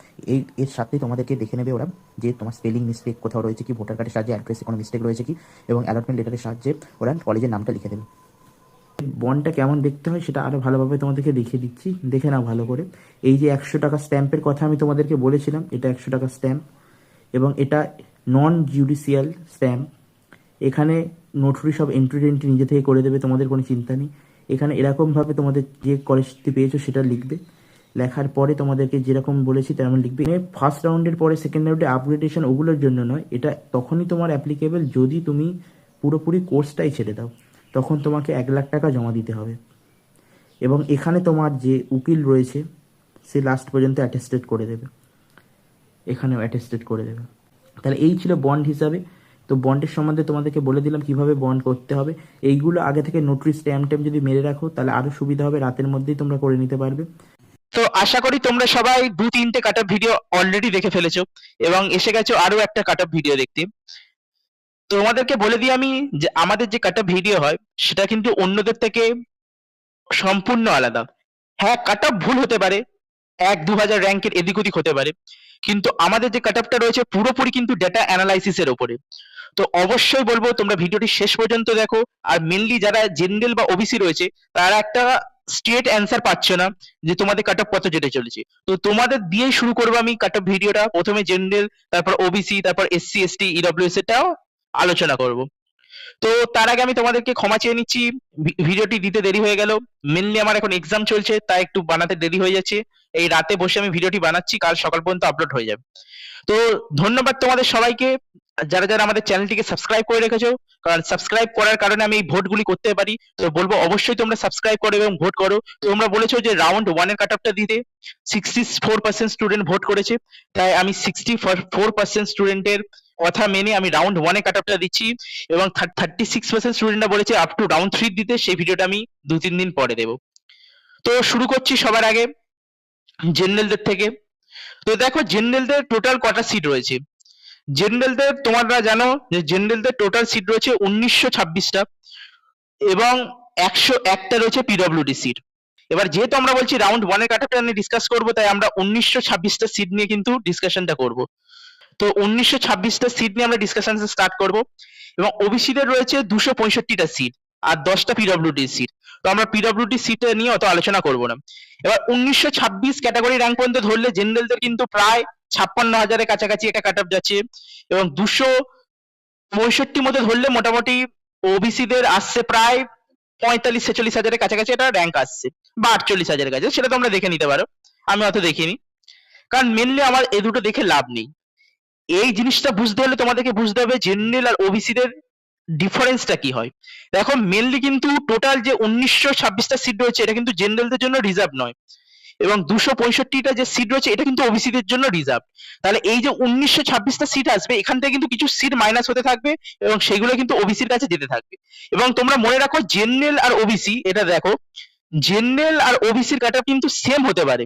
এর সাথে তোমাদেরকে দেখে নেবে ওরা যে তোমার স্পেলিং মিস্টেক কোথাও রয়েছে কি, ভোটার কার্ডের সাহায্যে অ্যাড্রেসে কোনো মিস্টেক রয়েছে কি, এবং অ্যালটমেন্ট লেটারের সাহায্যে ওরা কলেজের নামটা লিখে দেবে। বন্ডটা কেমন দেখতে হয় সেটা আরও ভালোভাবে তোমাদেরকে দেখিয়ে দিচ্ছি, দেখে নাও ভালো করে। এই যে 100 টাকা স্ট্যাম্পের কথা আমি তোমাদেরকে বলেছিলাম, এটা 100 টাকা স্ট্যাম্প, এবং এটা নন জুডিশিয়াল স্ট্যাম্প। এখানে নোটরি সব এন্ট্রি নিজে থেকে করে দেবে, তোমাদের কোনো চিন্তা নেই। এখানে এরকমভাবে তোমাদের যে কলেজটি পেয়েছো সেটা লিখবে। লেখার পরে তোমাদেরকে যেরকম বলেছি তেমন লিখবে। ফার্স্ট রাউন্ডের পরে সেকেন্ড রাউন্ডে আপগ্রেডেশন ওগুলোর জন্য নয়, এটা তখনই তোমার অ্যাপ্লিকেবল যদি তুমি পুরোপুরি কোর্সটাই ছেড়ে দাও, তখন তোমাকে 1 লাখ টাকা জমা দিতে হবে। এবং এখানে তোমার যে উকিল রয়েছে সে লাস্ট পর্যন্ত অ্যাটেস্টেড করে দেবে, এখানেও অ্যাটেস্টেড করে দেবে। তাহলে এই ছিল বন্ড হিসাবে। তো বন্ডের সম্বন্ধে তোমাদেরকে বলে দিলাম কিভাবে বন্ড করতে হবে। এইগুলো আগে থেকে নোটরি স্ট্যাম্প যদি মেরে রাখো তাহলে আরো সুবিধা হবে, রাতের মধ্যেই তোমরা করে নিতে পারবে। তো আশা করি তোমরা সবাই 2-3টে কাট অফ ভিডিও অলরেডি দেখে ফেলেছো, এবং এসে গেছো আরো একটা কাট অফ ভিডিও দেখতে। তোমাদেরকে বলে দিই আমি যে আমাদের যে কাট অফ ভিডিও হয় সেটা কিন্তু অন্যদের থেকে সম্পূর্ণ আলাদা। হ্যাঁ, কাট অফ ভুল হতে পারে, 1-2 হাজার র্যাঙ্কের এদিক ওদিক হতে পারে, কিন্তু আমাদের যে কাট অফটা রয়েছে পুরোপুরি কিন্তু ডেটা অ্যানালাইসিসের ওপরে। তো অবশ্যই বলবো তোমরা ভিডিওটি শেষ পর্যন্ত দেখো। আর মেনলি যারা জেনারেল বা ওবিসি রয়েছে তারা একটা স্ট্রেট অ্যান্সার পাচ্ছ না যে তোমাদের কাট অফ কত যেতে চলেছে। তো তোমাদের দিয়েই শুরু করবো আমি কাট অফ ভিডিওটা। প্রথমে জেনারেল, তারপর ওবিসি, তারপর এসসি এসটি ইডব্লিউএস এটাও আলোচনা করব। তো তার আগে আমি তোমাদেরকে ক্ষমা চেয়ে নিচ্ছি, ভিডিওটি দিতে দেরি হয়ে গেল। মেনলি আমার এখন এক্সাম চলছে, তাই একটু বানাতে দেরি হয়ে যাচ্ছে। এই রাতে বসে আমি ভিডিওটি বানাচ্ছি, কাল সকাল পর্যন্ত আপলোড হয়ে যাবে। তো ধন্যবাদ তোমাদের সবাইকে, যারা যারা আমাদের চ্যানেলটিকে সাবস্ক্রাইব করে রেখেছো, কারণ সাবস্ক্রাইব করার কারণে আমি এই ভোটগুলি করতে পারি। তো বলবো অবশ্যই তোমরা সাবস্ক্রাইব করো এবং ভোট করো। তোমরা বলেছো যে রাউন্ড 1 এর কাট অফটা দিতে, 64% স্টুডেন্ট ভোট করেছে, তাই আমি 64% স্টুডেন্টের কথা মেনে আমি রাউন্ড 1 এ কাট অফটা দিচ্ছি, এবং 36% স্টুডেন্টরা বলেছে আপ টু রাউন্ড 3 দিতে। সেই ভিডিওটা আমি 2-3 দিন পরে দেবো। তো শুরু করছি সবার আগে জেনারেলদের থেকে। তো দেখো জেনারেলদের টোটাল কটা সিট রয়েছে। জেনারেলদের তোমরা জানো যে জেনারেলদের টোটাল সিট রয়েছে 1926টা, এবং 101টা রয়েছে পিডব্লিউডি সিট। এবার যেহেতু আমরা বলছি রাউন্ড 1 এর কাট অফটা নিয়ে ডিসকাস করবো, তাই আমরা 1926টা সিট নিয়ে কিন্তু ডিসকাশনটা করব। তো 1926টা সিট নিয়ে আমরা ডিসকাশন স্টার্ট করব। এবং ওবিসিদের রয়েছে 265টা সিট আর 10টা পিডব্লিউডি সিট। তো আমরা পিডব্লিউডি সিট নিয়ে অত আলোচনা করব না। এবার 1926 ক্যাটাগরি র্যাঙ্ক পর্যন্ত ধরলে জেনারেলদের কিন্তু প্রায় 56,000-এর কাছাকাছি একটা কাট অফ যাচ্ছে, এবং 265 মধ্যে ধরলে মোটামুটি ওবিসিদের আসছে প্রায় 45-46 হাজারের কাছাকাছি একটা র্যাঙ্ক আসছে, বা 48,000-এর কাছে, সেটা তোমরা দেখে নিতে পারো, আমি অত দেখিনি। কারণ মেনলি আমার এই দুটো দেখে লাভ নেই। এই জিনিসটা বুঝতে হলে তোমাদেরকে বুঝতে হবে জেনারেল আর ওবিসিদের ডিফারেন্সটা কি হয়। দেখো মেনলি কিন্তু টোটাল যে 1926টা সিট রয়েছে এটা কিন্তু জেনারেলদের জন্য রিজার্ভ নয়, এবং 265টা যে সিট রয়েছে এটা কিন্তু ওবিসিদের জন্য রিজার্ভ। তাহলে এই যে 1926টা সিট আসবে এখান থেকে কিন্তু কিছু সিট মাইনাস হতে থাকবে, এবং সেগুলো কিন্তু ওবিসির কাছে যেতে থাকবে। এবং তোমরা মনে রাখো জেনারেল আর ওবিসি, এটা দেখো জেনারেল আর ওবিসির কাট অফ কিন্তু সেম হতে পারে,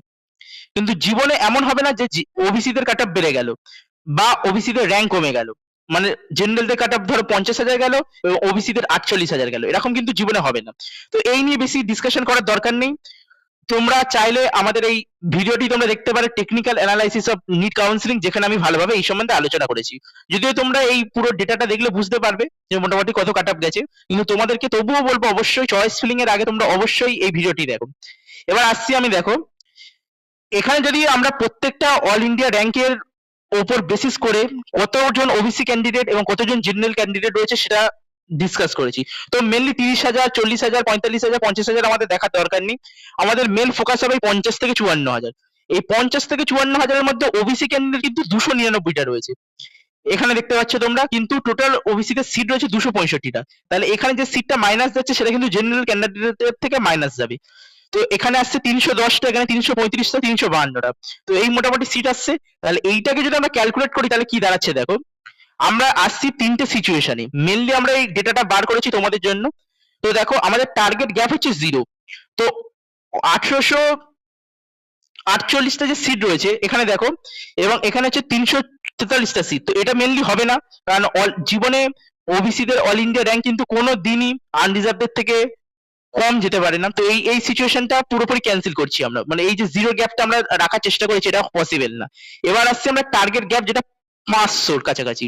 কিন্তু জীবনে এমন হবে না যে ওবিসিদের কাট অফ বেড়ে গেল বা ওবিসিদের র্যাঙ্ক কমে গেল, মানে জেনারেলদের কাট অফ ধরো 50,000 গেল এবং ওবিসিদের 48,000 গেল, এরকম কিন্তু জীবনে হবে না। তো এই নিয়ে বেশি ডিসকাশন করার দরকার নেই। তোমরা চাইলে আমাদের এই ভিডিওটি তোমরা দেখতে পারো technical analysis of NEET counselling, যেখানে আমি ভালোভাবে এই সম্বন্ধে আলোচনা করেছি। যদিও তোমরা এই পুরো ডেটাটা দেখলে বুঝতে পারবে যে মোটামুটি কত কাট অফ গেছে, কিন্তু তোমাদেরকে তবুও বলবো অবশ্যই চয়েস ফিলিং এর আগে তোমরা অবশ্যই এই ভিডিওটি দেখো। এবার আসছি আমি, দেখো এখানে যদি আমরা প্রত্যেকটা অল ইন্ডিয়া র্যাঙ্কের ওপর বেসিস করে কতজন ওবিসি ক্যান্ডিডেট এবং কতজন জেনারেল ক্যান্ডিডেট রয়েছে সেটা ডিসকাস করেছি। তো মেনলি 30,000, 40,000, 45,000, 50,000 আমাদের দেখার দরকার নেই। আমাদের মেন ফোকাস হবে 50 থেকে 54,000। এই 50 থেকে 54,000-এর মধ্যে ওবিসি ক্যান্ডিডেট কিন্তু 299টা রয়েছে, এখানে দেখতে পাচ্ছ তোমরা, কিন্তু টোটাল ওবিসি তে সিট রয়েছে 265টা। তাহলে এখানে যে সিটটা মাইনাস যাচ্ছে সেটা কিন্তু জেনারেল ক্যান্ডিডেটের থেকে মাইনাস যাবে। তো এখানে আসছে 310টা, এখানে 335টা, 352টা, তো এই মোটামুটি সিট আসছে। তাহলে এইটাকে যদি আমরা ক্যালকুলেট করি তাহলে কি দাঁড়াচ্ছে দেখো, আমরা আসছি তিনটে সিচুয়েশনে, মেনলি আমরা এই ডেটাটা বার করেছি তোমাদের জন্য। তো দেখো আমাদের টার্গেট গ্যাপ হচ্ছে 0, তো 1848টা যে সিট রয়েছে এখানে দেখো, এবং এখানে হচ্ছে 343টা সিট। তো এটা মেনলি হবে না, কারণ জীবনে ওবিসিদের অল ইন্ডিয়া র্যাঙ্ক কিন্তু কোনো দিনই আনরিজার্ভদের থেকে কম যেতে পারে না। তো এই সিচুয়েশনটা পুরোপুরি ক্যান্সেল করছি আমরা, মানে এই যে জিরো গ্যাপটা আমরা রাখার চেষ্টা করেছি এটা পসিবল না। এবার আসছে আমরা টার্গেট গ্যাপ যেটা 500-র কাছাকাছি,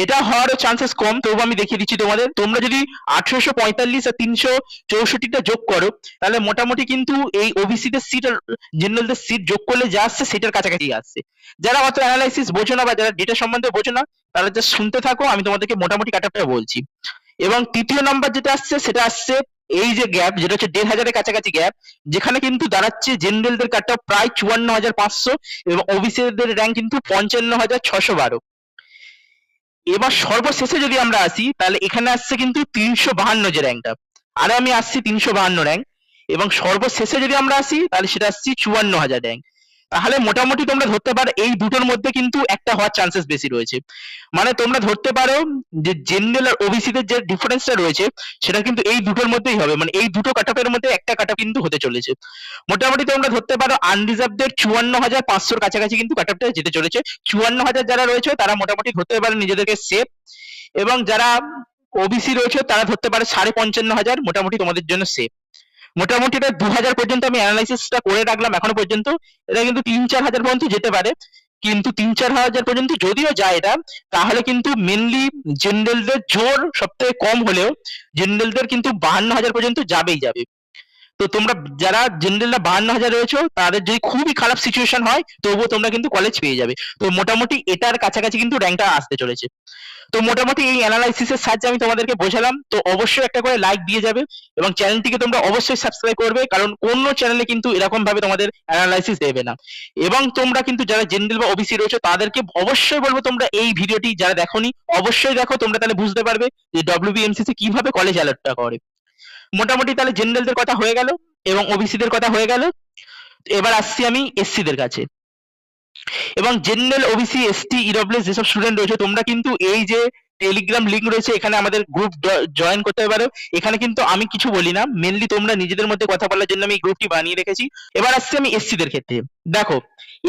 এটা হওয়ারও চান্সেস কম, তবু আমি দেখিয়ে দিচ্ছি তোমাদের। তোমরা যদি 1845 আর 364টা যোগ করো তাহলে মোটামুটি কিন্তু এই ওবিসিদের সিট আর জেনারেলদের সিট যোগ করলে যা আসছে সেটার কাছাকাছি আসছে। যারা অত অ্যানালাইসিস বোঝো না বা যারা ডেটা সম্বন্ধে বোঝো না তারা যা শুনতে থাকো, আমি তোমাদেরকে মোটামুটি কাটআপটা বলছি। এবং তৃতীয় নাম্বার যেটা আসছে সেটা আসছে এই যে গ্যাপ যেটা হচ্ছে 1,500-এর কাছাকাছি গ্যাপ, যেখানে কিন্তু দাঁড়াচ্ছে জেনারেলদের কাট অফ প্রায় 54,500 এবং ওবিসিদের র্যাঙ্ক কিন্তু 55,612। এবার সর্বশেষে যদি আমরা আসি তাহলে এখানে আসছে কিন্তু 352 যে র্যাঙ্কটা, আরে আমি আসছি 352 র্যাঙ্ক, এবং সর্বশেষে যদি আমরা আসি তাহলে সেটা আসছি 54,000 র্যাঙ্ক। তাহলে মোটামুটি তোমরা ধরতে পারো এই দুটোর মধ্যে কিন্তু একটা হওয়ার চান্সেস বেশি রয়েছে। মানে তোমরা ধরতে পারো যে জেনারেল আর ওবিসিদের যে ডিফারেন্সটা রয়েছে সেটা কিন্তু এই দুটোর মধ্যেই হবে, মানে এই দুটো কাটআপের মধ্যে একটা কাটআপ কিন্তু হতে চলেছে। মোটামুটি তোমরা ধরতে পারো আনরিজার্ভদের 54,500-র কাছাকাছি কিন্তু কাটআপটা যেতে চলেছে। 54,000 যারা রয়েছে তারা মোটামুটি ধরতে পারে নিজেদেরকে সেফ, এবং যারা ওবিসি রয়েছে তারা ধরতে পারে 55,500 মোটামুটি তোমাদের জন্য সেফ। মোটামুটি এটা 2,000 পর্যন্ত আমি অ্যানালাইসিসটা করে রাখলাম এখনো পর্যন্ত, এটা কিন্তু 3-4 হাজার পর্যন্ত যেতে পারে, কিন্তু 3-4 হাজার পর্যন্ত যদিও যায় এটা, তাহলে কিন্তু মেনলি জেনারেলদের জোর সব থেকে কম হলেও জেনারেলদের কিন্তু 52,000 পর্যন্ত যাবেই যাবে। তো তোমরা যারা জেনারেলরা 52,000 রয়েছে তাদের যদি খুবই খারাপ সিচুয়েশন হয় তবুও তোমরা কিন্তু কলেজ পেয়ে যাবে। তো মোটামুটি এটার কাছাকাছি কিন্তু র্যাঙ্কটা আসতে চলেছে। তো মোটামুটি এই অ্যানালাইসিসের সাহায্যে আমি তোমাদেরকে বোঝালাম। তো অবশ্যই একটা করে লাইক দিয়ে যাবে এবং চ্যানেলটিকে তোমরা অবশ্যই সাবস্ক্রাইব করবে, কারণ অন্য চ্যানেলে কিন্তু এরকম ভাবে তোমাদের অ্যানালাইসিস দেবে না। এবং তোমরা কিন্তু যারা জেনারেল বা ওবিসি রয়েছে তাদেরকে অবশ্যই বলবো তোমরা এই ভিডিওটি যারা দেখোনি অবশ্যই দেখো, তোমরা তাহলে বুঝতে পারবে যে ডব্লিউবিএমসিসি কিভাবে কলেজ অ্যালার্টটা করে। মোটামুটি তাহলে জেনারেলদের কথা হয়ে গেল এবং ওবিসিদের কথা হয়ে গেল। এবার আসছি আমি এসসিদের কাছে। এবং জেনারেল, ওবিসি, এসটি, ইডব্লিউএস যেসব স্টুডেন্ট রয়েছে তোমরা কিন্তু এই যে টেলিগ্রাম লিংক রয়েছে এখানে আমাদের গ্রুপ জয়েন করতে পারো। এখানে কিন্তু আমি কিছু বলি না, মেনলি তোমরা নিজেদের মধ্যে কথা বলার জন্য আমি এই গ্রুপটি বানিয়ে রেখেছি। এবার আসছি আমি এসসিদের ক্ষেত্রে। দেখো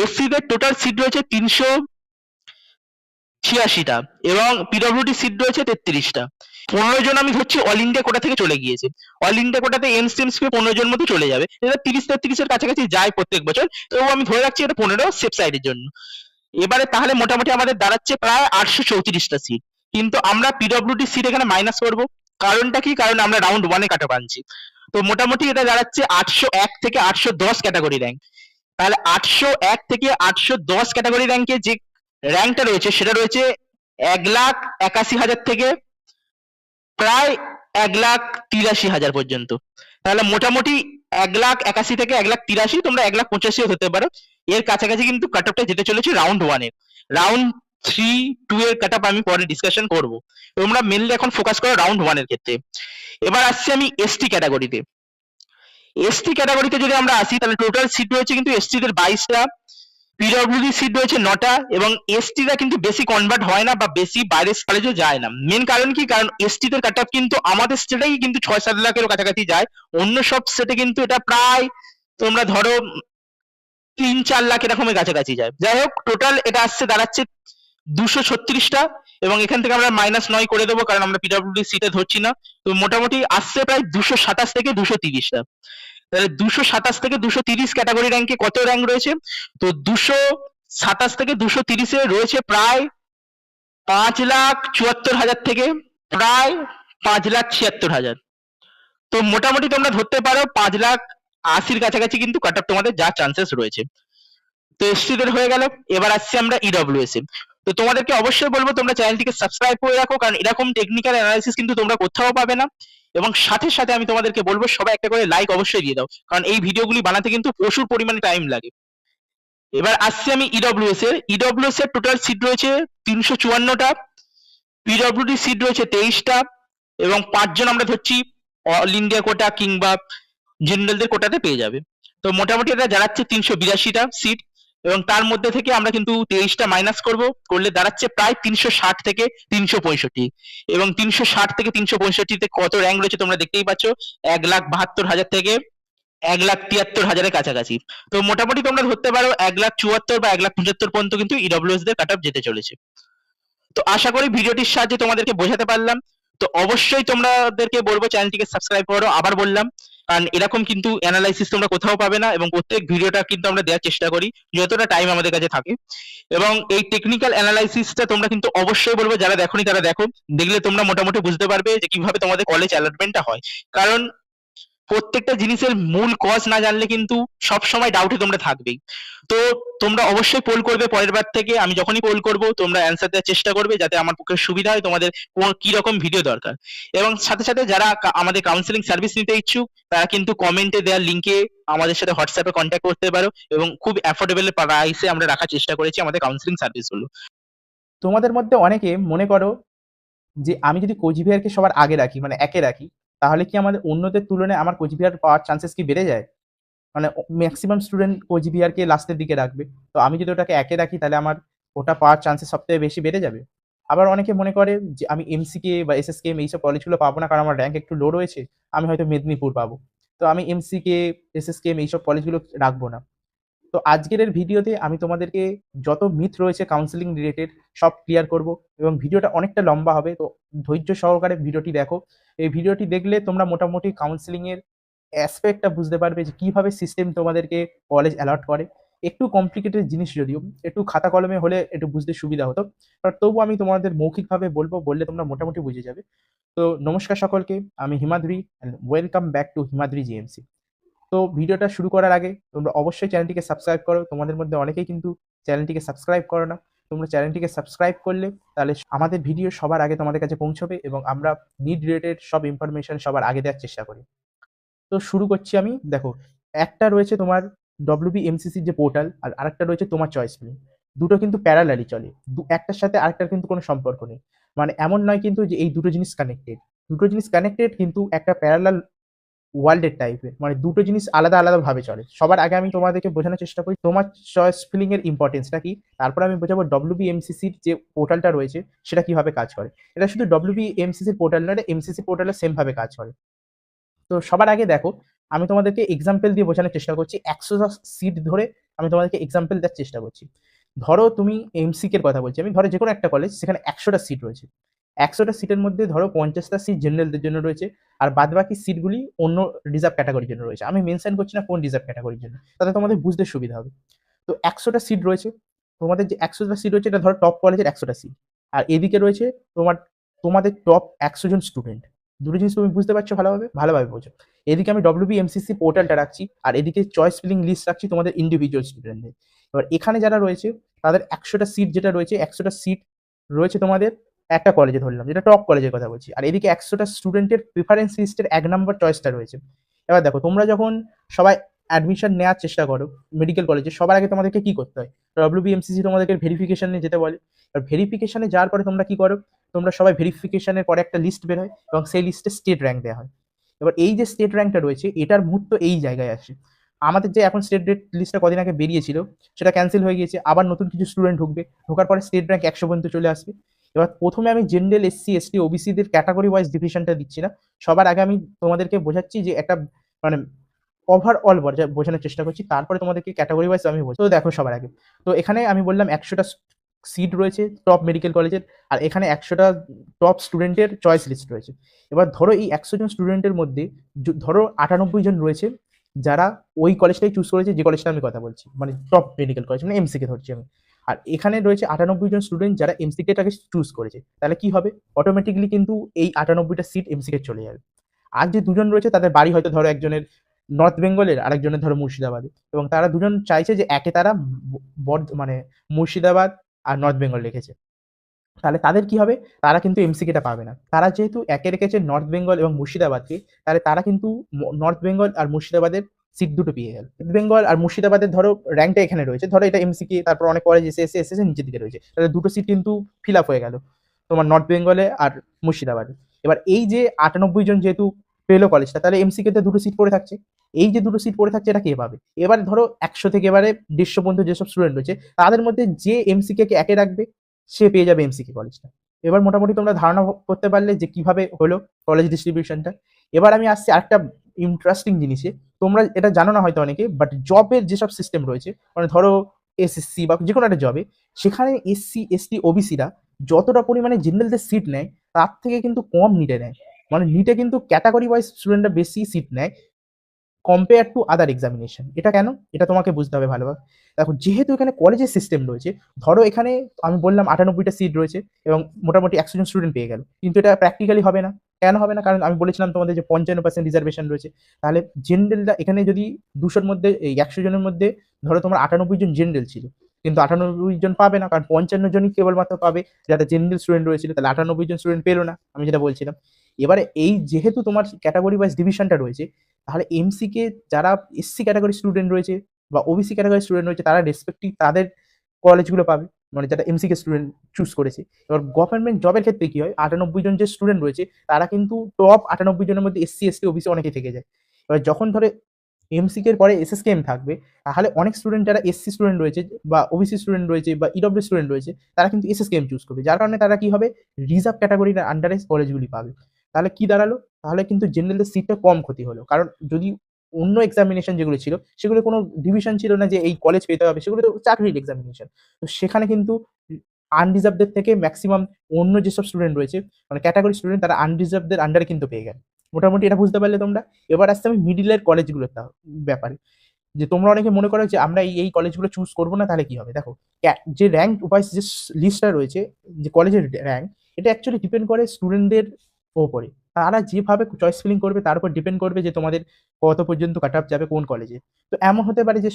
এসসিদের টোটাল সিট রয়েছে 386টা এবং পিডব্লিউডি সিট রয়েছে 33টা। 15 জন আমি ধরছি অল ইন্ডিয়া কোটা থেকে চলে গিয়েছে। অল ইন্ডিয়া কোটাতে এমসিএমস পেয়ে 15 জন মতো চলে যাবে, এটা 30-33-এর কাছাকাছি যায় প্রত্যেক বছর, তো আমি ধরে রাখছি এটা 15 সেফ সাইডের জন্য। এবারে তাহলে মোটামুটি আমাদের দাঁড়াচ্ছে প্রায় 834টা সিট, কিন্তু আমরা পিডব্লিউডি সিট এখানে মাইনাস করব। কারণটা কি? কারণ আমরা রাউন্ড 1-এ কাটা আনছি। তো মোটামুটি এটা দাঁড়াচ্ছে 801 থেকে 810 ক্যাটাগরি র্যাঙ্ক। তাহলে 801 থেকে 810 ক্যাটাগরি র্যাঙ্কে যে র্যাঙ্কটা রয়েছে সেটা রয়েছে 1,81,000 থেকে প্রায় 1,83,000 পর্যন্ত। তাহলে মোটামুটি 1,81,000 থেকে 1,83,000, তোমরা 1,85,000 হতে পারো। এর কাছাকাছি কিন্তু কাট অফটা যেতে চলেছে রাউন্ড 1 এর। রাউন্ড 3, 2 এর কাট অফ আমি পরে ডিসকাশন করব। তোমরা মেনলি এখন ফোকাস করো রাউন্ড 1 এর ক্ষেত্রে। এবার আসছি আমি এসটি ক্যাটাগরিতে। এসটি ক্যাটাগরিতে যদি আমরা আসি তাহলে টোটাল সিট রয়েছে কিন্তু এসটি দের 22টা, পিডব্লিউডি সিট রয়েছে 9টা, এবং এসটিরা কিন্তু বেশি কনভার্ট হয় না বা বেশি বাইরের কলেজও যায় না। মেন কারণ কি? কারণ এসটি দের কাট অফ কিন্তু আমাদের স্টেটেই কিন্তু 6-7 লাখেরও কাছাকাছি যায়। অন্য সব স্টেটে কিন্তু এটা প্রায় তোমরা ধরো 3-4 লাখ এরকমের কাছাকাছি যায়। যাই হোক, টোটাল এটা আসছে দাঁড়াচ্ছে 236টা, এবং এখান থেকে আমরা -9 করে দেবো কারণ আমরা পিডব্লিউডি সিটে ধরছি না। তো মোটামুটি আসছে প্রায় 227 থেকে 230টা। তাহলে 227 থেকে 230 ক্যাটাগরি র্যাঙ্কে কত র্যাঙ্ক রয়েছে? তো 227 থেকে 230 এ রয়েছে প্রায় 5,74,000 থেকে প্রায় 5,76,000। তো মোটামুটি তোমরা ধরতে পারো 5,80,000 কাছাকাছি কিন্তু কাট অফ তোমাদের যা চান্সেস রয়েছে। তো এসটি দের হয়ে গেল। এবার আসছি আমরা ইডব্লিউএস এ। তো তোমাদেরকে অবশ্যই বলবো তোমরা চ্যানেলটিকে সাবস্ক্রাইব করে রাখো, কারণ এরকম টেকনিক্যাল অ্যানালাইসিস কিন্তু তোমরা কোথাও পাবে না। এবং সাথে সাথে আমি তোমাদেরকে বলবো সবাই একটা করে লাইক অবশ্যই দিয়ে দাও, কারণ এই ভিডিওগুলি বানাতে কিন্তু প্রচুর পরিমাণে টাইম লাগে। এবার আসছি আমি ইডব্লিউএস এর। ইডব্লিউএস এর টোটাল সিট রয়েছে 354টা, পিডব্লিউডি সিট রয়েছে 23টা, এবং 5 জন আমরা ধরছি অল ইন্ডিয়া কোটা কিংবা জেনারেলদের কোটাতে পেয়ে যাবে। তো মোটামুটি এটা দাঁড়াচ্ছে 382টা সিট, এবং তার মধ্যে থেকে আমরা কিন্তু 23টা মাইনাস করলে দাঁড়াচ্ছে প্রায় 360 থেকে 365, এবং 360 থেকে 365 কত র্যাঙ্ক রয়েছে তোমরা দেখতেই পাচ্ছ, 1,72,000 থেকে 1,73,000 কাছাকাছি। তো মোটামুটি তোমরা ধরতে পারো 1,74,000 বা 1,75,000 পর্যন্ত কিন্তু ইডব্লিউএস দের কাট অফ যেতে চলেছে। তো আশা করি ভিডিওটির সাহায্যে তোমাদেরকে বোঝাতে পারলাম। তো অবশ্যই তোমাদেরকে বলবো চ্যানেলটিকে সাবস্ক্রাইব করো, আবার বললাম, কারণ এরকম কিন্তু অ্যানালাইসিস তোমরা কোথাও পাবে না, এবং প্রত্যেক ভিডিওটা কিন্তু আমরা দেওয়ার চেষ্টা করি যতটা টাইম আমাদের কাছে থাকে। এবং এই টেকনিক্যাল অ্যানালাইসিসটা তোমরা কিন্তু অবশ্যই বলবো যারা দেখোনি তারা দেখো, দেখলে তোমরা মোটামুটি বুঝতে পারবে যে কিভাবে তোমাদের কলেজ অ্যালটমেন্টটা হয়। কারণ প্রত্যেকটা জিনিসের মূল কজ না জানলে কিন্তু সব সময় ডাউটে তোমরা থাকবেই। তো তোমরা অবশ্যই পোল করবে পরের বার থেকে। আমি যখনই পোল করব তোমরা অ্যান্সার দেওয়ার চেষ্টা করবে যাতে আমার পক্ষে সুবিধা হয় তোমাদের কি রকম ভিডিও দরকার। এবং সাথে সাথে যারা আমাদের কাউন্সিলিং সার্ভিস নিতে ইচ্ছুক তারা কিন্তু কমেন্টে দেওয়ার লিঙ্কে আমাদের সাথে হোয়াটসঅ্যাপে কন্ট্যাক্ট করতে পারো, এবং খুব অ্যাফোর্ডেবল প্রাইসে আমরা রাখার চেষ্টা করেছি আমাদের কাউন্সিলিং সার্ভিসগুলো। তোমাদের মধ্যে অনেকে মনে করো যে আমি যদি কোচবিহারকে সবার আগে রাখি, মানে একে রাখি, তাহলে কি আমাদের অন্যদের তুলনায় আমার কোচবিহার পাওয়ার চান্সেস কি বেড়ে যায়? মানে ম্যাক্সিমাম স্টুডেন্ট কোচবিহারকে লাস্টের দিকে রাখবে, তো আমি যদি ওটাকে একে রাখি তাহলে আমার ওটা পাওয়ার চান্সেস সবথেকে বেশি বেড়ে যাবে। আবার অনেকে মনে করে যে আমি এমসিকে বা এসএসকেএম এইসব কলেজগুলো পাবো না, কারণ আমার র্যাঙ্ক একটু লো রয়েছে, আমি হয়তো মেদিনীপুর পাবো, তো আমি এমসিকে এসএসকেএম এইসব কলেজগুলো রাখবো না। তো আজকের ভিডিওতে আমি তোমাদেরকে যত মিথ রয়েছে কাউন্সিলিং রিলেটেড সব ক্লিয়ার করব, এবং ভিডিওটা অনেকটা লম্বা হবে, তো ধৈর্য সহকারে ভিডিওটি দেখো। এই ভিডিওটি দেখলে তোমরা মোটামুটি কাউন্সিলিং এর অ্যাসপেক্টটা বুঝতে পারবে যে কিভাবে সিস্টেম তোমাদেরকে কলেজ অ্যালট করে। একটু কমপ্লিকেটেড জিনিস, যদিও একটু খাতা কলমে হলে একটু বুঝতে সুবিধা হতো, বাট তবু আমি তোমাদের মৌখিকভাবে বললে তোমরা মোটামুটি বুঝে যাবে। তো নমস্কার সকলকে, আমি Himadri, welcome back to Himadri GMC. তো ভিডিওটা শুরু করার আগে তোমরা অবশ্যই চ্যানেলটিকে সাবস্ক্রাইব করো। তোমাদের মধ্যে অনেকেই কিন্তু চ্যানেলটিকে সাবস্ক্রাইব করো না। তোমরা চ্যানেলটিকে সাবস্ক্রাইব করলে তাহলে আমাদের ভিডিও সবার আগে তোমাদের কাছে পৌঁছবে, এবং আমরা নিড রিলেটেড সব ইনফরমেশন সবার আগে দেওয়ার চেষ্টা করি। তো শুরু করছি আমি। দেখো, একটা রয়েছে তোমার ডব্লিউবিএমসিসির যে পোর্টাল, আর আরেকটা রয়েছে তোমার চয়েস ফিল্ম। দুটো কিন্তু প্যারালালি চলে, একটার সাথে আরেকটার কিন্তু কোনো সম্পর্ক নেই। মানে এমন নয় কিন্তু যে এই দুটো জিনিস কানেক্টেড, দুটো জিনিস কানেক্টেড কিন্তু একটা প্যারালাল ওয়ার্ল্ডের টাইপের, মানে দুটো জিনিস আলাদা আলাদা ভাবে চলে। সবার আগে আমি তোমাদেরকে বোঝানোর চেষ্টা করি তোমার চয়েস ফিলিং এর ইম্পর্টেন্সটা কি, তারপর আমি বোঝাবো ডব্লিউবিএমসিসির যে পোর্টালটা রয়েছে সেটা কিভাবে কাজ করে। এটা শুধু ডব্লিউবিএমসিসির পোর্টাল নয়, এমসিসি পোর্টালে সেম ভাবে কাজ করে। তো সবার আগে দেখো, আমি তোমাদেরকে এক্সাম্পল দিয়ে বোঝানোর চেষ্টা করছি। 100টা সিট ধরে আমি তোমাদেরকে এক্সাম্পল দেওয়ার চেষ্টা করছি। ধরো তুমি এমসিকে এর কথা বলছি আমি, ধরো যে কোনো একটা কলেজ, সেখানে 100টা সিট রয়েছে। 100টা সিটের মধ্যে ধরো 50টা সিট জেনারেলদের জন্য রয়েছে, আর বাদবাকি সিটগুলি অন্য রিজার্ভ ক্যাটাগরির জন্য রয়েছে। আমি মেনশন করছি না কোন রিজার্ভ ক্যাটাগরির জন্য, তাতে তোমাদের বুঝতে সুবিধা হবে। তো 100টা সিট রয়েছে, তোমাদের যে 100টা সিট রয়েছে এটা ধরো টপ কলেজের 100টা সিট, আর এদিকে রয়েছে তোমাদের টপ 100 জন স্টুডেন্ট, দুটো জিনিস তুমি বুঝতে পারছো ভালোভাবে? ভালোভাবে বোঝো। এদিকে আমি WBMCC পোর্টালটা রাখছি, আর এদিকে চয়েস ফিলিং লিস্ট রাখছি তোমাদের ইন্ডিভিজুয়াল স্টুডেন্টদের। এবার এখানে যারা রয়েছে তাদের 100টা সিট যেটা রয়েছে, 100টা সিট রয়েছে তোমাদের একটা কলেজে ধরলাম, যেটা টপ কলেজের কথা বলছি। আর এদিকে 100টা স্টুডেন্টের প্রিফারেন্স লিস্টের 1 নাম্বার চয়েসটা রয়েছে। এবার দেখো, তোমরা যখন সবাই অ্যাডমিশন নেওয়ার চেষ্টা করো মেডিকেল কলেজে, সবার আগে তোমাদেরকে কি করতে হয়? WBMCC তোমাদেরকে ভেরিফিকেশনে যেতে বলে। এবার ভেরিফিকেশনে যাওয়ার পরে তোমরা কি করো? তোমরা সবাই ভেরিফিকেশনের পরে একটা লিস্ট বের হয় এবং সেই লিস্টে স্টেট র্যাঙ্ক দেওয়া হয়। এবার এই যে স্টেট র্যাঙ্কটা রয়েছে, এটার মুহূর্ত এই জায়গায় আসে। আমাদের যে এখন স্টেট লিস্টটা কদিন আগে বেরিয়েছিল, সেটা ক্যান্সেল হয়ে গিয়েছে, আবার নতুন কিছু স্টুডেন্ট ঢুকবে, ঢোকার পরে স্টেট র্যাঙ্ক 100 পর্যন্ত চলে আসবে। এবার প্রথমে আমি জেনারেল, SC, ST, OBCদের ক্যাটাগরি ওয়াইজ ডিভিশনটা দিচ্ছি না, সবার আগে আমি তোমাদেরকে বোঝাচ্ছি যে একটা মানে ওভারঅল বোঝানোর চেষ্টা করছি, তারপরে তোমাদেরকে ক্যাটাগরি ওয়াইজ আমি বলছি। তো দেখো সবার আগে, তো এখানে আমি বললাম 100টা সিট রয়েছে টপ মেডিকেল কলেজের, আর এখানে 100টা টপ স্টুডেন্টের চয়েস লিস্ট রয়েছে। এবার ধরো এই 100 জন স্টুডেন্টের মধ্যে ধরো 98 জন রয়েছে যারা ওই কলেজটাই চুজ করেছে, যে কলেজটা আমি কথা বলছি, মানে টপ মেডিকেল কলেজ, মানে MCK ধরছি আমি। আর এখানে রয়েছে 98 জন স্টুডেন্ট যারা MCKটাকে চুজ করেছে। তাহলে কি হবে? অটোমেটিকলি কিন্তু এই 98টা সিট MCK চলে যাবে। আর যে দুজন রয়েছে তাদের বাড়ি হয়তো ধরো একজনের নর্থ বেঙ্গলের, আরেকজনের ধরো মুর্শিদাবাদে, এবং তারা দুজন চাইছে যে একে তারা মানে মুর্শিদাবাদ আর নর্থ বেঙ্গল রেখেছে। তাহলে তাদের কি হবে? তারা কিন্তু MCKটা পাবে না। তারা যেহেতু একে রেখেছে নর্থ বেঙ্গল এবং মুর্শিদাবাদকে, তাহলে তারা কিন্তু নর্থ বেঙ্গল আর মুর্শিদাবাদের সিট দুটো পেয়ে গেল। নর্থ বেঙ্গল আর মুর্শিদাবাদের ধরো র্যাঙ্কটা এখানে রয়েছে, ধরো এটা MCK, তারপর অনেক কলেজ এসে নিচের দিকে রয়েছে, তাহলে দুটো সিট কিন্তু ফিল আপ হয়ে গেল তোমার নর্থ বেঙ্গলে আর মুর্শিদাবাদে। এবার এই যে 98 জন যেহেতু পেলো কলেজটা, তাহলে MCK তে দুটো সিট পড়ে থাকছে। এই যে দুটো সিট পড়ে থাকছে, এটা কে পাবে? এবার ধরো 100 থেকে এবারে 150 পর্যন্ত যেসব স্টুডেন্ট রয়েছে, তাদের মধ্যে যে MCK কে একে রাখবে সে পেয়ে যাবে MCK কলেজটা। এবার মোটামুটি তোমরা ধারণা করতে পারলে যে কিভাবে হলো কলেজ ডিস্ট্রিবিউশনটা। এবার আমি আসছি আরেকটা ইন্টারেস্টিং জিনিসে। তোমরা এটা জানো না হয়তো অনেকে, বাট জবের যেসব সিস্টেম রয়েছে, মানে ধরো SSC বা যে কোনো একটা জবে, সেখানে SC, ST, OBCরা যতটা পরিমাণে জেনারেলদের সিট নেয়, তার থেকে কিন্তু কম নিটে নেয়। মানে নিটে কিন্তু ক্যাটাগরি ওয়াইজ স্টুডেন্টরা বেশি সিট নেয় কম্পেয়ার টু আদার এক্সামিনেশন। এটা কেন? এটা তোমাকে বুঝতে হবে ভালোভাবে। দেখো, যেহেতু এখানে কলেজের সিস্টেম রয়েছে, ধরো এখানে আমি বললাম 98টা সিট রয়েছে এবং মোটামুটি 100 জন স্টুডেন্ট পেয়ে গেল, কিন্তু এটা প্র্যাকটিক্যালি হবে না। কেন হবে না? কারণ আমি বলেছিলাম তোমাদের যে 55% রিজার্ভেশন রয়েছে। তাহলে জেনারেলরা এখানে যদি 200-র মধ্যে, এই 100 জনের মধ্যে ধরো তোমার 98 জন জেনারেল ছিল, কিন্তু 98 জন পাবে না, কারণ 55 জনই কেবলমাত্র পাবে যারা জেনারেল স্টুডেন্ট রয়েছিল, তাহলে 98 জন স্টুডেন্ট পেলো না, আমি যেটা বলছিলাম। এবারে এই যেহেতু তোমার ক্যাটাগরি ওয়াইজ ডিভিশনটা রয়েছে, তাহলে MCK যারা SC ক্যাটাগরি স্টুডেন্ট রয়েছে বা OBC ক্যাটাগরি স্টুডেন্ট রয়েছে, তারা রেসপেক্টিভ তাদের কলেজগুলো পাবে, মানে যারা MCK স্টুডেন্ট চুজ করেছে। এবার গভর্নমেন্ট জবের ক্ষেত্রে কি হয়? 98 জন যে স্টুডেন্ট রয়েছে, তারা কিন্তু টপ 98 জনের মধ্যে SC, ST, OBC অনেকেই থেকে যায়। এবার যখন ধরে MCK এর পরে SSKM থাকবে, তাহলে অনেক স্টুডেন্ট যারা SC স্টুডেন্ট রয়েছে বা OBC স্টুডেন্ট রয়েছে বা EW স্টুডেন্ট রয়েছে, তারা কিন্তু SSKM চুজ করবে, যার কারণে তারা কি হবে? রিজার্ভ ক্যাটাগরির আন্ডারে কলেজগুলি পাবে। তাহলে কি দাঁড়ালো? তাহলে কিন্তু জেনারেলদের সিটটা কম ক্ষতি হলো, কারণ যদি অন্য এক্সামিনেশন যেগুলো ছিল, সেগুলো কোনো ডিভিশন ছিল না যে এই কলেজ পেতে হবে, সেগুলো তো চাকরির এক্সামিনেশন। তো সেখানে কিন্তু আনরিজার্ভদের থেকে ম্যাক্সিমাম অন্য যেসব স্টুডেন্ট রয়েছে, মানে ক্যাটাগরি স্টুডেন্ট, তারা আনরিজার্ভদের আন্ডারে কিন্তু পেয়ে গেল। মোটামুটি এটা বুঝতে পারলে তোমরা। এবার আসছে আমি মিডিলের কলেজগুলোর ব্যাপারে, যে তোমরা অনেকে মনে করো যে আমরা এই কলেজগুলো চুজ করবো না, তাহলে কি হবে? দেখো, যে র্যাঙ্ক ওয়াইজ যে লিস্টটা রয়েছে, যে কলেজের র্যাঙ্ক, এটা অ্যাকচুয়ালি ডিপেন্ড করে স্টুডেন্টদের ওপরে। তারা যেভাবে চয়েস ফিলিং করবে তার উপর ডিপেন্ড করবে যে তোমাদের কত পর্যন্ত কাট অফ যাবে কোন কলেজে। তো এমন হতে পারে যে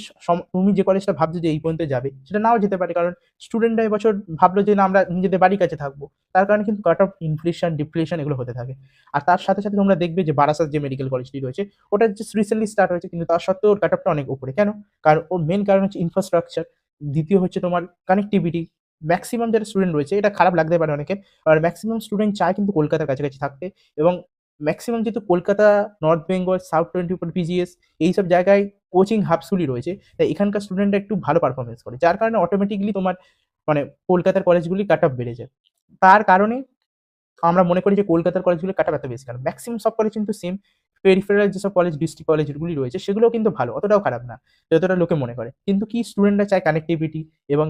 তুমি যে কলেজটা ভাবছো যে এই পর্যন্ত যাবে, সেটা নাও যেতে পারে, কারণ স্টুডেন্টরা এবছর ভাবলো যে না, আমরা নিজেদের বাড়ির কাছে থাকবো, তার কারণে কিন্তু কাট অফ ইনফ্লেশন, ডিপ্লেশন এগুলো হতে থাকে। আর তার সাথে সাথে তোমরা দেখবে যে বারাসাত যে মেডিকেল কলেজটি রয়েছে, ওটা জাস্ট রিসেন্টলি স্টার্ট হয়েছে, কিন্তু তার সত্ত্বেও ওর কাট অফটা অনেক উপরে। কেন? কারণ ওর মেন কারণ হচ্ছে ইনফ্রাস্ট্রাকচার, দ্বিতীয় হচ্ছে তোমার কানেক্টিভিটি। ম্যাক্সিমাম যারা স্টুডেন্ট রয়েছে, এটা খারাপ লাগতে পারে অনেকে, আর ম্যাক্সিমাম স্টুডেন্ট চায় কিন্তু কলকাতার কাছাকাছি থাকতে, এবং ম্যাক্সিমাম যেহেতু Kolkata, north Bengal, south 24 PGS এইসব জায়গায় কোচিং হাবসগুলি রয়েছে, তাই এখানকার স্টুডেন্টরা একটু ভালো পারফরমেন্স করে, যার কারণে অটোমেটিকলি তোমার মানে কলকাতার কলেজগুলি কাট অফ বেড়ে যায়। তার কারণে আমরা মনে করি যে কলকাতার কলেজগুলো কাট অফ এত বেশি, কারণ ম্যাক্সিমাম সব কলেজ কিন্তু সেম। পেরিফেরাল যেসব কলেজ, ডিস্ট্রিক্ট কলেজগুলি রয়েছে, সেগুলোও কিন্তু ভালো, অতটাও খারাপ না যতটা লোকে মনে করে। কিন্তু কি, স্টুডেন্টরা চায় কানেক্টিভিটি এবং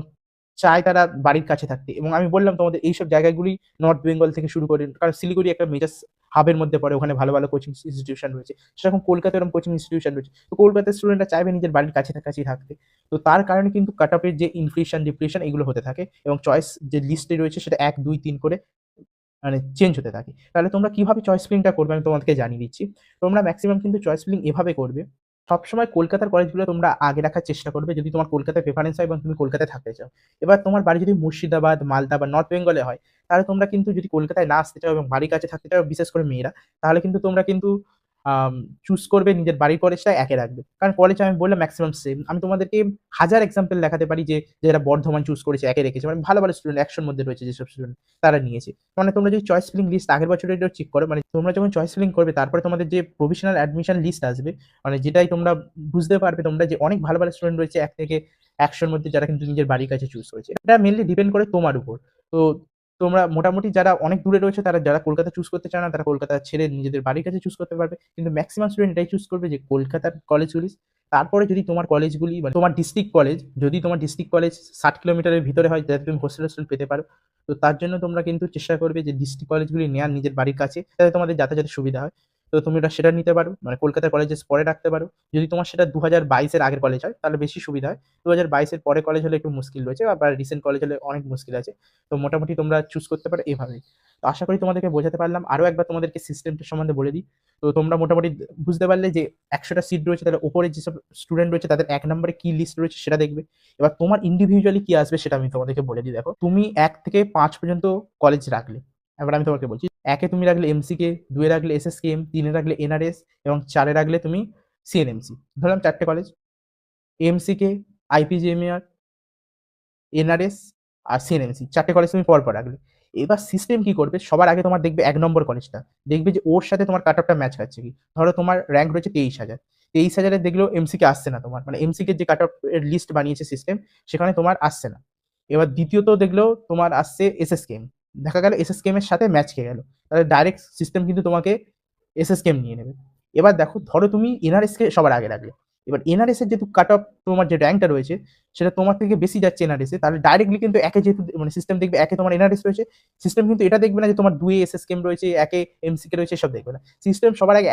চায় তারা বাড়ির কাছে থাকতে। এবং আমি বললাম তোমাদের এইসব জায়গাগুলি নর্থ বেঙ্গল থেকে শুরু করে, কারণ শিলিগুড়ি একটা মেজার হাবের মধ্যে পড়ে, ওখানে ভালো ভালো কোচিং ইনস্টিটিউশন রয়েছে, সেরকম কলকাতায় এরকম কোচিং ইনস্টিটিউশন রয়েছে। তো কলকাতার স্টুডেন্টরা চাইবে নিজের বাড়ির কাছাকাছি থাকতে। তো তার কারণে কিন্তু কাট অফের যে ইনফ্লেশন, ডিপ্রেশন এগুলো হতে থাকে, এবং চয়েস যে লিস্টে রয়েছে সেটা 1, 2, 3 করে মানে চেঞ্জ হতে থাকে। তাহলে তোমরা কিভাবে চয়েস ফিলিংটা করবে আমি তোমাদেরকে জানিয়ে দিচ্ছি। তোমরা ম্যাক্সিমাম কিন্তু চয়েস ফিলিং এভাবে করবে। সবসময় কলকাতার কলেজগুলো তোমরা আগে রাখার চেষ্টা করবে যদি তোমার কলকাতায় প্রেফারেন্স হয় এবং তুমি কলকাতায় থাকতে চাও। এবার তোমার বাড়ি যদি মুর্শিদাবাদ, মালদা বা নর্থ বেঙ্গলে হয়, তাহলে তোমরা কিন্তু যদি কলকাতায় না আসতে চাও এবং বাড়ির কাছে থাকতে চাও, বিশেষ করে মেয়েরা, তাহলে কিন্তু তোমরা কিন্তু চুজ করবে নিজের বাড়ির কলেজটা একে রাখবে। কারণ কলেজ আমি বললাম ম্যাক্সিমাম সেম। আমি তোমাদেরকে হাজার এক্সাম্পল দেখাতে পারি যে যারা বর্ধমান চুজ করেছে, একে রেখেছে। মানে ভালো, ভালো স্টুডেন্ট ১০০ র মধ্যে রয়েছে যেসব স্টুডেন্ট তারা নিয়েছে। মানে তোমরা যদি চয়েস ফিলিং লিস্ট আগের বছরেরও চেক করো, মানে তোমরা যখন চয়েস ফিলিং করবে তারপরে তোমাদের যে প্রভিশনাল অ্যাডমিশন লিস্ট আসবে, মানে যেটাই তোমরা বুঝতে পারবে তোমরা যে অনেক ভালো, ভালো স্টুডেন্ট রয়েছে ১ থেকে ১০০ র মধ্যে যারা কিন্তু নিজের বাড়ির কাছে চুজ করেছে। এটা মেইনলি ডিপেন্ড করে তোমার উপর। তো তোমরা মোটামুটি যারা অনেক দূরে রয়েছে তারা যারা কলকাতা চুজ করতে চায় না তারা কলকাতা ছেড়ে নিজেদের বাড়ির কাছে চুজ করতে পারবে। কিন্তু ম্যাক্সিমাম স্টুডেন্ট এটাই চুজ করবে যে কলকাতার কলেজগুলি। তারপরে যদি তোমার কলেজগুলি মানে তোমার ডিস্ট্রিক্ট কলেজ, যদি তোমার ডিস্ট্রিক্ট কলেজ ৬০ কিলোমিটারের ভিতরে হয় যাতে তুমি হোস্টেল পেতে পারো, তো তার জন্য তোমরা কিন্তু চেষ্টা করবে যে ডিস্ট্রিক্ট কলেজগুলি নেওয়ার নিজের বাড়ির কাছে, যাতে তোমাদের যাতায়াতে সুবিধা হয়। তো তুমি সেটা নিতে পারো, মানে কলকাতার কলেজের পরে রাখতে পারো। যদি তোমার সেটা ২০২২ এর আগের কলেজ হয় তাহলে বেশি সুবিধা হয়। ২০২২ এর পরে কলেজ হলে একটু মুশকিল রয়েছে, আবার রিসেন্ট কলেজ হলে অনেক মুশকিল আছে। তো মোটামুটি তোমরা চুজ করতে পারো এভাবেই। তো আশা করি তোমাদেরকে বোঝাতে পারলাম। আরো একবার তোমাদেরকে সিস্টেমটা সম্বন্ধে বলে দিই। তো তোমরা মোটামুটি বুঝতে পারলে যে ১০০ টা সিট রয়েছে, তাহলে উপরে যেসব স্টুডেন্ট রয়েছে তাদের ১ নম্বরে কি লিস্ট রয়েছে সেটা দেখবে। এবার তোমার ইন্ডিভিজুয়ালি কি আসবে সেটা আমি তোমাদেরকে বলে দিই। দেখো, তুমি ১ থেকে ৫ পর্যন্ত কলেজ রাখলে। এবার আমি তোমাকে বলছি, ১ এ তুমি রাখলে এমসিকে, ২ এ রাখলে এসএসকেএম, ৩ এ রাখলে এনআরএস এবং ৪ এ রাখলে তুমি সিএনএমসি। ধরলাম ৪ টে কলেজ, এমসিকে, আইপিজিএমইআর, এনআরএস আর সিএনএমসি ৪ টে কলেজ তুমি পরপর রাখলে। এবার সিস্টেম কি করবে, সবার আগে তোমার দেখবে ১ নম্বর কলেজটা। দেখবে যে ওর সাথে তোমার কাট অফটা ম্যাচ খাচ্ছে কি। ধরো তোমার র্যাঙ্ক রয়েছে ২৩,০০০। ২৩,০০০ এ দেখলেও এমসিকে আসছে না তোমার। মানে এমসিকে যে কাট অফ এর লিস্ট বানিয়েছে সিস্টেম, সেখানে তোমার আসছে না। এবার দ্বিতীয়ত দেখলেও তোমার আসছে এসএসকেএম। দেখা গেল এসএসকেএম এর সাথে ম্যাচ খেয়ে গেল। তাহলে ডাইরেক্ট সিস্টেম কিন্তু তোমাকে এসএসকেএম নিয়ে নেবে। এবার দেখো, ধরো তুমি এনআরএস কে সবার আগে রাখলে। এবার এনআরএস এর যেহেতু কাট অফ তোমার যে র্যাঙ্কটা রয়েছে সেটা তোমার থেকে বেশি যাচ্ছে এনআরএস এ, তাহলে ডাইরেক্টলি কিন্তু একে যেহেতু মানে সিস্টেম দেখবে একে তোমার এনআরএস রয়েছে, সিস্টেম কিন্তু এটা দেখবে না যে তোমার ২ এ এসএসকেএম রয়েছে, একে এমসিকে রয়েছে, এসব দেখবে না। সিস্টেম সবার আগে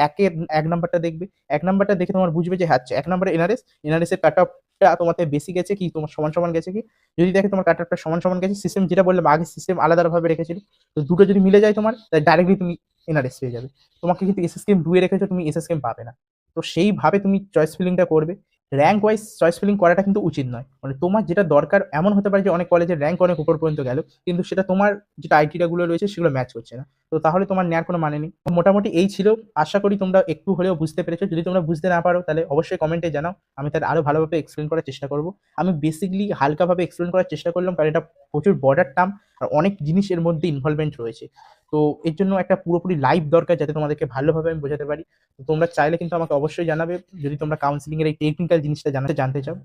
১ নাম্বারটা দেখবে। ১ নাম্বারটা দেখে তোমার বুঝবে যে হ্যাঁ, আচ্ছা ১ নম্বরে এনআরএস, এনআরএস এর কাট অফটা তোমার থেকে বেশি গেছে কি তোমার সমান, সমান গেছে কি। যদি দেখে তোমার কাট অফটা সমান, সমান গেছে, সিস্টেম যেটা বললাম আগে সিস্টেম আলাদাভাবে রেখেছিল। তো দুটো যদি মিলে যায় তোমার, তাহলে ডাইরেক্টলি তুমি এনআরএস পেয়ে যাবে। তোমাকে কিন্তু এসএসকেএম ২ এ রেখেছো, তুমি এসএসকেএম পাবে না। তো সেইভাবে তুমি চয়েস ফিলিংটা করবে। র‍্যাঙ্ক ওয়াইজ চয়েস ফিলিং করাটা কিন্তু উচিত নয়। মানে তোমার যেটা দরকার, এমন হতে পারে যে অনেক কলেজের র‍্যাঙ্ক অনেক উপর পর্যন্ত গেল, কিন্তু সেটা তোমার যে ক্রাইটেরিয়া গুলো রয়েছে সেগুলো ম্যাচ করছে না। তো তাহলে তোমার নেওয়ার কোনো মানে নেই। তো মোটামুটি এই ছিল। আশা করি তোমরা একটু হলেও বুঝতে পেরেছো। যদি তোমরা বুঝতে না পারো তাহলে অবশ্যই কমেন্টে জানাও। আমি তাহলে আরো ভালোভাবে এক্সপ্লেন করার চেষ্টা করব। আমি বেসিক্যালি হালকাভাবে এক্সপ্লেন করার চেষ্টা করলাম, কারণ এটা প্রচুর বর্ডার টার্ম আর অনেক জিনিস এর মধ্যে ইনভলভমেন্ট রয়েছে। তো এর জন্য একটা পুরোপুরি লাইভ দরকার, যাতে তোমাদেরকে ভালোভাবে আমি বোঝাতে পারি। তো তোমরা চাইলে কিন্তু আমাকে অবশ্যই জানাবে যদি তোমরা কাউন্সেলিং এর এই টেকনিক্যাল জিনিসটা জানতে চাও।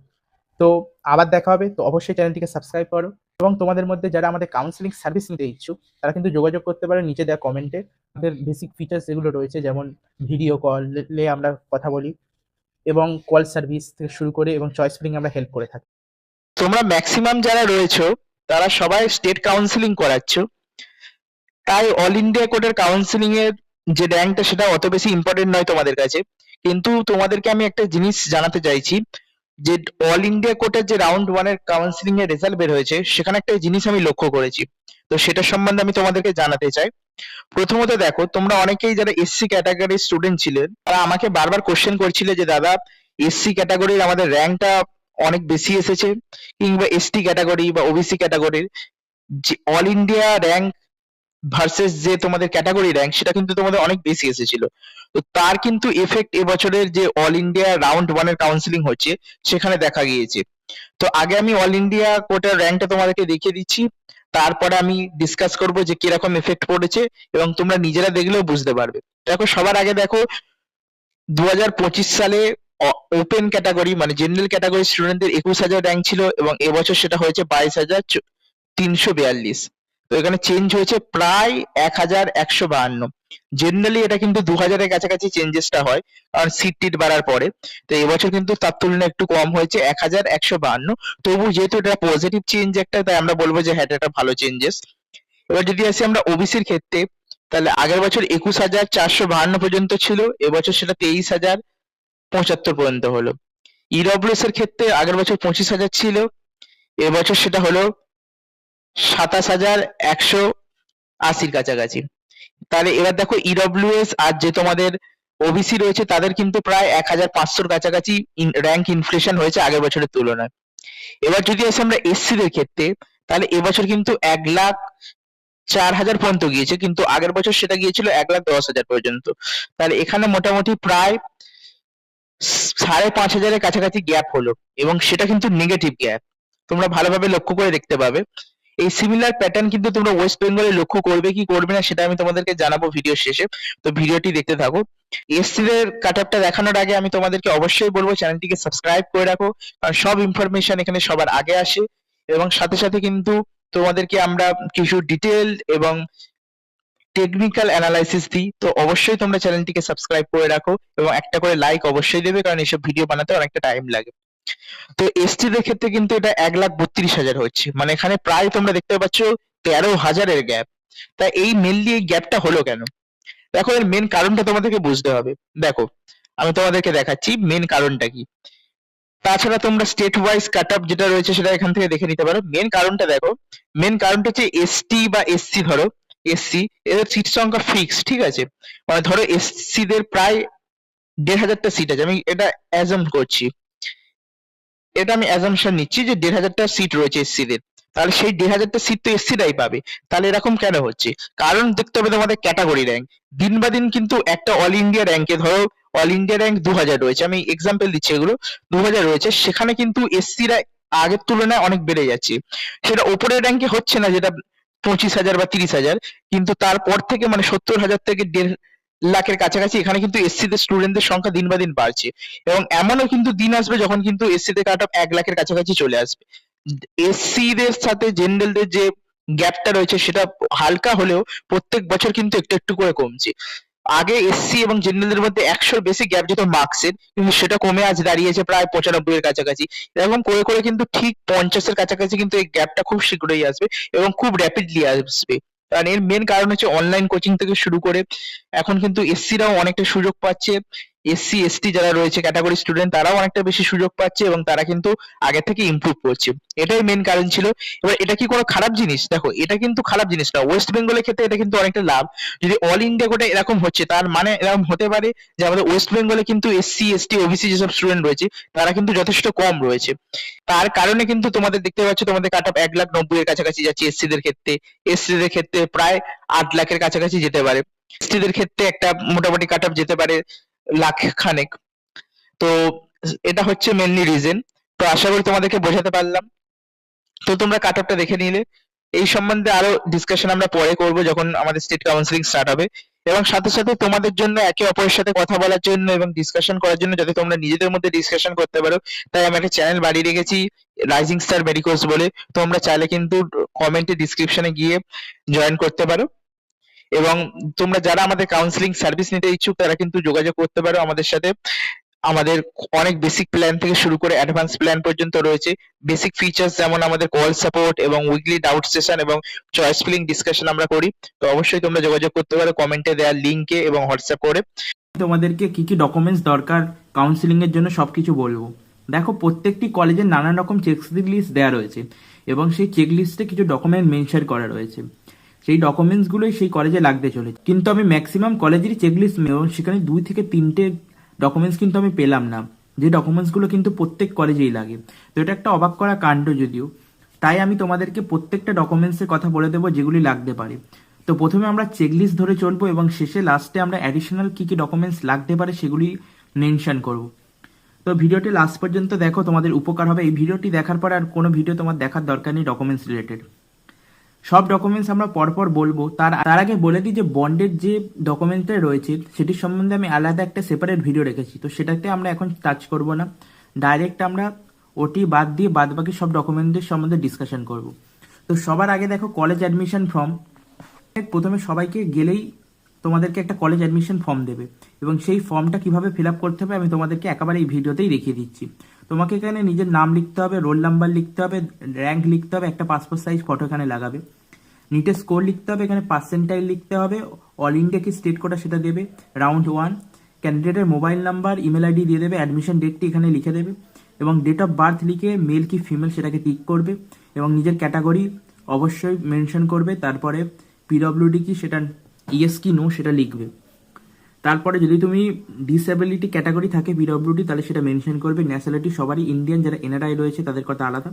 তো আবার দেখা হবে। তো অবশ্যই চ্যানেলটিকে সাবস্ক্রাইব করো এবং তোমাদের মধ্যে যারা আমাদের কাউন্সেলিং সার্ভিস নিতে ইচ্ছুক তারা কিন্তু যোগাযোগ করতে পারো নিচে দেওয়া কমেন্টে। আমাদের বেসিক ফিচার্স যেগুলো রয়েছে, যেমন ভিডিও কলে আমরা কথা বলি এবং কল সার্ভিস থেকে শুরু করে এবং চয়েস ফিলিং আমরা হেল্প করে থাকি। তোমরা ম্যাক্সিমাম যারা রয়েছো তারা সবাই স্টেট কাউন্সিলিং করাচ্ছ, তাই অল ইন্ডিয়া কোর্টের কাউন্সিলিং এর যে র্যাঙ্কটা সেটা অত বেশি ইম্পর্টেন্ট নয় তোমাদের কাছে। কিন্তু তোমাদেরকে আমি একটা জিনিস জানাতে চাইছি যে অল ইন্ডিয়া কোর্টের যে রাউন্ড 1 এর কাউন্সিলিং এর রেজাল্ট বের হয়েছে, সেখানে একটা জিনিস আমি লক্ষ্য করেছি। তো সেটা সম্বন্ধে আমি তোমাদেরকে জানাতে চাই। প্রথমত দেখো, তোমরা অনেকেই যারা এসসি ক্যাটাগরির স্টুডেন্ট ছিলেন তারা আমাকে বারবার কোশ্চেন করছিলে যে দাদা এসসি ক্যাটাগরির আমাদের র্যাঙ্কটা অনেক বেশি এসেছে, কিংবা এসটি ক্যাটাগরি বা ওবিসি ক্যাটাগরির যে অল ইন্ডিয়া র্যাঙ্ক ভার্সেস যে তোমাদের ক্যাটাগরি র্যাঙ্ক সেটা কিন্তু তোমাদের অনেক বেশি এসেছিল। তো তার কিন্তু এফেক্ট এবছরের যে অল ইন্ডিয়া রাউন্ড 1 এর কাউন্সিলিং হচ্ছে সেখানে দেখা গিয়েছে। তো আগে আমি অল ইন্ডিয়া কোটার র্যাঙ্কটা তোমাদেরকে দেখিয়ে দিচ্ছি, তারপরে আমি ডিসকাস করব যে কিরকম এফেক্ট পড়েছে এবং তোমরা নিজেরা দেখলেও বুঝতে পারবে। দেখো, সবার আগে দেখো 2025 সালে ওপেন ক্যাটাগরি মানে জেনারেল ক্যাটাগরি স্টুডেন্টদের 21,000 র্যাঙ্ক ছিল এবং এবছর সেটা হয়েছে 22,342। তো এখানে চেঞ্জ হয়েছে প্রায় 1,152। জেনারেলি এটা কিন্তু 2,000 এর কাছাকাছি চেঞ্জেসটা হয়, কারণ সিট টিট বাড়ার পরে। তো এবছর কিন্তু তার তুলনায় একটু কম হয়েছে 1,152। তবু যেহেতু এটা পজিটিভ চেঞ্জ একটা, তাই আমরা বলবো যে হ্যাঁ, এটা ভালো চেঞ্জেস। এবার যদি আসি আমরা ওবিসির ক্ষেত্রে, তাহলে আগের বছর 21,452 পর্যন্ত ছিল, এবছর সেটা 23,075 পর্যন্ত হলো। ইডব্লিউএস এর ক্ষেত্রে আগের বছর 25,000 ছিল, এবছর সেটা হলো 27,100 80-র কাছাকাছি। তাহলে এবার দেখো ইডব্লিউএস আর যে তোমাদের ওবিসি রয়েছে তাদের কিন্তু প্রায় 1500-র কাছাকাছি র্যাঙ্ক ইনফ্লেশন হয়েছে আগের বছরের তুলনায়। এবার যদি আসি আমরা এসসি দের ক্ষেত্রে, তাহলে এবছর কিন্তু 1,04,000 পর্যন্ত গিয়েছে, কিন্তু আগের বছর সেটা গিয়েছিল 1,10,000 পর্যন্ত। তাহলে এখানে মোটামুটি প্রায় 5,500-এর কাছাকাছি গ্যাপ হলো, এবং সেটা কিন্তু নেগেটিভ গ্যাপ। তোমরা ভালোভাবে লক্ষ্য করে দেখতে পাবে। এই সিমিলার প্যাটার্ন কিন্তু তোমরা ওয়েস্ট বেঙ্গলে লক্ষ্য করবে কি করবে না সেটা আমি তোমাদেরকে জানাবো ভিডিও শেষে, তো ভিডিওটি দেখতে থাকো। এসসি দের কাট অফটা দেখানোর আগে আমি তোমাদেরকে অবশ্যই বলবো চ্যানেলটিকে সাবস্ক্রাইব করে রাখো, কারণ সব ইনফরমেশন এখানে সবার আগে আসে, এবং সাথে সাথে কিন্তু তোমাদেরকে আমরা কিছু ডিটেল এবং টেকনিক্যাল অ্যানালাইসিস দিই। তো অবশ্যই তোমরা চ্যানেলটিকে সাবস্ক্রাইব করে রাখো এবং একটা করে লাইক অবশ্যই দেবে, কারণ এইসব ভিডিও বানাতে অনেকটা টাইম লাগে। তো এসটি দের ক্ষেত্রে কিন্তু এটা 1,32,000 হচ্ছে, মানে এখানে প্রায় তোমরা দেখতে পাচ্ছ 13,000-এর গ্যাপ। তাই এই মেনলি এই গ্যাপটা হলো কেন? দেখো এর মেন কারণটা তোমাদেরকে বুঝতে হবে। দেখো আমি তোমাদেরকে দেখাচ্ছি মেন কারণটা কি। তাছাড়া তোমরা স্টেট ওয়াইজ কাট অফ যেটা রয়েছে সেটা এখান থেকে দেখে নিতে পারো। মেন কারণটা দেখো, মেন কারণটা হচ্ছে এসটি বা এসসি, ধরো এসসি এদের সিট সংখ্যা ফিক্স, ঠিক আছে? মানে ধরো এসসি দের প্রায় 1,500টা সিট আছে, আমি এটা অ্যাজাম্প করছি, এটা আমি অ্যাজাম্পশন নিচ্ছি যে 1,500টা সিট রয়েছে এসসি দের। তাহলে সেই 1,500টা সিট তো এসসিরাই পাবে। তাহলে এরকম কেন হচ্ছে? কারণ দেখতে হবে তোমাদের ক্যাটাগরি র্যাঙ্ক। দিন বা দিন কিন্তু একটা অল ইন্ডিয়া র্যাঙ্কে, ধরো অল ইন্ডিয়া র্যাঙ্ক 2,000 রয়েছে, আমি এক্সাম্পল দিচ্ছি, এগুলো 2,000 রয়েছে, সেখানে কিন্তু এসসিরা আগের তুলনায় অনেক বেড়ে যাচ্ছে। সেটা ওপরের র্যাঙ্কে হচ্ছে না, যেটা 25,000 বা 30,000, কিন্তু তারপর থেকে মানে 70,000 থেকে 1,50,000-এর কাছাকাছি এখানে কিন্তু এসসি দের স্টুডেন্টদের সংখ্যা দিন বা দিন বাড়ছে। এবং এমনও কিন্তু দিন আসবে যখন কিন্তু এসসি তে কাট অফ 1,00,000-এর কাছাকাছি চলে আসবে। এসসি দের সাথে জেনারেল দের যে গ্যাপটা রয়েছে সেটা হালকা হলেও প্রত্যেক বছর কিন্তু একটু একটু করে কমছে। আগে এসসি এবং জেনারেলের মধ্যে 100-র বেশি গ্যাপ যেত মার্কসের, কিন্তু সেটা কমে আজ দাঁড়িয়েছে প্রায় 95-এর কাছাকাছি। এরকম করে করে কিন্তু ঠিক 50-এর কাছাকাছি কিন্তু এই গ্যাপটা খুব শীঘ্রই আসবে এবং খুব র্যাপিডলি আসবে। কারণ এর মেন কারণ হচ্ছে অনলাইন কোচিং থেকে শুরু করে এখন কিন্তু এসসিরাও অনেকটা সুযোগ পাচ্ছে, এসসি এসটি যারা রয়েছে ক্যাটাগরি স্টুডেন্ট তারাও অনেকটা বেশি সুযোগ পাচ্ছে, এবং তারা কিন্তু আগে থেকে ইমপ্রুভ করছে। এটাই মেন কারণ ছিল। এবার এটা কি কোনো খারাপ জিনিস? দেখো এটা কিন্তু খারাপ জিনিস না, ওয়েস্ট বেঙ্গলের ক্ষেত্রে এটা কিন্তু অনেকটা লাভ। যদি অল ইন্ডিয়া গোটা এরকম হচ্ছে, তার মানে এরকম হতে পারে যে আমাদের ওয়েস্ট বেঙ্গলে কিন্তু এসসি এসটি ওবিসি যেসব স্টুডেন্ট রয়েছে তারা কিন্তু যথেষ্ট কম রয়েছে। তার কারণে কিন্তু তোমাদের দেখতে পাচ্ছ তোমাদের কাট অফ 1,90,000-এর কাছাকাছি যাচ্ছে এসসি দের ক্ষেত্রে, এসটি দের ক্ষেত্রে প্রায় 8,00,000-এর কাছাকাছি যেতে পারে, এসটি দের ক্ষেত্রে একটা মোটামুটি কাট অফ যেতে পারে লাখ খানেক। তো এটা হচ্ছে মেনলি রিজন। তো আশা করি তোমাদেরকে বোঝাতে পারলাম। তো তোমরা কাট অফটা দেখে নিলে। এই সম্বন্ধে আরো ডিসকাশন আমরা পরে করব যখন আমাদের স্টেট কাউন্সিলিং স্টার্ট হবে, এবং সাথে সাথে তোমাদের জন্য একে অপরের সাথে কথা বলার জন্য এবং ডিসকাশন করার জন্য, যাতে তোমরা নিজেদের মধ্যে ডিসকাশন করতে পারো, তাই আমি একটা চ্যানেল বানিয়ে রেখেছি রাইজিং স্টার মেডিকোর্স বলে। তোমরা চাইলে কিন্তু কমেন্টে ডিসক্রিপশনে গিয়ে জয়েন করতে পারো, এবং তোমরা যারা আমাদের কাউন্সিলিং সার্ভিস নিতে ইচ্ছুক তারা কিন্তু যোগাযোগ করতে পারো আমাদের সাথে। আমাদের অনেক বেসিক প্ল্যান থেকে শুরু করে অ্যাডভান্স প্ল্যান পর্যন্ত রয়েছে। বেসিক ফিচার্স যেমন আমাদের কল সাপোর্ট এবং উইকলি ডাউট সেশন এবং চয়েস ফিলিং ডিসকাশন আমরা করি। তো অবশ্যই তোমরা যোগাযোগ করতে পারো কমেন্টে দেওয়া লিংকে এবং হোয়াটসঅ্যাপ করে। তোমাদেরকে কি কি ডকুমেন্টস দরকার কাউন্সিলিং এর জন্য সবকিছু বলবো। দেখো প্রত্যেকটি কলেজের নানান রকম চেক লিস্ট দেওয়া রয়েছে, এবং সেই চেক লিস্টে কিছু ডকুমেন্ট মেনশন করা রয়েছে। সেই ডকুমেন্টসগুলোই সেই কলেজে লাগতে চলেছে, কিন্তু আমি ম্যাক্সিমাম কলেজেরই চেক লিস্ট এবং সেখানে 2 থেকে 3টে ডকুমেন্টস কিন্তু আমি পেলাম না, যে ডকুমেন্টসগুলো কিন্তু প্রত্যেক কলেজেই লাগে। তো এটা একটা অবাক করা কাণ্ড যদিও। তাই আমি তোমাদেরকে প্রত্যেকটা ডকুমেন্টসের কথা বলে দেবো যেগুলি লাগতে পারে। তো প্রথমে আমরা চেকলিস্ট ধরে চলবো, এবং শেষে লাস্টে আমরা অ্যাডিশনাল কি কি ডকুমেন্টস লাগতে পারে সেগুলি মেনশন করব। তো ভিডিওটি লাস্ট পর্যন্ত দেখো, তোমাদের উপকার হবে। এই ভিডিওটি দেখার পর আর কোনো ভিডিও তোমার দেখার দরকার নেই ডকুমেন্টস রিলেটেড। সব ডকুমেন্টস আমরা পরপর বলবো। তার আগে বলে দিই যে বন্ডের যে ডকুমেন্টটা রয়েছে সেটির সম্বন্ধে আমি আলাদা একটা সেপারেট ভিডিও রেখেছি, তো সেটাতে আমরা এখন টাচ করব না। ডাইরেক্ট আমরা ওটি বাদ দিয়ে বাদ বাকি সব ডকুমেন্টদের সম্বন্ধে ডিসকাশন করব। তো সবার আগে দেখো কলেজ অ্যাডমিশন ফর্ম। প্রথমে সবাইকে গেলেই তোমাদেরকে একটা কলেজ অ্যাডমিশন ফর্ম দেবে, এবং সেই ফর্মটা কিভাবে ফিল আপ করতে হবে আমি তোমাদেরকে একেবারে এই ভিডিওতেই দেখিয়ে দিচ্ছি। তোমাকে এখানে নিজের নাম লিখতে হবে, রোল নাম্বার লিখতে হবে, র্যাঙ্ক লিখতে হবে, একটা পাসপোর্ট সাইজ ফটো এখানে লাগাবে, নিটের স্কোর লিখতে হবে, এখানে পার্সেন্টাইল লিখতে হবে, অল ইন্ডিয়া কি স্টেট কোটা সেটা দেবে, রাউন্ড 1, ক্যান্ডিডেটের মোবাইল নাম্বার ইমেল আইডি দিয়ে দেবে, অ্যাডমিশন ডেটটি এখানে লিখে দেবে, এবং ডেট অফ বার্থ লিখে মেল কি ফিমেল সেটাকে টিক করবে, এবং নিজের ক্যাটাগরি অবশ্যই মেনশন করবে। তারপরে পিডব্লিউডি কি সেটা ইয়েস কি নো সেটা লিখবে। তারপরে যদি তুমি ডিসএবিলিটি ক্যাটাগরি থাকে পিডব্লিউডি তাহলে সেটা মেনশন করবে। ন্যাশনালিটি সবারই ইন্ডিয়ান, যারা এনআরআই রয়েছে তাদের কথা আলাদা।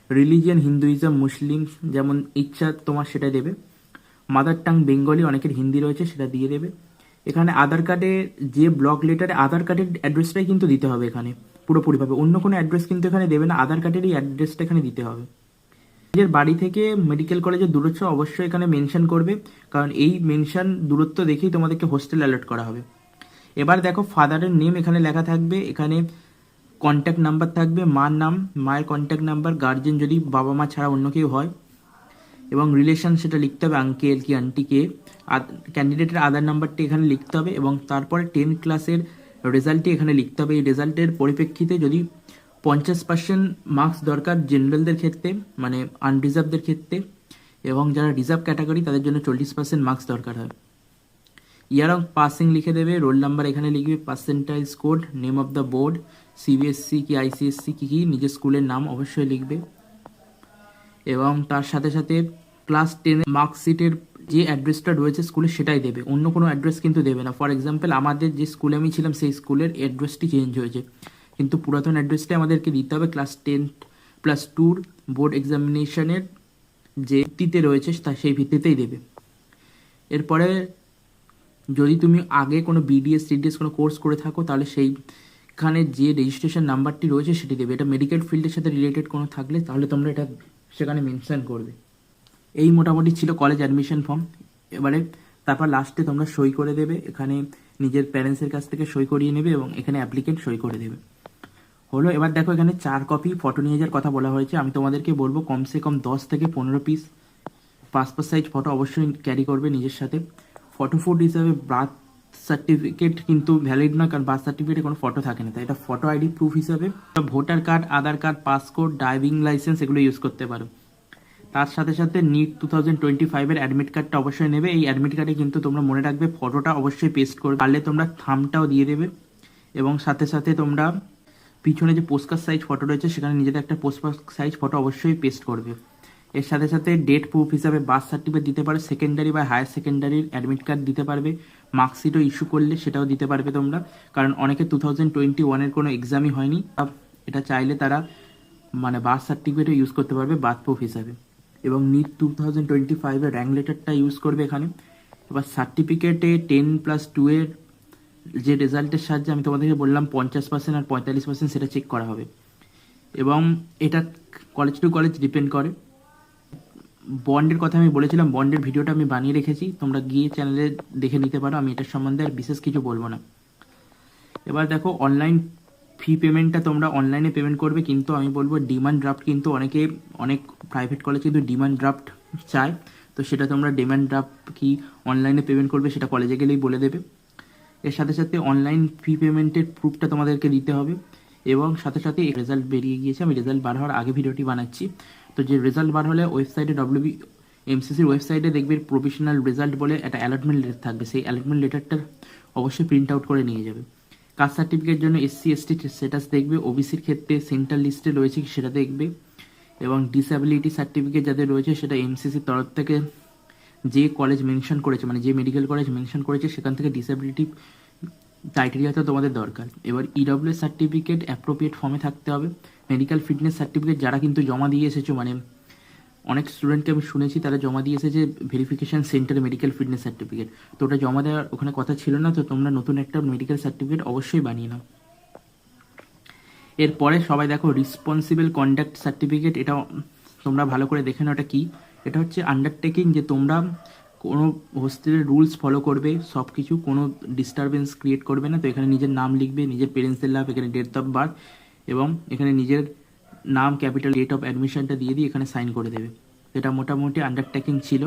রিলিজিয়ান হিন্দুইজম মুসলিম যেমন ইচ্ছা তোমার সেটা দেবে। মাদার টাং বেঙ্গলি, অনেকের হিন্দি রয়েছে সেটা দিয়ে দেবে। এখানে আধার কার্ডে যে ব্লক লেটারে আধার কার্ডের অ্যাড্রেসটাই কিন্তু দিতে হবে এখানে পুরোপুরিভাবে, অন্য কোনো অ্যাড্রেস কিন্তু এখানে দেবে না, আধার কার্ডের এই অ্যাড্রেসটা এখানে দিতে হবে। নিজের বাড়ি থেকে মেডিকেল কলেজের দূরত্ব অবশ্যই এখানে মেনশন করবে, কারণ এই মেনশন দূরত্ব দেখেই তোমাদেরকে হোস্টেল অ্যালার্ট করা হবে। এবার দেখো ফাদারের নেম এখানে লেখা থাকবে, এখানে কন্ট্যাক্ট নাম্বার থাকবে, মার নাম, মায়ের কন্ট্যাক্ট নাম্বার, গার্জেন যদি বাবা মা ছাড়া অন্য কেউ হয়, এবং রিলেশন সেটা লিখতে হবে, আঙ্কেল কি আন্টি কে। আর ক্যান্ডিডেটের আধার নাম্বারটি এখানে লিখতে হবে, এবং তারপরে 10th ক্লাসের রেজাল্টটি এখানে লিখতে হবে। এই রেজাল্টের পরিপ্রেক্ষিতে যদি 50% মার্কস দরকার জেনারেলদের ক্ষেত্রে, মানে আনরিজার্ভদের ক্ষেত্রে, এবং যারা রিজার্ভ ক্যাটাগরি তাদের জন্য 40% মার্কস দরকার হয়। ইয়ার অফ পাসিং লিখে দেবে, রোল নাম্বার এখানে লিখবে, পার্সেন্টাইজ code, name of the board, CBSE কি আইসিএসসি কী কী, নিজের স্কুলের নাম অবশ্যই লিখবে। এবং তার সাথে সাথে ক্লাস 10 মার্কশিটের যে অ্যাড্রেসটা রয়েছে স্কুলে সেটাই দেবে, অন্য কোনো অ্যাড্রেস কিন্তু দেবে না। ফর এক্সাম্পল আমাদের যে স্কুলে আমি ছিলাম সেই স্কুলের অ্যাড্রেসটি চেঞ্জ হয়েছে, কিন্তু পুরাতন অ্যাড্রেসটাই আমাদেরকে দিতে হবে। ক্লাস 10+2 বোর্ড এক্সামিনেশনের যে ভিত্তিতে রয়েছে তা সেই ভিত্তিতেই দেবে। এরপরে যদি তুমি আগে কোনো বিডিএস টিডিএস কোনো কোর্স করে থাকো তাহলে সেইখানে যে রেজিস্ট্রেশন নাম্বারটি রয়েছে সেটি দেবে। এটা মেডিকেল ফিল্ডের সাথে রিলেটেড কোনো থাকলে তাহলে তোমরা এটা সেখানে মেনশন করবে। এই মোটামুটি ছিল কলেজ অ্যাডমিশন ফর্ম। এবারে তারপর লাস্টে তোমরা সই করে দেবে, এখানে নিজের প্যারেন্টসের কাছ থেকে সই করিয়ে নেবে এবং এখানে অ্যাপ্লিকেন্ট সই করে দেবে। হলো, এবার দেখো এখানে 4 কপি ফটো নিয়ে যাওয়ার কথা বলা হয়েছে। আমি তোমাদেরকে বলবো কমসে কম 10 থেকে 15 পিস পাসপোর্ট সাইজ ফটো অবশ্যই ক্যারি করবে নিজের সাথে। ফটো ফুট হিসাবে বার্থ সার্টিফিকেট কিন্তু ভ্যালিড নয়, কারণ বার্থ সার্টিফিকেটে কোনো ফটো থাকে না, তাই এটা ফটো আইডি প্রুফ হিসাবে ভোটার কার্ড, আধার কার্ড, পাসপোর্ট, ড্রাইভিং লাইসেন্স এগুলো ইউজ করতে পারো। তার সাথে সাথে নিট 2025-এর অ্যাডমিট কার্ডটা অবশ্যই নেবে। এই অ্যাডমিট কার্ডে কিন্তু তোমরা মনে রাখবে ফটোটা অবশ্যই পেস্ট করবে, পারলে তোমরা থাম্বটাও দিয়ে দেবে। এবং সাথে সাথে তোমরা পিছনে যে পোস্টকার্ড সাইজ ফটো রয়েছে সেখানে নিজেদের একটা পোস্টকার্ড সাইজ ফটো অবশ্যই পেস্ট করবে। এর সাথে সাথে ডেট প্রুফ হিসাবে বার্থ সার্টিফিকেট দিতে পারো, সেকেন্ডারি বা হায়ার সেকেন্ডারির অ্যাডমিট কার্ড দিতে পারবে, মার্কশিটও ইস্যু করলে সেটাও দিতে পারবে তোমরা, কারণ অনেকে 2021-এর কোনো এক্সামই হয়নি, এটা চাইলে তারা মানে বার্থ সার্টিফিকেটও ইউজ করতে পারবে বার্থ প্রুফ হিসাবে। এবং নিট 2025-এর র্যাঙ্ক লেটারটা ইউজ করবে এখানে। এবার সার্টিফিকেটে 10+2-এর যে রেজাল্টের সাহায্যে আমি তোমাদেরকে বললাম 50% আর 45% সেটা চেক করা হবে, এবং এটা কলেজ টু কলেজ ডিপেন্ড করে। বন্ডের কথা আমি বলেছিলাম, বন্ডের ভিডিওটা আমি বানিয়ে রেখেছি, তোমরা গিয়ে চ্যানেলে দেখে নিতে পারো, আমি এটার সম্বন্ধে আর বিশেষ কিছু বলবো না। এবার দেখো অনলাইন ফি পেমেন্টটা তোমরা অনলাইনে পেমেন্ট করবে, কিন্তু আমি বলবো ডিমান্ড ড্রাফট, কিন্তু অনেক প্রাইভেট কলেজ কিন্তু ডিমান্ড ড্রাফট চায়, তো সেটা তোমরা ডিমান্ড ড্রাফট কি অনলাইনে পেমেন্ট করবে সেটা কলেজে গেলেই বলে দেবে। এর সাথে সাথে অনলাইন ফি পেমেন্টের প্রুফটা তোমাদেরকে দিতে হবে, এবং সাথে সাথে রেজাল্ট বেরিয়ে গিয়েছে, আমি রেজাল্ট বার হওয়ার আগে ভিডিওটি বানাচ্ছি। তো যে রেজাল্ট বার হলে ওয়েবসাইটে WBMCCর ওয়েবসাইটে দেখবে প্রফেশনাল রেজাল্ট বলে একটা অ্যালটমেন্ট লেটার থাকবে, সেই অ্যালটমেন্ট লেটারটার অবশ্যই প্রিন্ট আউট করে নিয়ে যাবে। কাস্ট সার্টিফিকেট জন্য SC/ST স্ট্যাটাস দেখবে, ওবিসির ক্ষেত্রে সেন্ট্রাল লিস্টে রয়েছে কি সেটা দেখবে, এবং ডিসএবিলিটি সার্টিফিকেট যাদের রয়েছে সেটা MCCর তরফ থেকে যে কলেজ মেনশন করেছে, মানে যে মেডিকেল কলেজ মেনশন করেছে সেখান থেকে ডিসএবিলিটি ক্রাইটেরিয়াটা তোমাদের দরকার। এবার EWS সার্টিফিকেট অ্যাপ্রোপ্রিয়েট ফর্মে থাকতে হবে। মেডিকেল ফিটনেস সার্টিফিকেট যারা কিন্তু জমা দিয়ে এসেছো, মানে অনেক স্টুডেন্টকে আমি শুনেছি তারা জমা দিয়ে এসেছে ভেরিফিকেশন সেন্টারে মেডিকেল ফিটনেস সার্টিফিকেট, তো ওটা জমা দেওয়ার ওখানে কথা ছিল না, তো তোমরা নতুন একটা মেডিকেল সার্টিফিকেট অবশ্যই বানিয়ে নাও। এরপরে সবাই দেখো রেসপন্সিবল কন্ডাক্ট সার্টিফিকেট, এটা তোমরা ভালো করে দেখে নাও এটা কি। এটা হচ্ছে আন্ডারটেকিং যে তোমরা কোনো হোস্টেলের রুলস ফলো করবে, সব কিছু, কোনো ডিস্টারবেন্স ক্রিয়েট করবে না। তো এখানে নিজের নাম লিখবে, নিজের পেরেন্টসদের নাম, এখানে ডেট অফ বার্থ, এবং এখানে নিজের নাম, ক্যাপিটাল, ডেট অফ অ্যাডমিশনটা দিয়ে এখানে সাইন করে দেবে। এটা মোটামুটি আন্ডারটেকিং ছিল।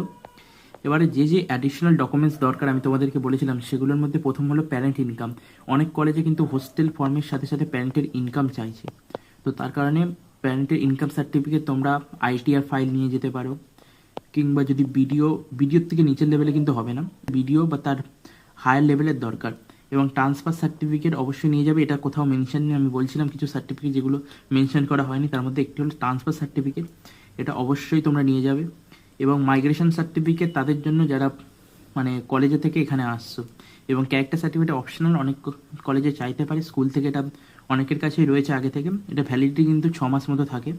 এবারে যে অ্যাডিশনাল ডকুমেন্টস দরকার আমি তোমাদেরকে বলেছিলাম সেগুলোর মধ্যে প্রথম হলো প্যারেন্ট ইনকাম। অনেক কলেজে কিন্তু হোস্টেল ফর্মের সাথে সাথে প্যারেন্টের ইনকাম চাইছে, তো তার কারণে প্যারেন্টের ইনকাম সার্টিফিকেট তোমরা ITR ফাইল নিয়ে যেতে পারো, কিংবা যদি ভিডিওর থেকে নিচের লেভেলে কিন্তু হবে না, ভিডিও বা তার হায়ার লেভেলের দরকার। এবং ট্রান্সফার সার্টিফিকেট অবশ্যই নিয়ে যাবে, এটা কোথাও মেনশন নেই, আমি বলছিলাম কিছু সার্টিফিকেট যেগুলো মেনশন করা হয়নি, তার মধ্যে একটি হলো ট্রান্সফার সার্টিফিকেট, এটা অবশ্যই তোমরা নিয়ে যাবে। এবং মাইগ্রেশন সার্টিফিকেট তাদের জন্য যারা মানে কলেজে থেকে এখানে আসছো, এবং ক্যারেক্টার সার্টিফিকেট অপশনাল, অনেক কলেজে চাইতে পারে, স্কুল থেকে এটা অনেকের কাছেই রয়েছে আগে থেকে। এটা ভ্যালিডিটি কিন্তু 6 মাস মতো থাকে।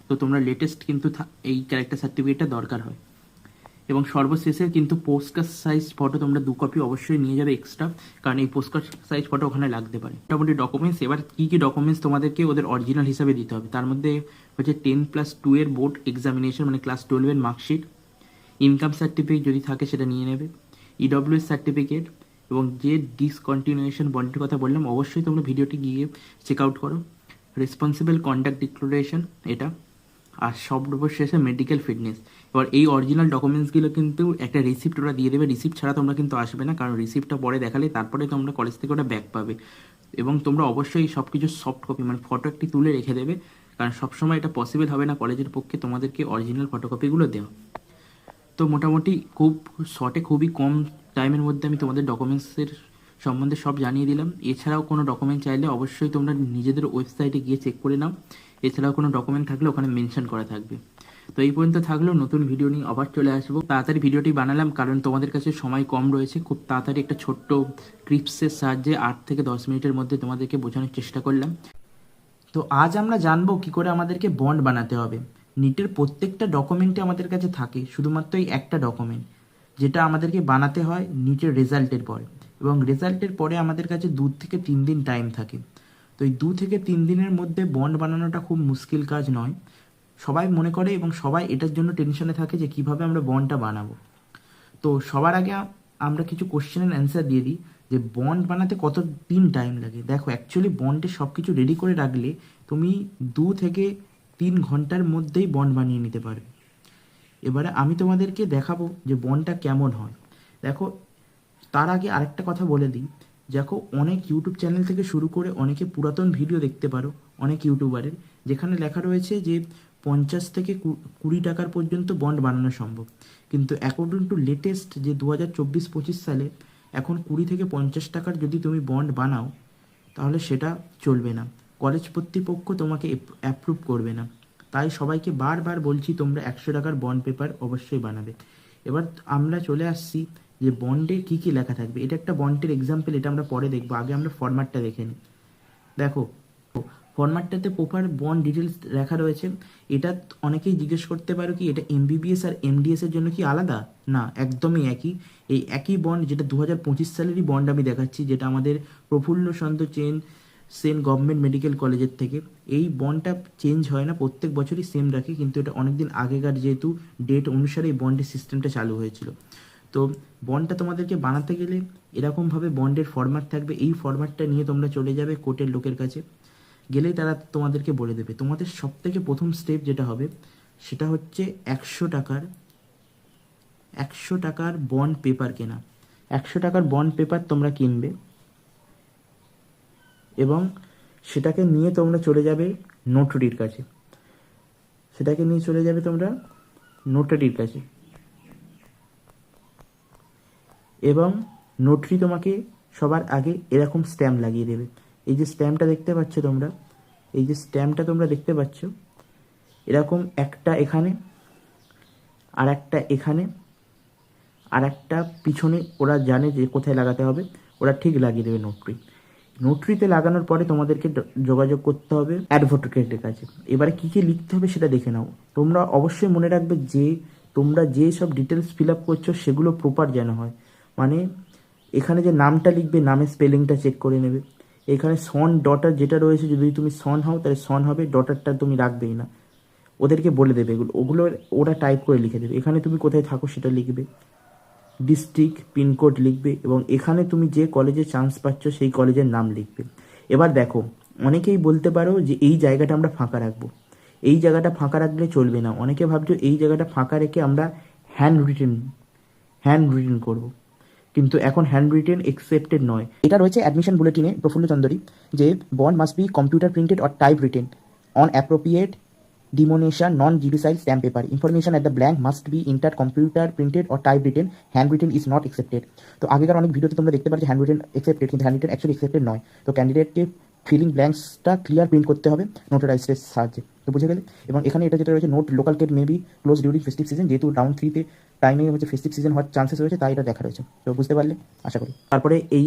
তো তোমরা লেটেস্ট কিন্তু এই ক্যারেক্টার সার্টিফিকেটটা দরকার হয়। এবং সর্বশেষে কিন্তু পোস্টকার্ড সাইজ ফটো তোমরা 2 কপি অবশ্যই নিয়ে যাবে এক্সট্রা, কারণ এই পোস্টকার্ড সাইজ ফটো ওখানে লাগতে পারে। মোটামুটি ডকুমেন্টস, এবার কী কী ডকুমেন্টস তোমাদেরকে ওদের অরিজিনাল হিসাবে দিতে হবে, তার মধ্যে হচ্ছে 10+2 এর বোর্ড এক্সামিনেশন মানে ক্লাস 12 এর মার্কশিট, ইনকাম সার্টিফিকেট যদি থাকে সেটা নিয়ে নেবে, ইডব্লিউএস সার্টিফিকেট, এবং যে ডিসকন্টিনিউয়েশন বন্ডের কথা বললাম অবশ্যই তোমরা ভিডিওটি গিয়ে চেক আউট করো, রেসপন্সিবল কন্ডাক্ট ডিক্লারেশন এটা, আর সর্বশেষে মেডিকেল ফিটনেস। এবার এই অরিজিনাল ডকুমেন্টসগুলো কিন্তু একটা রিসিপ্ট ওরা দিয়ে দেবে, রিসিপ্ট ছাড়া তোমরা কিন্তু আসবে না, কারণ রিসিপ্টটা পরে দেখালে তারপরে তোমরা কলেজ থেকে ওটা ব্যাক পাবে। এবং তোমরা অবশ্যই সব কিছু সফট কপি মানে ফটো একটি তুলে রেখে দেবে, কারণ সবসময় এটা পসিবল হবে না কলেজের পক্ষে তোমাদেরকে অরিজিনাল ফটোকপিগুলো দেওয়া। তো মোটামুটি খুব শর্টে, খুবই কম টাইমের মধ্যে আমি তোমাদের ডকুমেন্টসের সম্বন্ধে সব জানিয়ে দিলাম। এছাড়াও কোনো ডকুমেন্ট চাইলে অবশ্যই তোমরা নিজেদের ওয়েবসাইটে গিয়ে চেক করে নাও। এছাড়াও কোনো ডকুমেন্ট থাকলে ওখানে মেনশন করা থাকবে। তো এই পর্যন্ত থাকলেও নতুন ভিডিও নিয়ে আবার চলে আসবো। তাড়াতাড়ি ভিডিওটি বানালাম কারণ তোমাদের কাছে সময় কম রয়েছে। খুব তাড়াতাড়ি একটা ছোট্ট ক্লিপসের সাহায্যে 8 থেকে 10 মিনিটের মধ্যে তোমাদেরকে বোঝানোর চেষ্টা করলাম। তো আজ আমরা জানবো কি করে আমাদেরকে বন্ড বানাতে হবে। নিটের প্রত্যেকটা ডকুমেন্টে আমাদের কাছে থাকে শুধুমাত্র এই একটা ডকুমেন্ট, যেটা আমাদেরকে বানাতে হয় নিটের রেজাল্টের পরে, এবং রেজাল্টের পরে আমাদের কাছে 2 থেকে 3 দিন টাইম থাকে। তো এই 2 থেকে 3 দিনের মধ্যে বন্ড বানানোটা খুব মুশকিল কাজ নয়, সবাই মনে করে, এবং সবাই এটার জন্য টেনশনে থাকে যে কিভাবে আমরা বন্ডটা বানাবো। তো সবার আগে আমরা কিছু কোশ্চেনের অ্যান্সার দিয়ে দিই যে বন্ড বানাতে কত দিন টাইম লাগে। দেখো অ্যাকচুয়ালি বন্ডে সব কিছু রেডি করে রাখলে তুমি 2 থেকে 3 ঘন্টার মধ্যেই বন্ড বানিয়ে নিতে পারবে। এবারে আমি তোমাদেরকে দেখাবো যে বন্ডটা কেমন হয়। দেখো তার আগে আরেকটা কথা বলে দিই, দেখো অনেক ইউটিউব চ্যানেল থেকে শুরু করে অনেকে পুরাতন ভিডিও দেখতে পারো অনেক ইউটিউবারের, যেখানে লেখা রয়েছে যে 50 থেকে 20 টাকার পর্যন্ত বন্ড বানানো সম্ভব। কিন্তু অ্যাকর্ডিং টু লেটেস্ট যে 2024-25 সালে এখন 20 থেকে 50 টাকার যদি তুমি বন্ড বানাও তাহলে সেটা চলবে না, কলেজ কর্তৃপক্ষ তোমাকে অ্যাপ্রুভ করবে না। তাই সবাইকে বারবার বলছি তোমরা 100 টাকার বন্ড পেপার অবশ্যই বানাবে। এবার আমরা চলে আসছি যে বন্ডে কী কী লেখা থাকবে। এটা একটা বন্ডের এক্সাম্পল, এটা আমরা পরে দেখবো, আগে আমরা ফরম্যাটটা দেখে নিই। দেখো ফরম্যাটটাতে প্রপার বন্ড ডিটেলস লেখা রয়েছে। এটা অনেকেই জিজ্ঞেস করতে পারো কি এটা এমবিবিএস আর এমডিএস এর জন্য কি আলাদা? না, একদমই একই। এই একই বন্ড, যেটা 2025 সালেরই বন্ড আমি দেখাচ্ছি, যেটা আমাদের প্রফুল্ল চন্দ্র সেন গভর্নমেন্ট মেডিকেল কলেজের থেকে। এই বন্ডটা চেঞ্জ হয় না, প্রত্যেক বছরই সেম রাখে, কিন্তু এটা অনেকদিন আগেকার যেহেতু ডেট অনুসারে এই বন্ডের সিস্টেমটা চালু হয়েছিল। তো বন্ডটা তোমাদেরকে বানাতে গেলে এরকমভাবে বন্ডের ফরম্যাট থাকবে। এই ফরম্যাটটা নিয়ে তোমরা চলে যাবে কোর্টের লোকের কাছে, গেলেই তারা তোমাদেরকে বলে দেবে। তোমাদের সব থেকে প্রথম স্টেপ যেটা হবে সেটা হচ্ছে 100 টাকার বন্ড পেপার কেনা। 100 টাকার বন্ড পেপার তোমরা কিনবে এবং সেটাকে নিয়ে তোমরা চলে যাবে নোটারির কাছে। এবং নোটারি তোমাকে সবার আগে এরকম স্ট্যাম্প লাগিয়ে দেবে। এই যে স্ট্যাম্পটা দেখতে পাচ্ছ, এরকম একটা এখানে আর একটা এখানে আর একটা পিছনে, ওরা জানে যে কোথায় লাগাতে হবে, ওরা ঠিক লাগিয়ে দেবে নোটারিতে লাগানোর পরে তোমাদেরকে যোগাযোগ করতে হবে অ্যাডভোকেটের কাছে। এবারে কী কী লিখতে হবে সেটা দেখে নাও। তোমরা অবশ্যই মনে রাখবে যে তোমরা যে সব ডিটেলস ফিল আপ করছো সেগুলো প্রপার যেন হয়। মানে এখানে যে নামটা লিখবে, নামের স্পেলিংটা চেক করে নেবে। এখানে সন ডটার যেটা রয়েছে, যদি তুমি সন হও তাহলে সন হবে, ডটারটা তুমি রাখবেই না, ওদেরকে বলে দেবে ওগুলো ওরা টাইপ করে লিখে দেবে। এখানে তুমি কোথায় থাকো সেটা লিখবে, ডিস্ট্রিক্ট পিনকোড লিখবে, এবং এখানে তুমি যে কলেজে চান্স পাচ্ছ সেই কলেজের নাম লিখবে। এবার দেখো অনেকেই বলতে পারো যে এই জায়গাটা আমরা ফাঁকা রাখবো। এই জায়গাটা ফাঁকা রাখলে চলবে না। অনেকে ভাবছো এই জায়গাটা ফাঁকা রেখে আমরা হ্যান্ড রিটেন করব, কিন্তু এখন হ্যান্ড রিটেন একসেপ্টেড নয়। এটা রয়েছে অ্যাডমিশন বুলেটিনে প্রফুল্ল চন্দ্রী যে bond must be computer printed or type written on appropriate denomination non judicial stamp paper. Information at the blank must be enter computer printed or type written, hand written is not accepted. তো আগেকার অনেক ভিডিওতে তোমরা দেখতে পাচ্ছ হ্যান্ড রিটেন অ্যাকসেপ্টেড, কিন্তু হ্যান্ড রিটেন অ্যাকচুয়ালি অ্যাকসেপ্টেড নয়। তো ক্যান্ডিডেটকে ফিলিং ব্ল্যাঙ্কসটা ক্লিয়ার প্রিন্ট করতে হবে নোটারাইজের সাহায্যে। তো বুঝে গেলে। এবং এখানে এটা যেটা রয়েছে, note local gate may be close during festive season, যেহেতু রাউন্ড 3-তে টাইমে হচ্ছে ফেস্টিভ সিজন হওয়ার চান্সেস রয়েছে, তাই এটা দেখা রয়েছে। তো বুঝতে পারলে আশা করি। তারপরে এই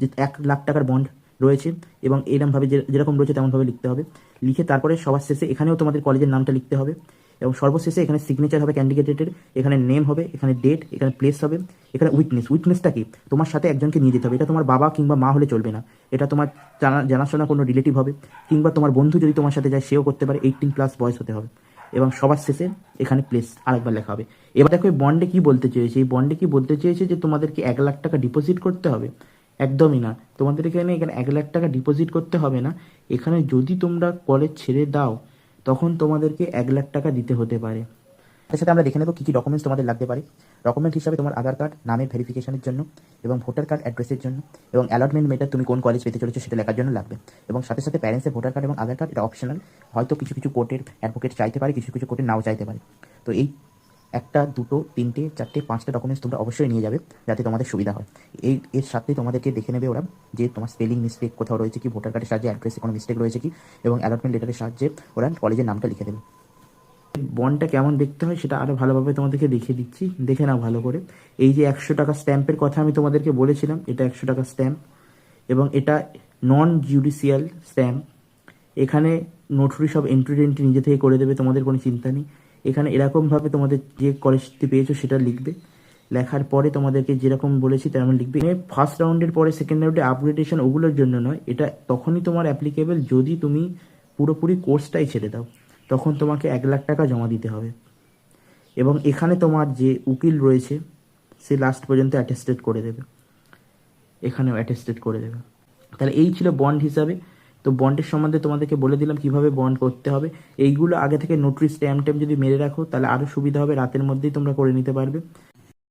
যে 1 লাখ টাকার বন্ড রয়েছে এবং এরকমভাবে যেরকম রয়েছে তেমনভাবে লিখতে হবে। লিখে তারপরে সবার শেষে এখানেও তোমাদের কলেজের নামটা লিখতে হবে এবং সর্বশেষে এখানে সিগনেচার হবে ক্যান্ডিডেটের, এখানে নেম হবে, এখানে ডেট, এখানে প্লেস হবে, এখানে উইটনেসটা কি, তোমার সাথে একজনকে নিয়ে যেতে হবে। এটা তোমার বাবা কিংবা মা হলে চলবে না, এটা তোমার জানাশোনা কোনো রিলেটিভ হবে, কিংবা তোমার বন্ধু যদি তোমার সাথে যায় সেও করতে পারে। 18+ বয়স হতে হবে এবং সবার শেষে এখানে প্লেস আরেকবার লেখা হবে। এবার দেখো এই বন্ডে কি বলতে চেয়েছে, এই বন্ডে কি বলতে চেয়েছে যে তোমাদেরকে 1 লাখ টাকা ডিপোজিট করতে হবে। একদমই না, তোমাদের এখানে 1 লাখ টাকা ডিপোজিট করতে হবে না। এখানে যদি তোমরা কলেজ ছেড়ে দাও তখন তোমাদেরকে 1 লাখ টাকা দিতে হতে পারে। তার সাথে আমরা দেখে নেব কী কী ডকুমেন্টস তোমাদের লাগতে পারে। ডকুমেন্ট হিসাবে তোমার আধার কার্ড নামের ভেরিফিকেশনের জন্য এবং ভোটার কার্ড অ্যাড্রেসের জন্য এবং অ্যালটমেন্ট মেটার তুমি কোন কলেজ পেতে চলেছো সেটা লেখার জন্য লাগবে। এবং সাথে সাথে প্যারেন্টসের ভোটার কার্ড এবং আধার কার্ড, এটা অপশনাল। হয়তো কিছু কিছু কোর্টের অ্যাডভোকেট চাইতে পারে, কিছু কিছু কোর্টের নাও চাইতে পারে। তো এই 1টা 2টো 3টে 4টে 5টা ডকুমেন্টস তোমরা অবশ্যই নিয়ে যাবে যাতে তোমাদের সুবিধা হয়। এর সাথে তোমাদেরকে দেখে নেবে ওরা যে তোমার স্পেলিং মিস্টেক কোথাও রয়েছে কি, ভোটার কার্ডের সাহায্যে অ্যাড্রেসে কোনো মিস্টেক রয়েছে কি, এবং অ্যালটমেন্ট লেটারের সাহায্যে ওরা কলেজের নামটা লিখে দেবে। বন্ডটা কেমন দেখতে হয় সেটা আরও ভালোভাবে তোমাদেরকে দেখিয়ে দিচ্ছি, দেখে নাও ভালো করে। এই যে 100 টাকা স্ট্যাম্পের কথা আমি তোমাদেরকে বলেছিলাম, এটা 100 টাকা স্ট্যাম্প এবং এটা নন জুডিশিয়াল স্ট্যাম্প। এখানে নোটরি সব এন্ট্রি নিজে থেকে করে দেবে, তোমাদের কোনো চিন্তা নেই। এখানে এরকমভাবে তোমাদের যে কলেজটি পেয়েছো সেটা লিখবে, লেখার পরে তোমাদেরকে যেরকম বলেছি তেমন লিখবে। ফার্স্ট রাউন্ডের পরে সেকেন্ড রাউন্ডে আপগ্রেডেশন ওগুলোর জন্য নয়, এটা তখনই তোমার অ্যাপ্লিকেবল যদি তুমি পুরোপুরি কোর্সটাই ছেড়ে দাও, তখন তোমাকে 1 লাখ টাকা জমা দিতে হবে। এবং এখানে তোমার যে উকিল রয়েছে সে লাস্ট পর্যন্ত অ্যাটেস্টেড করে দেবে, এখানেও অ্যাটেস্টেড করে দেবে। তাহলে এই ছিল বন্ড হিসাবে। তো বন্ডের সম্বন্ধে তোমাদেরকে বলে দিলাম কিভাবে বন্ড করতে হবে। এইগুলো আগে থেকে নোটরি স্ট্যাম্প যদি মেরে রাখো তাহলে আরও সুবিধা হবে, রাতের মধ্যেই তোমরা করে নিতে পারবে।